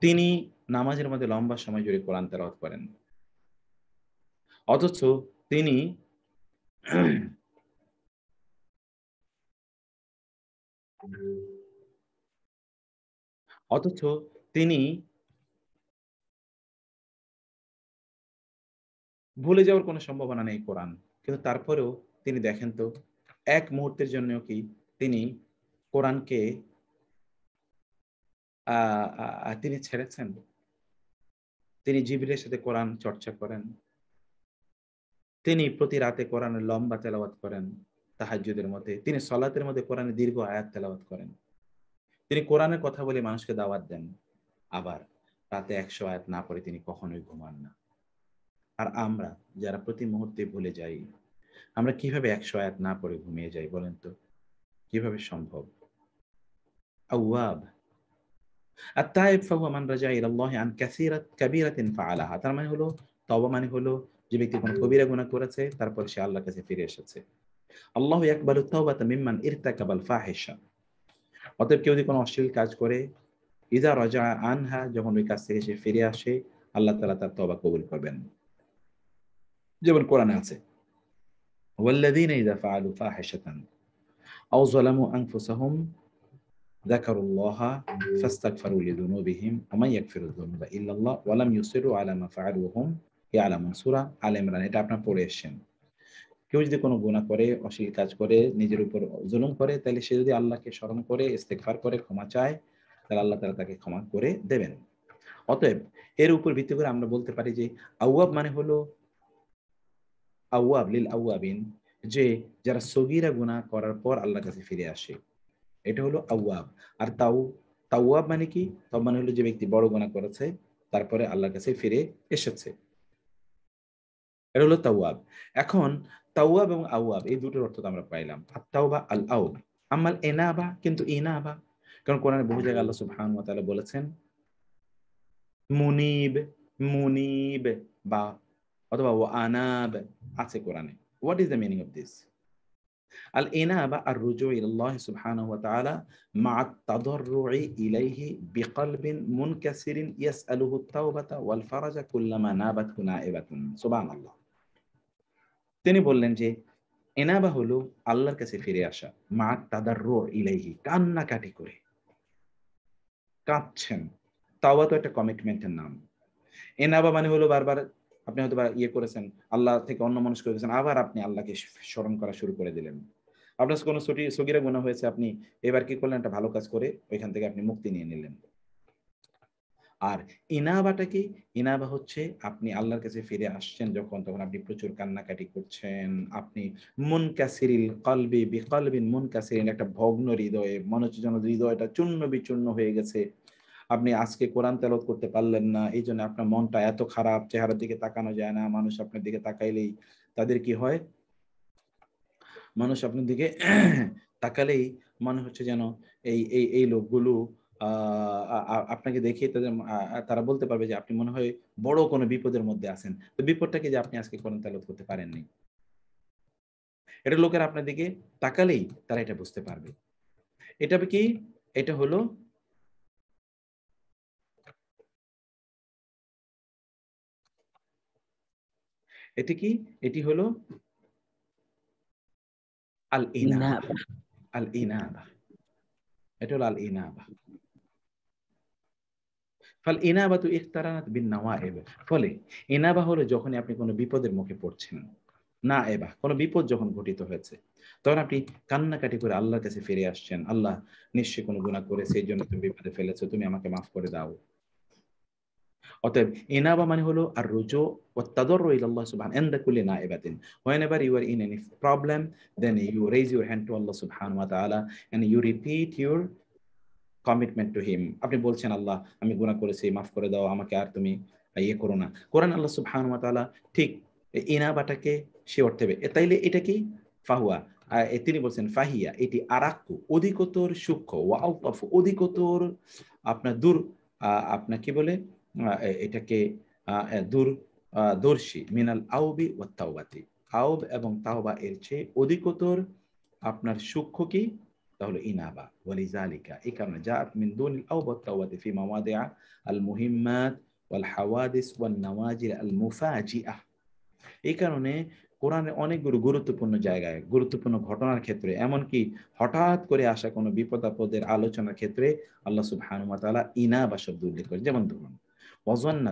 তিনি নামাজের মধ্যে লম্বা সময় জুড়ে কোরআন তেলাওয়াত করেন। অথচ তিনি অথচ তিনি ভুলে যাওয়ার কোনো সম্ভাবনা নেই কোরআন, কিন্তু তারপরেও তিনি দেখেন তো এক মুহূর্তের জন্য কি তিনি কোরআনকে তিনি ছেড়েছেন? তিনি জিবরিলের সাথে কোরআন চর্চা করেন, তিনি প্রতি রাতে কোরআনের লম্বা তেলাওয়াত করেন, তাহাজ্জুদের মধ্যে তিনি সালাতের মধ্যে কোরআনের দীর্ঘ আয়াত তেলাওয়াত করেন, তিনি কোরআনের কথা বলে মানুষকে দাওয়াত দেন, আবার রাতে 100 আয়াত না পড়ে তিনি কখনোই ঘুমান না। আর আমরা যারা প্রতি মুহূর্তে ভুলে যাই, আমরা কিভাবে 100 আয়াত না পড়ে ঘুমিয়ে যাই বলেন তো, কিভাবে সম্ভব? আওয়াব আত-তাইব ফাহুয়া মান রাজা ইলা আল্লাহ আন কাবীরাতিন ফাআলাহা, তার মানে হলো তওবা মানে হলো যে ব্যক্তি কোনো কবিরা গুনাহ করেছে তারপর সে আল্লাহর কাছে ফিরে এসেছে। আল্লাহু ইয়াকবালু তাওবাতা মিম্মান ইরতাকাবাল ফাহিশা, অতএব কেউ যদি কোনো অশ্লীল কাজ করে ইযা রাজা আনহা, যখন ওই কাজ থেকে সে ফিরে আসে আল্লাহ তাআলা তার তওবা কবুল করবেন। যেমন কোরআনে আছে, ওয়াল্লাযীনা ইযা ফাআলু ফাহিশাতান আও যালামু আনফুসাহুম যাকারুল্লাহা ফাস্তাগফিরু লিযুনুবিহিম ওয়া মান ইয়াগফিরুয যুনুবা ইল্লাল্লাহ ওয়া লাম ইউসিরু আলা মা ফাআলু ওয়া হুম ইয়ালামুন। সূরা আলে ইমরান। এটা আপনারা পড়ে এসেছেন। কেউ যদি কোনো গুনাহ করে, অশ্লীল কাজ করে, নিজের উপর জুলুম করে, তাহলে সে যদি আল্লাহকে স্মরণ করে, ইস্তেগফার করে, ক্ষমা চায়, তাহলে আল্লাহ তাআলা তাকে ক্ষমা করে দেবেন। অতএব এর উপর ভিত্তি করে আমরা বলতে পারি যে আওয়াব মানে হলো আওয়াব লিল আওয়াবিন, যে যারা সগীরা গুনাহ করার পর আল্লাহর কাছে ফিরে আসে, এটা হলো আওয়াব। আর তাওয়াব মানে কি? তাওয়াব মানে হলো যে ব্যক্তি বড় গুনাহ করেছে তারপরে আল্লাহর কাছে ফিরে এসেছে, এটা হলো তাওয়াব। এখন তাওয়াব এবং আওয়াব এই দুটোর অর্থ তো আমরা পাইলাম, আত-তাওবা আল আউব। আমাল ইনাবা, কিন্তু ইনাবা, কারণ কোরআনে বহু জায়গায় আল্লাহ সুবহানাহু ওয়া তাআলা বলেছেন মুনিব, মুনিব বা অথবা ওয়া আনাব আছে কোরআনে। What is the meaning of this? আল ইনাবা আর রুজু ইলাল্লাহ সুবহানাহু ওয়া তাআলা মা তাদাররুই ইলাইহি বিকলবিন মুনকাসিরিন ইয়াসআলুহু আত-তাওবাতা ওয়াল ফারাজা কুল্লামা নাবাতহু নাইবাতুন। সুবহানাল্লাহ। তিনি বললেন যে ইনাবা হলো আল্লাহর কাছে ফিরে আসা, মা তাদাররু ইলাইহি, কান্নাকাটি করে, কাঁদছেন। তাওবা তো একটা কমিটমেন্টের নাম। ইনাবা মানে হলো বারবার আপনি হয়তো বা ইয়ে করেছেন, আল্লাহ থেকে অন্যমনস্ক হয়ে গেছেন, আবার আপনি আল্লাহকে স্মরণ করা শুরু করে দিলেন। আপনার কোনো সগীরা গুনাহ হয়েছে, আপনি এবার কি করলেন? একটা ভালো কাজ করে ওইখান থেকে আপনি মুক্তি নিয়ে নিলেন। আর ইনাবাটা কি? ইনাবা হচ্ছে আপনি আল্লাহর কাছে ফিরে আসছেন যখন, তখন আপনি প্রচুর কান্নাকাটি করছেন, আপনি মুনকাসিরিল কলবি বিকলবিন মুনকাসিরিন, একটা ভগ্ন হৃদয়ে, মনে হচ্ছে যেন হৃদয়টা চূর্ণ বিচূর্ণ হয়ে গেছে। আপনি আজকে কোরআন তেলাওয়াত করতে পারলেন না, এই জন্য আপনার মনটা এত খারাপ, চেহারার দিকে তাকানো যায় না। মানুষ আপনার দিকে তাকাইলেই তাদের কি হয়? মানুষ আপনার দিকে তাকালেই মনে হচ্ছে যেন এই এই এই লোকগুলো আপনাকে দেখে তারা বলতে পারবে যে আপনি মনে হয় বড় কোনো বিপদের মধ্যে আছেন। তো বিপদটা কি? যে আপনি আজকে কোরআন তেলাওয়াত করতে পারেননি। এটা লোকের আপনার দিকে তাকালেই তারা এটা বুঝতে পারবে। এটা কি? এটা হলো এটি কি? এটি হলো আল ইনাবা। আল ইনাবা, এটা হলো আল ইনাবা। ফাল ইনাবাতু ইখতারানাত বিন নাওয়াইব। ফলে ইনাবা হলো যখনই আপনি কোনো বিপদের মুখে পড়ছেন, নায়েবা কোনো বিপদ যখন ঘটিত হয়েছে, তখন আপনি কান্নাকাটি করে আল্লাহর কাছে ফিরে আসছেন, আল্লাহ নিশ্চয়ই কোনো গুনাহ করেছে, এই জন্য তুমি বিপদে ফেলেছো, তুমি আমাকে মাফ করে দাও। অতএব ইনাবা মানে হলো আর রুজু ওয়াত তাদাররু ইলা আল্লাহ সুবহানাহু ইনদা কুল্লি নাইবাতিন। Whenever you are in any problem, then you raise your hand to Allah subhanahu wa ta'ala and you repeat your commitment to him. আপনি বলছেন, আল্লাহ আমি গুনাহ করেছি, মাফ করে দাও, আমাকে আর তুমি ইয়ে করো না। কোরআন আল্লাহ সুবহানাহু ওয়া তাআলা ঠিক ইনাবাটাকে সে অর্থে, তাইলে এটা কি? ফাহুয়া, তিনি বলছেন ফাহিয়া, এটি আরাক্কু, অধিকতর সূক্ষ্ম, ওয়া আওতাফ, অধিকতর আপনার দূর, আপনার কি বলে এটাকে দূর দর্শী, মিনাল আউবি ওয়াত তাওবাতি, আউব এবং তাওবা এর চেয়ে অধিকতর আপনার সূক্ষ্ম কি? তাহলে ইনাবা। ওয়ালিজালিকা, এই কারণে জাআত মিন দুনিল আউব ওয়াত তাওবাতি ফি মাওয়াদিআ আল মুহিম্মাত ওয়াল হাওয়াদিস ওয়ান নাওয়াজির আল মুফাজিআহ। এই কারণে কোরআনে অনেকগুলো গুরুত্বপূর্ণ জায়গায়, গুরুত্বপূর্ণ ঘটনার ক্ষেত্রে, এমনকি হঠাৎ করে আসা কোনো বিপদ আপদের আলোচনার ক্ষেত্রে আল্লাহ সুবহানাহু ওয়া তাআলা ইনাবা শব্দ উল্লেখ করে। যেমন ধরুন ওয়াজান্না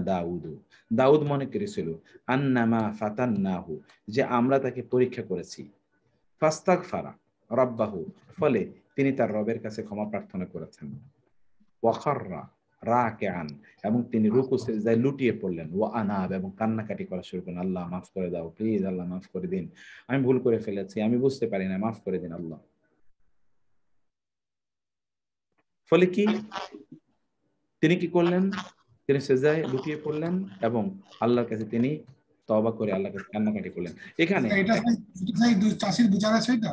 দাউদ মনে করেছিল আন্নামা ফাতান্নাহু, যে আমরা তাকে পরীক্ষা করেছি, ফাস্তাগফারা রাব্বাহু, ফলে তিনি তার রবের কাছে ক্ষমা প্রার্থনা করেছেন, ওয়া খাররা রাকিআন, এবং তিনি রুকু সিজদায় লুটিয়ে পড়লেন, ওয়া আনাব, এবং কান্নাকাটি করা শুরু করলেন, আল্লাহ মাফ করে দাও, প্লিজ আল্লাহ মাফ করে দিন, আমি ভুল করে ফেলেছি, আমি বুঝতে পারি না, মাফ করে দিন আল্লাহ। ফলে কি? তিনি কি করলেন? তিনি সিজদায় লুটিয়ে পড়লেন এবং আল্লাহর কাছে তিনি তওবা করে আল্লাহর কাছে কান্নাকাটি করলেন। এখানে এটা চাষির বিচার আছে, এটা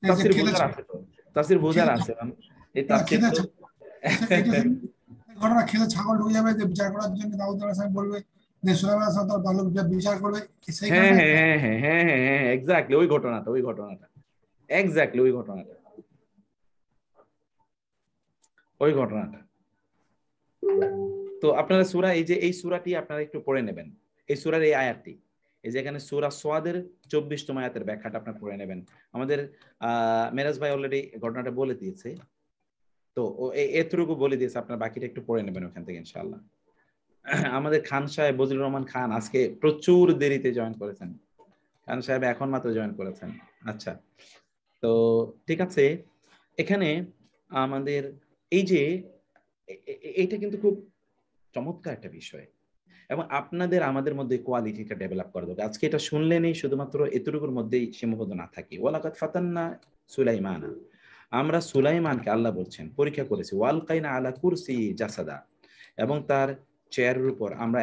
তাফসীর বোঝার আছে, তো তাফসীর বোঝার আছে, এই তাফসীর তো ঘটনা খেলে ছাগল ঢুকে যাবে, যে বিচার করার জন্য দাউদ আলাইহিস সালাম বলবে যে সুলাইমান আলাইহিস সালাম তার ভালো বিচার করবে, সেই হ্যাঁ হ্যাঁ হ্যাঁ হ্যাঁ হ্যাঁ হ্যাঁ এক্স্যাক্টলি ওই ঘটনাটা এক্স্যাক্টলি ওই ঘটনাটা তো আপনারা সূরা এই সূরাটি আপনারা একটু পড়ে নেবেন, এই সূরার এই আয়াতটি, এই যে এখানে সূরা সোয়াদের 24তম আয়াতের ব্যাখ্যাটা আপনারা পড়ে নেবেন। আমাদের মেরাজ ভাই অলরেডি ঘটনাটা বলে দিয়েছে, তো এতটুকু বলে দিয়েছে, আপনারা বাকিটা একটু পড়ে নেবেন ওখান থেকে ইনশাআল্লাহ। আমাদের খান সাহেব বজলুর রহমান খান আজকে প্রচুর দেরিতে জয়েন করেছেন, খান সাহেব এখন মাত্র জয়েন করেছেন। আচ্ছা, তো ঠিক আছে, এখানে আমাদের এই যে এইটা কিন্তু খুব চমৎকার একটা বিষয়, এবং আপনাদের আমাদের মধ্যে কোয়ালিটিটা ডেভেলপ করা দরকার। আজকে এটা শুনলেনই শুধুমাত্র এতটুকুর মধ্যেই সীমাবদ্ধ না থাকি। ওয়ালাকাদ ফাতান্না সুলাইমানা, আমরা সুলাইমানকে আল্লাহ বলছেন পরীক্ষা করেছি, ওয়ালকাইনা আলা কুরসি জাসাদা, এবং তার চেয়ারের উপর আমরা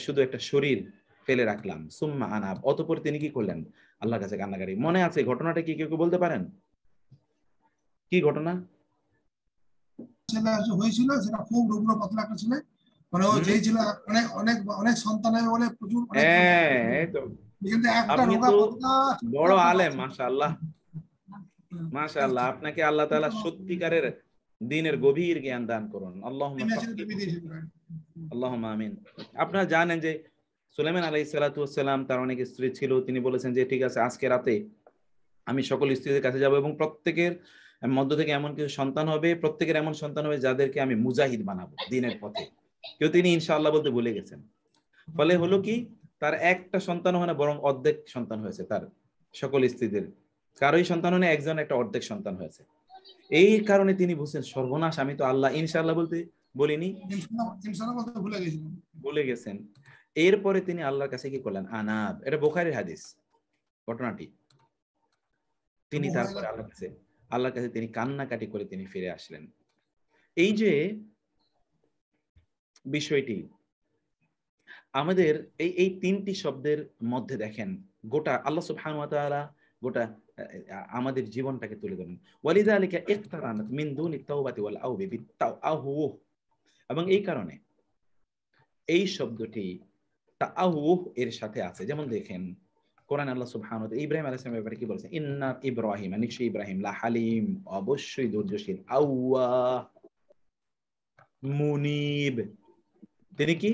শুধু একটা শরীর ফেলে রাখলাম, সুম্মা আনাব, অতঃপর তিনি কি করলেন? আল্লাহর কাছে কান্নাকারি। মনে আছে ঘটনাটা কি? কেউ বলতে পারেন কি ঘটনা হয়েছিল? সেটা খুব রুগ্ন পাতলা একটা ছেলে, মানে ও যেই ছিল অনেক অনেক অনেক সন্তান হবে বলে প্রচুর, কিন্তু একটা রোগা পাতলা বড় আলেম, মাশাআল্লাহ মাশাআল্লাহ, আপনাকে আল্লাহ তাআলা সত্যিকারের দ্বীনের গভীর জ্ঞান দান করুন। আল্লাহুম্মা আমিন। আপনারা জানেন যে সুলাইমান আলাইহিস সালাতু ওয়াস সালাম, তার অনেক স্ত্রী ছিল, তিনি বলেছেন যে ঠিক আছে, আজকে রাতে আমি সকল স্ত্রীদের কাছে যাব এবং প্রত্যেকের মধ্য থেকে এমন কিছু সন্তান হবে, প্রত্যেকের এমন সন্তান হবে যাদেরকে আমি মুজাহিদ বানাবো দ্বীনের পথে। কেউ তিনি ইনশাআল্লাহ বলতে ভুলে গেছেন। ফলে হলো কি, তার একটা সন্তান হয় না, বরং অর্ধেক সন্তান হয়েছে তার সকল স্ত্রীদের। কারোই সন্তান হয় না, একজন একটা অর্ধেক সন্তান হয়েছে। এই কারণে তিনি বুঝছেন সর্বনাশ, আমি তো আল্লাহ ইনশাআল্লাহ বলতে বলিনি, ভুলে গেছেন। এরপরে তিনি আল্লাহর কাছে কি করলেন? আনাব, এটা বুখারীর হাদিস ঘটনাটি। তিনি তারপরে আল্লাহর কাছে তিনি কান্নাকাটি করে তিনি ফিরে আসলেন। এই যে বিষয়টি আমাদের এই তিনটি শব্দের মধ্যে দেখেন, গোটা আল্লাহ সুবহানাহু ওয়া তাআলা গোটা আমাদের জীবনটাকে তুলে ধরেন। ওয়ালিযালিকা ইখতারানাত মিন দুনি তাওবাতি ওয়াল আউবি বিতাআহু, এবং এই কারণে এই শব্দটি তাআহু এর সাথে আছে। যেমন দেখেন কোরআন আল্লাহ সুবহানাহু ওয়া তাআলা ইব্রাহিম আলাইহিস সালামের ব্যাপারে কি বলেছেন? ইন্না ইব্রাহিম, নিশ্চয়ই ইব্রাহিম, লা হালিম, অবশ্যই ধৈর্যশীল, আওয়াহ মুনিব, তিনি কি?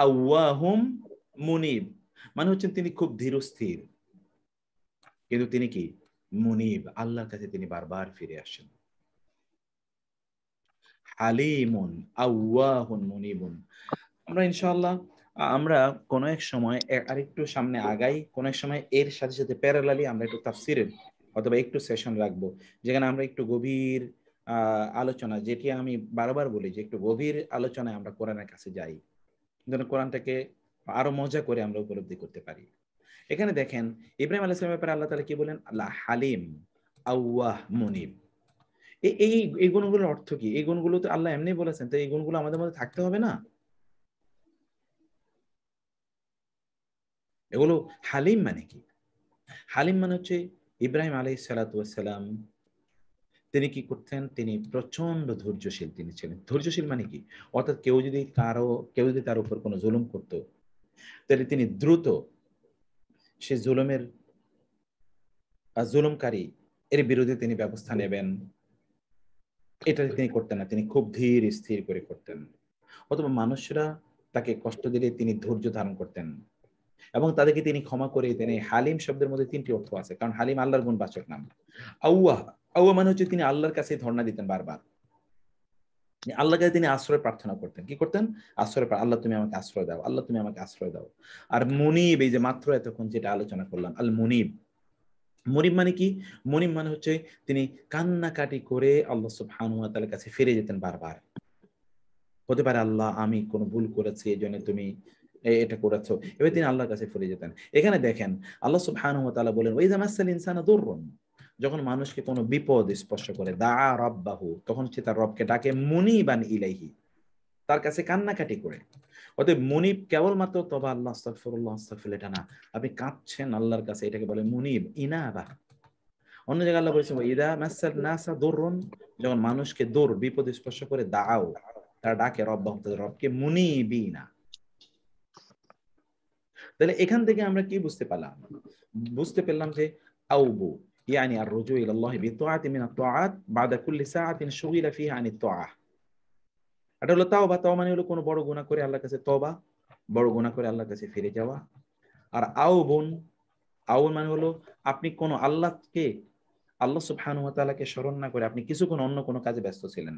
আওয়াহুম মুনিব, মানে হচ্ছেন তিনি খুব ধীরস্থির, কিন্তু তিনি কি? মুনিব, আল্লাহর কাছে তিনি বারবার ফিরে আসেন। হালিমুন আওয়াহুন মুনিবুন। আমরা ইনশাআল্লাহ আমরা কোন এক সময় আরেকটু সামনে আগাই, কোন এক সময় এর সাথে সাথে প্যারালালি আমরা একটু তাফসিরের অথবা একটু সেশন রাখবো, যেখানে আমরা একটু গভীর আলোচনা, যেটি আমি বারবার বলি যে একটু গভীর আলোচনায় আমরা কোরআনের কাছে যাই, যেন কোরআনটাকে আরো মজা করে আমরা উপলব্ধি করতে পারি। এখানে দেখেন ইব্রাহিম আলাইহিস সালামের ব্যাপারে আল্লাহ তাআলা কি বলেন? আল্লাহ হালিম আওয়াহ মুনিব। এই গুণগুলোর অর্থ কি? এই গুণগুলো তো আল্লাহ এমনি বলেছেন, তো এই গুণগুলো আমাদের মধ্যে থাকতে হবে না? এগুলো হালিম মানে কি? হালিম মানে হচ্ছে ইব্রাহিম আলাইহিস সালাতু ওয়াস সালাম তিনি কি করতেন? তিনি প্রচন্ড ধৈর্যশীল তিনি ছিলেন। ধৈর্যশীল মানে কি? অর্থাৎ কেউ যদি তার উপর কোনো জুলুম করত, তাহলে তিনি দ্রুত সে জুলুমকারী এর বিরুদ্ধে তিনি ব্যবস্থা নেবেন, এটা তিনি করতেন না। তিনি খুব ধীর স্থির করে করতেন। অথবা মানুষরা তাকে কষ্ট দিলে তিনি ধৈর্য ধারণ করতেন এবং তাদেরকে তিনি ক্ষমা করে দিতেন। এই হালিম শব্দের মধ্যে তিনটি অর্থ আছে, কারণ হালিম আল্লাহর গুণবাচক নাম। আওয়াহ মানে হচ্ছে তিনি আল্লাহর কাছে ধর্ণা দিতেন বারবার, আল্লাহর কাছে তিনি আশ্রয় প্রার্থনা করতেন। কি করতেন? আশ্রয়, আল্লাহ তুমি আমাকে আশ্রয় দাও, আল্লাহ তুমি আমাকে আশ্রয় দাও। আর মুনিব, এই যে মাত্র এতক্ষণ যেটা আলোচনা করলাম, আল মুনিব, মুনিব মানে কি? মুনিব মানে হচ্ছে তিনি কান্নাকাটি করে আল্লাহ সুবহানাহু ওয়া তাআলার কাছে ফিরে যেতেন বারবার। হতে পারে আল্লাহ আমি কোনো ভুল করেছি, এই জন্য তুমি এটা করেছো, এবার তিনি আল্লাহর কাছে ফিরে যেতেন। এখানে দেখেন আল্লাহ সুবহানাহু ওয়া তাআলা বলেন, ওয়াইযা মাসাল ইনসানা দুররুন, যখন মানুষকে কোনো বিপদ স্পর্শ করে, দাআ রাব্বাহু, তখন সে তার রবকে ডাকে, মুনিবান ইলাইহি, তার কাছে কান্নাকাটি করে। অতএব মুনিব কেবলমাত্র তওবা আল্লাহ আস্তাগফিরুল্লাহ আস্তাগফিরুল্লাহ এটা না, আপনি কাঁদছেন আল্লাহর কাছে, এটাকে বলে মুনিব, ইনাবা। অন্য জায়গায় আল্লাহ বলেছেন ইদা মাসাল নাসা দুররুন, যখন মানুষকে বিপদ স্পর্শ করে, দাআও, তারা ডাকে রব্বাহু, তাদের রবকে, মুনিবিনা। তাহলে এখান থেকে আমরা কি বুঝতে পেলাম যে আউবু يعني الرجوع الى الله بالطاعه من الطاعات بعد كل ساعه شغل فيها عن الطاعه, এটা হলো তাওবা। তাওবা মানে হলো কোনো বড় গুনাহ করে আল্লাহর কাছে তওবা, বড় গুনাহ করে আল্লাহর কাছে ফিরে যাওয়া। আর আউবুন, আউবুন মানে হলো আপনি কোন আল্লাহকে, আল্লাহ সুবহানাহু ওয়া তাআলাকে স্মরণ না করে আপনি কিছুক্ষণ অন্য কোনো কাজে ব্যস্ত ছিলেন,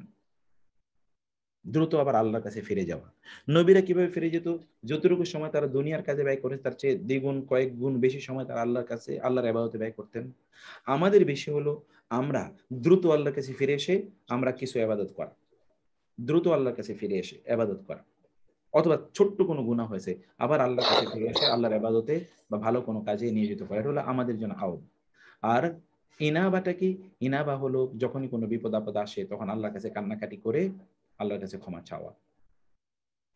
দ্রুত আবার আল্লাহর কাছে ফিরে যাওয়া। নবীরা কিভাবে ফিরে যেত? যতটুকু সময় তারা দুনিয়ার কাজে ব্যয় করে তার চেয়ে দ্বিগুণ কয়েক গুণ বেশি সময় তারা আল্লাহর কাছে, আল্লাহর ইবাদতে ব্যয় করতেন। আমাদের বিষয় হলো আমরা দ্রুত আল্লাহর কাছে ফিরে এসে আমরা কিছু ইবাদত করা, দ্রুত আল্লাহর কাছে ফিরে এসে ইবাদত করা, অথবা ছোট্ট কোনো গুনাহ হয়েছে আবার আল্লাহর কাছে ফিরে এসে আল্লাহর ইবাদতে বা ভালো কোনো কাজে নিয়োজিত করা। এটা হলো আমাদের জন্য আউব। আর ইনাবাটা কি? ইনাবা হলো যখনই কোনো বিপদ আপদ আসে তখন আল্লাহর কাছে কান্নাকাটি করে আল্লাহর কাছে ক্ষমা চাওয়া।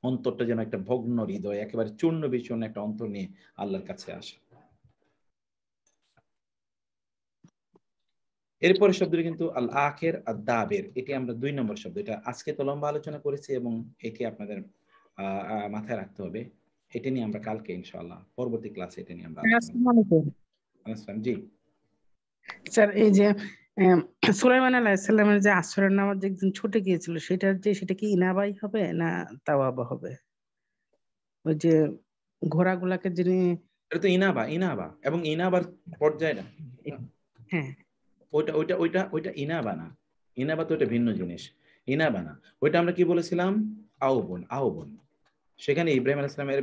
অন্তরটা যেন একটা ভগ্ন হৃদয়, একেবারে চূর্ণ বিচূর্ণ একটা অন্তর নিয়ে আল্লাহর কাছে আসে। এরপরে শব্দটি কিন্তু আল আখির আর দাবের, এটি আমরা 2 নম্বর শব্দ। এটা আজকে তো লম্বা আলোচনা করেছি এবং এটি আপনাদের মাথায় রাখতে হবে। এটা নিয়ে আমরা কালকে ইনশাআল্লাহ পরবর্তী ক্লাসে এটা নিয়ে আমরা আসসালামু আলাইকুম জি স্যার। এই যে সুলাইমান আলাইহিস সালামের যে আসরের নামাজ যে একদিন ছুটে গিয়েছিল, সেটা কি ইনাবাই হবে না তাওয়াবা হবে? ওই যে ঘোড়াগুলাকে যিনি, এটা তো ইনাবা এবং ইনাবার পর্যায়ে না। হ্যাঁ ওইটা ইনাবা না। ইনাবা তো এটা ভিন্ন জিনিস। ইনাবা না, ওইটা আমরা কি বলেছিলাম? আউবুন। সেখানে ইব্রাহিম আলাইহিস সালামের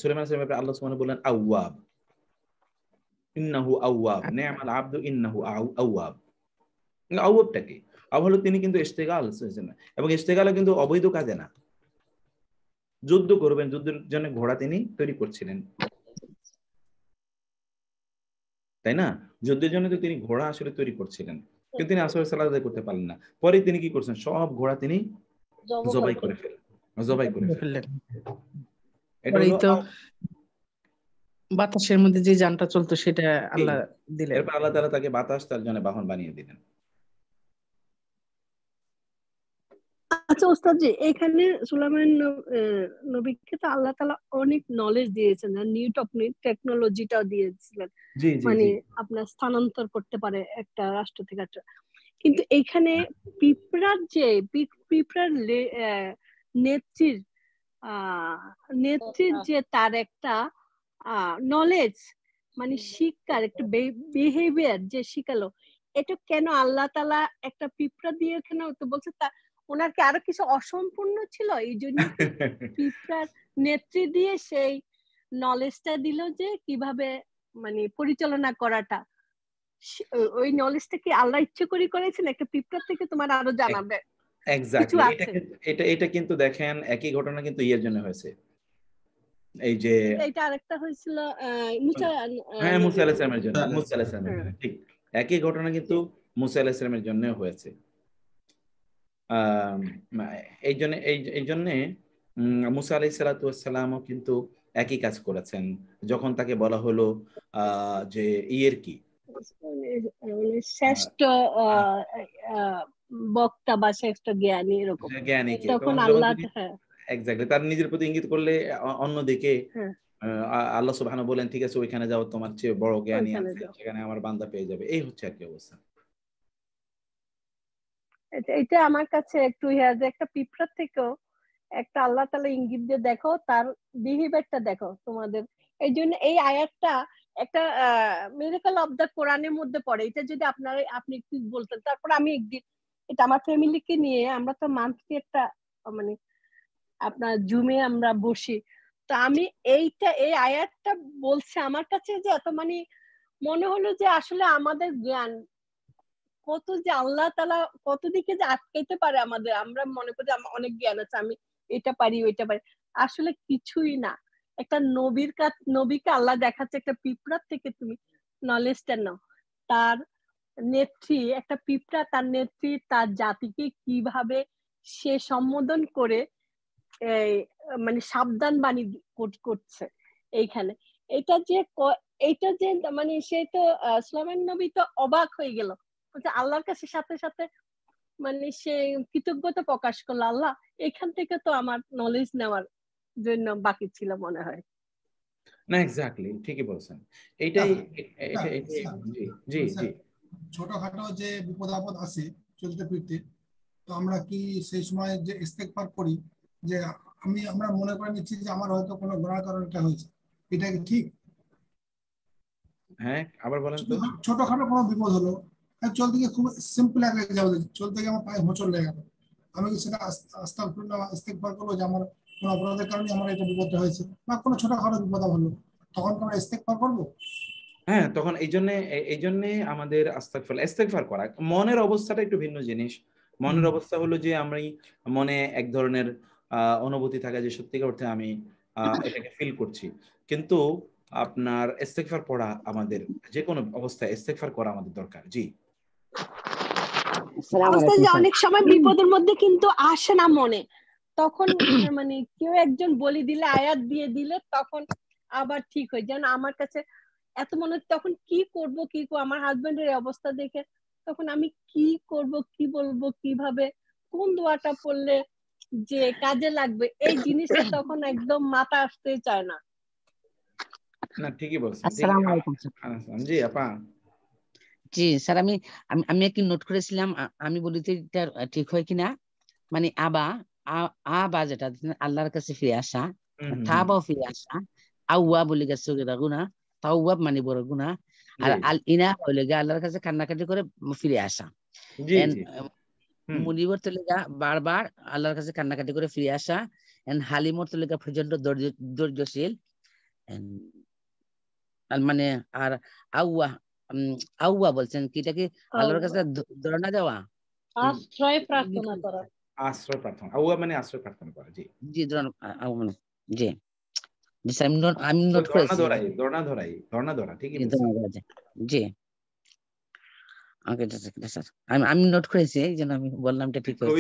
সুলাইমান আলাইহিস সালামের আল্লাহ সুবহানাহু বললেন আওয়াব, ইন্নাহু আওয়াব, নি'মাল আবদু ইন্নাহু আওয়াব। আওয়াবটা কি? আওয়াব হলো তিনি কিন্তু ইশতিগাল, এবং ইশতিগালও কিন্তু অবৈধ কাজে না। যুদ্ধ করবেন, যুদ্ধের জন্য ঘোড়া তিনি তৈরি করছিলেন, তাই না? যুদ্ধের জন্য তো তিনি ঘোড়া আসলে তৈরি করছিলেন, কিন্তু তিনি আসরে সালাত আদায় করতে পারলেন না। পরে তিনি কি করছেন? সব ঘোড়া তিনি জবাই করে ফেললেন। এটা পরেই হলো তো বাতাসের মধ্যে যে যানটা চলতো সেটা আল্লাহ দিলেন। এরপর আল্লাহ তাআলা তাকে বাতাস তার জন্য বাহন বানিয়ে দিলেন। আচ্ছা ওস্তাদ জি, এখানে সুলাইমান নবীকে তো আল্লাহ তাআলা অনেক নলেজ দিয়েছেন, নিউ টেকনোলজিটাও দিয়েছিলেন, মানে আপনার স্থানান্তর করতে পারে একটা রাষ্ট্র থেকে একটা। কিন্তু এখানে পিঁপড়ার নেত্রীর যে তার একটা নলেজ, মানে শিক্ষার একটা বিহেভিয়ার যে শিখালো, এটা কেন আল্লাহ তাআলা একটা পিঁপড়া দিয়ে কেন তো বলছে? তা ওনার কি আরো কিছু অসম্পূর্ণ ছিল, এই জন্য পিঁপড়ার নেত্রী দিয়ে সেই নলেজটা দিল যে কিভাবে মানে পরিচালনা করাটা। ওই নলেজটা কি আল্লাহ ইচ্ছে করে করেছেন একটা পিঁপড়া থেকে তোমার আরো জানাবে? এক্স্যাক্টলি। এটা কিন্তু দেখেন একই ঘটনা কিন্তু ইয়ের জন্য হয়েছে। এই যে এটা আরেকটা হয়েছিল মুসা মুসা আলাইহিস সালামের জন্য, মুসা আলাইহিস সালামের জন্য, ঠিক একই ঘটনা কিন্তু মুসা আলাইহিস সালামের জন্য হয়েছে। এই জন্য মুসা আলাইহিস সালাতু ওয়াস সালামও কিন্তু একই কাজ করেছেন। যখন তাকে বলা হলো যে ইয়ের কি শ্রেষ্ঠ বক্তা বা শ্রেষ্ঠ জ্ঞানী, এরকম তখন আল্লাহ এক্স্যাক্টলি তার নিজের প্রতি ইঙ্গিত করলে অন্যদিকে আল্লাহ সুবহানাহু বলেন ঠিক আছে ওইখানে যাও, তোমার চেয়ে বড় জ্ঞানী আছে, সেখানে আমার বান্দা পেয়ে যাবে। এই হচ্ছে আর কি অবস্থা। এটা আমার কাছে একটু যে একটা পিঁপড়া থেকেও একটা আল্লাহ তাআলা ইঙ্গিত দিয়ে দেখো, তার বিহেভিয়ারটা দেখো তোমাদের। এই জন্য এই আয়াতটা একটা মিরাকল অফ দ্য কোরআনের মধ্যে পড়ে। এটা যদি আপনি একটু বলতেন। তারপর আমি একদিন এটা আমার ফ্যামিলিকে নিয়ে, আমরা তো মান্থলি একটা মানে আপনার জুমে আমরা বসি, তো আমি এই আয়াতটা বলছে আমার কাছে যে এত মানে মনে হলো যে আসলে আমাদের জ্ঞান কত যে আল্লাহ তাআলা কত দিকে যে আটকাইতে পারে আমাদের। আমরা মনে করি আমার অনেক জ্ঞান আছে, আমি এটা পারি ওইটা পারি, আসলে কিছুই না। একটা নবীকে আল্লাহ দেখাচ্ছে একটা পিঁপড়ার থেকে তুমি নলেজটা নাও। তার নেত্রী একটা পিঁপড়া, তার নেত্রী তার জাতিকে কিভাবে সে সম্বোধন করে মানে সাবধান বাণী করছে এইখানে। এটা যে মানে সে তো সুলাইমান নবী তো অবাক হয়ে গেল, আল্লাহর কাছে সাথে সাথে মানে সে কৃতজ্ঞতা প্রকাশ করলো, আল্লাহ এখান থেকে তো আমার নলেজ নেওয়ার জন্য বাকি ছিল মনে হয়। না এক্স্যাক্টলি ঠিকই বলছেন। এইটাই জি ছোটখাটো যে বিপদ আপদ আসে চলতে ফিরতে, তো আমরা কি সেই সময় যে ইস্তেগফার করি যে আমরা মনে করে নিচ্ছি যে আমার হয়তো কোনো গুনাহের কারণে এটা হয়েছে, এটা কি ঠিক? হ্যাঁ আবার বলেন তো। ছোটখাটো কোনো বিপদ হলো, চলতে গিয়ে খুব সিম্পল একটা এক্সাম্পল, চলতে গিয়ে আমার পায়ে হোঁচট লেগে গেল, আমি কি সেটা আস্তাগফিরুল্লাহ ইস্তেগফার করবো যে আমার কোনো অপরাধের কারণে আমার এটা বিপদটা হয়েছে, বা কোনো ছোটখাটো বিপদ হলো, তখন আমরা ইস্তেগফার করবো? হ্যাঁ তখন এই জন্য আমাদের ইস্তেগফার করা। মনের অবস্থাটা একটু ভিন্ন জিনিস। মনের অবস্থা হলো যে আমি মনে এক ধরনের অনুভূতি থাকে যে সত্যিকার অর্থে আমি এটাকে ফিল করছি, কিন্তু আপনার ইস্তেগফার পড়া আমাদের যে কোনো অবস্থায় ইস্তেগফার করা আমাদের দরকার। জি অনেক সময় বিপদের মধ্যে কিন্তু আসে না মনে, তখন মানে কেউ একজন বলি দিলে, আয়াত দিয়ে দিলে তখন আবার ঠিক হয়। যেন আমার কাছে এত মনে তখন কি করব আমার হাজবেন্ডের অবস্থা দেখে তখন আমি কি করব, কি বলবো, কিভাবে কোন দোয়াটা পড়লে যে কাজে লাগবে, এই জিনিসটা তখন একদম মাথা আসতে চায় না। না ঠিকই বলছেন। আসসালামু আলাইকুম জি আপা। জি স্যার, আমি আমি একটু নোট করেছিলাম, আমি বলি তো এটা ঠিক হয় কিনা। মানে আবা যেটা আল্লাহর কাছে ফিরে আসা, তাবাও ফিরে আসা, আউয়া বলে গেছে গুনাহ, তাওয়াব মানে বড় গুনাহ, আর আল ইনা হইলে গিয়ে আল্লাহর কাছে কান্নাকাটি করে ফিরে আসা। মুনিবর তো লেগা বারবার আল্লাহর কাছে কান্নাকাটি করে ফিরে আসা, এন্ড হালিমর তো লেগা প্রচন্ড ধৈর্যশীল, মানে আর আউয়া আউয়া বলছেন কি, এটা কি আল্লাহর কাছে ধরনা দেওয়া, আশ্রয় প্রার্থনা করা, আশ্রয় প্রার্থনা, আউয়া মানে আশ্রয় প্রার্থনা করা। জি জি জি জি স্যার, আমি নোট করেছি। ধরনা ধরা ঠিকই বলছেন। জি ওকে স্যার, আমি নোট করেছি, এই জন্য আমি বললাম এটা ঠিক হয়েছে।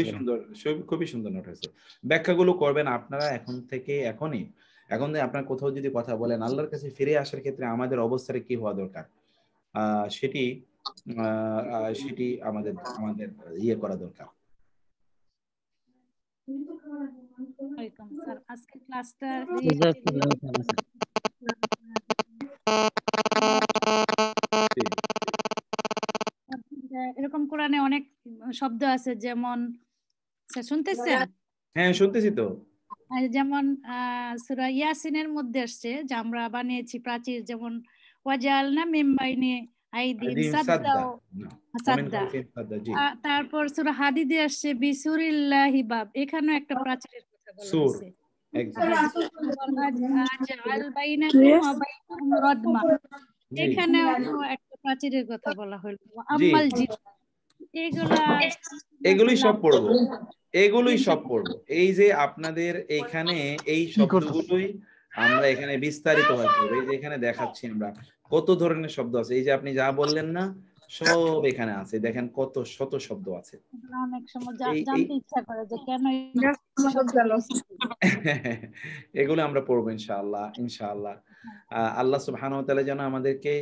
খুবই সুন্দর নোট হয়েছে। ব্যাখ্যাগুলো করবেন আপনারা এখন থেকে, এখন আপনার কোথাও যদি কথা বলেন আল্লাহর কাছে ফিরে আসার ক্ষেত্রে আমাদের অবস্থাটা কি হওয়া দরকার, সেটি আমাদের ইয়ে করা দরকার। স্যার আজকে ক্লাসটা এরকম কোরআনে অনেক শব্দ আছে, যেমন স্যার শুনতেছেন? হ্যাঁ শুনতেছি তো। যেমন সূরা ইয়াসিনের মধ্যে আসছে যে আমরা বানিয়েছি প্রাচীর, যেমন ওয়াজালনা মিন বাইনি আইদিন সাদ্দা। তারপর সূরা হাদিদে আসছে বিসুরিল্লাহি বাব, এখানেও একটা প্রাচীরের কথা বলা হয়েছে। আজআল বাইনাকুম ওয়া বাইনাহুম রাদমা, এখানেও একটা প্রাচীরের কথা বলা হলো। আম্মাল জিন, এগুলোই সব পড়বো। এই যে আপনাদের এখানে এই শব্দগুলোই আমরা এখানে বিস্তারিত হয় পড়বো। এই যে এখানে দেখাচ্ছি আমরা কত ধরনের শব্দ আছে, এই যে আপনি যা বললেন না সব এখানে আছে, দেখেন কত শত শব্দ আছে। অনেক সময় জানতে ইচ্ছা করে যে কেন এগুলো আমরা পড়বো ইনশাআল্লাহ। আল্লাহ সুবহানাহু ওয়া তাআলা যেন আমাদেরকে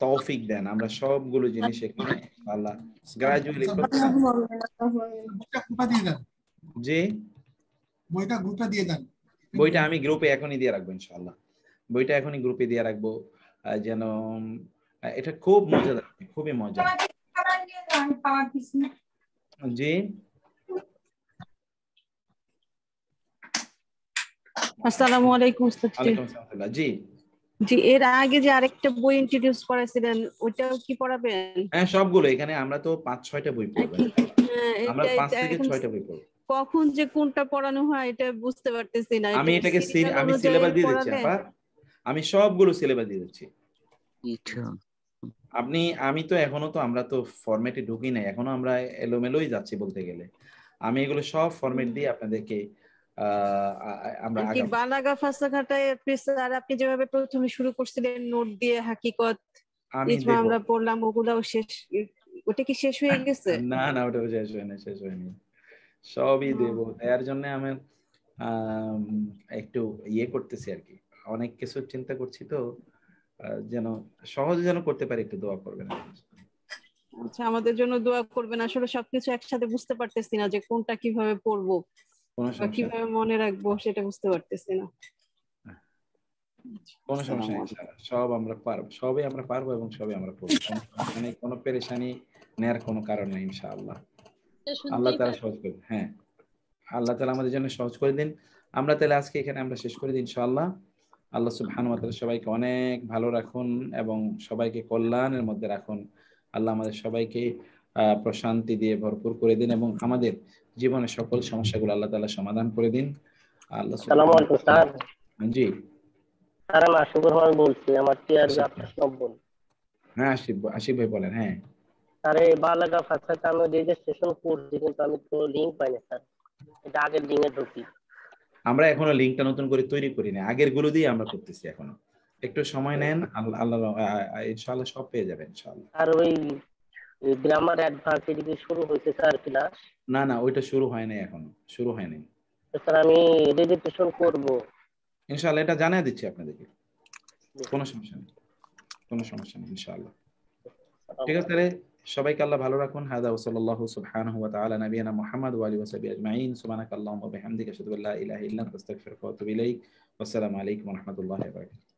তৌফিক দেন, আমরা সবগুলো জিনিস এখানে আল্লাহ গ্রাজুয়ালি জি বইটা গ্রুপে দিয়ে দেন। বইটা আমি গ্রুপে এখনই দিয়ে রাখবো ইনশাআল্লাহ, বইটা এখনই গ্রুপে দিয়ে রাখবো, যেন এটা খুব মজাদার, খুবই মজা। জি আসসালামু আলাইকুম। জি জি, এর আগে যে আরেকটা বই ইন্ট্রোডিউস করেছিলেন ওইটাও কি পড়াবেন? হ্যাঁ সবগুলো, এখানে আমরা তো 5-6টা বই পড়বো, আমরা 5 থেকে 6টা বই পড়বো। কখন যে কোনটা পড়ানো হয় এটা বুঝতে পারতেছি না। আমি এটাকে আমি সিলেবাস দিয়ে দিচ্ছি আপা, আমি সবগুলো সিলেবাস দিয়ে দিচ্ছি। আমি তো এখনো তো আমরা তো ফরম্যাটে ঢুকি নাই, এখনো আমরা এলোমেলোই যাচ্ছি বলতে গেলে। আমি এগুলো সব ফরম্যাট দিয়ে আপনাদেরকে আমরা কি বালাগা ফাসাখাটায় স্যার আপনি যেভাবে প্রথমে শুরু করছিলেন নোট দিয়ে হাকিকত ইজমা আমরা পড়লাম, ওগুলাও শেষ, ওটা কি শেষ হয়ে গেছে? না ওটা শেষ হয়নি, সবই দেব। এর জন্য আমি একটু ইয়ে করতেছি আর কি, অনেক কিছু চিন্তা করছি, তো যেন সহজে যেন করতে পারি, একটু দোয়া করবেন। আচ্ছা আমাদের জন্য দোয়া করবেন। আসলে সবকিছু একসাথে বুঝতে পারতেছি না যে কোনটা কিভাবে পড়বো বা কিভাবে মনে রাখবো, সেটা বুঝতে পারতেছি না। কোনো সমস্যা নেই, সব আমরা পারবো, সবই আমরা পারবো এবং সবই আমরা পড়বো। কোনো পেরেশানি নেয়ার কোনো কারণ নেই ইনশাআল্লাহ। আল্লাহ তাআলা সহজ করে দিন। হ্যাঁ, আল্লাহ তাআলা আমাদের জন্য সহজ করে দিন। আমরা তাহলে আজকে এখানে আমরা শেষ করে দিই ইনশাআল্লাহ। আল্লাহ সুবহানাহু ওয়া তাআলা সবাইকে অনেক ভালো রাখুন এবং সবাইকে কল্যাণের মধ্যে রাখুন। আল্লাহ আমাদের সবাইকে প্রশান্তি দিয়ে ভরপুর করে দিন এবং আমাদের জীবনের সকল সমস্যাগুলো আল্লাহ তাআলা সমাধান করে দিন। আল্লাহ আসসালামু আলাইকুম স্যার। জি স্যার আমি আশিক রহমান বলছি, আমার টিআরবি 98। হ্যাঁ আশিক ভাই বলেন। হ্যাঁ স্যার এই বালাগা ফাসাতে আমি রেজিস্ট্রেশন করছি কিন্তু আমি তো লিংক পাইনি স্যার, এটা আগের লিংকে ঢুকি। আমরা এখনো লিংকটা নতুন করে তৈরি করি না, আগের গুলো দিয়ে আমরা করতেছি এখনো। একটু সময় নেন, আল্লাহ ইনশাআল্লাহ সব পেয়ে যাবেন ইনশাআল্লাহ। আর ওই গ্রামার অ্যাডভান্স এদিকে শুরু হয়েছে স্যার ক্লাস? না ওইটা শুরু হয় নাই, এখনো শুরু হয় নাই। স্যার আমি রেজিস্ট্রেশন করব ইনশাআল্লাহ, এটা জানিয়ে দিচ্ছি আপনাদেরকে। কোনো সমস্যা নেই ইনশাআল্লাহ। ঠিক আছে, তাহলে সবাইকে আল্লাহ ভালো রাখুন। হাদা ওয়া সাল্লাল্লাহু সুবহানাহু ওয়া তাআলা নাবিয়ানা মুহাম্মদ ওয়া আলিহি ওয়া সাহবিহি আজমাইন। সুবহানাকাল্লাহুম্মা ওয়া বিহামদিকা আশহাদু আল্লা ইলাহা ইল্লা আনতা আস্তাগফিরুকা ওয়া আতুবু ইলাইক। ওয়াসসালামু আলাইকুম ওয়া রাহমাতুল্লাহি ওয়া বারাকাতুহু।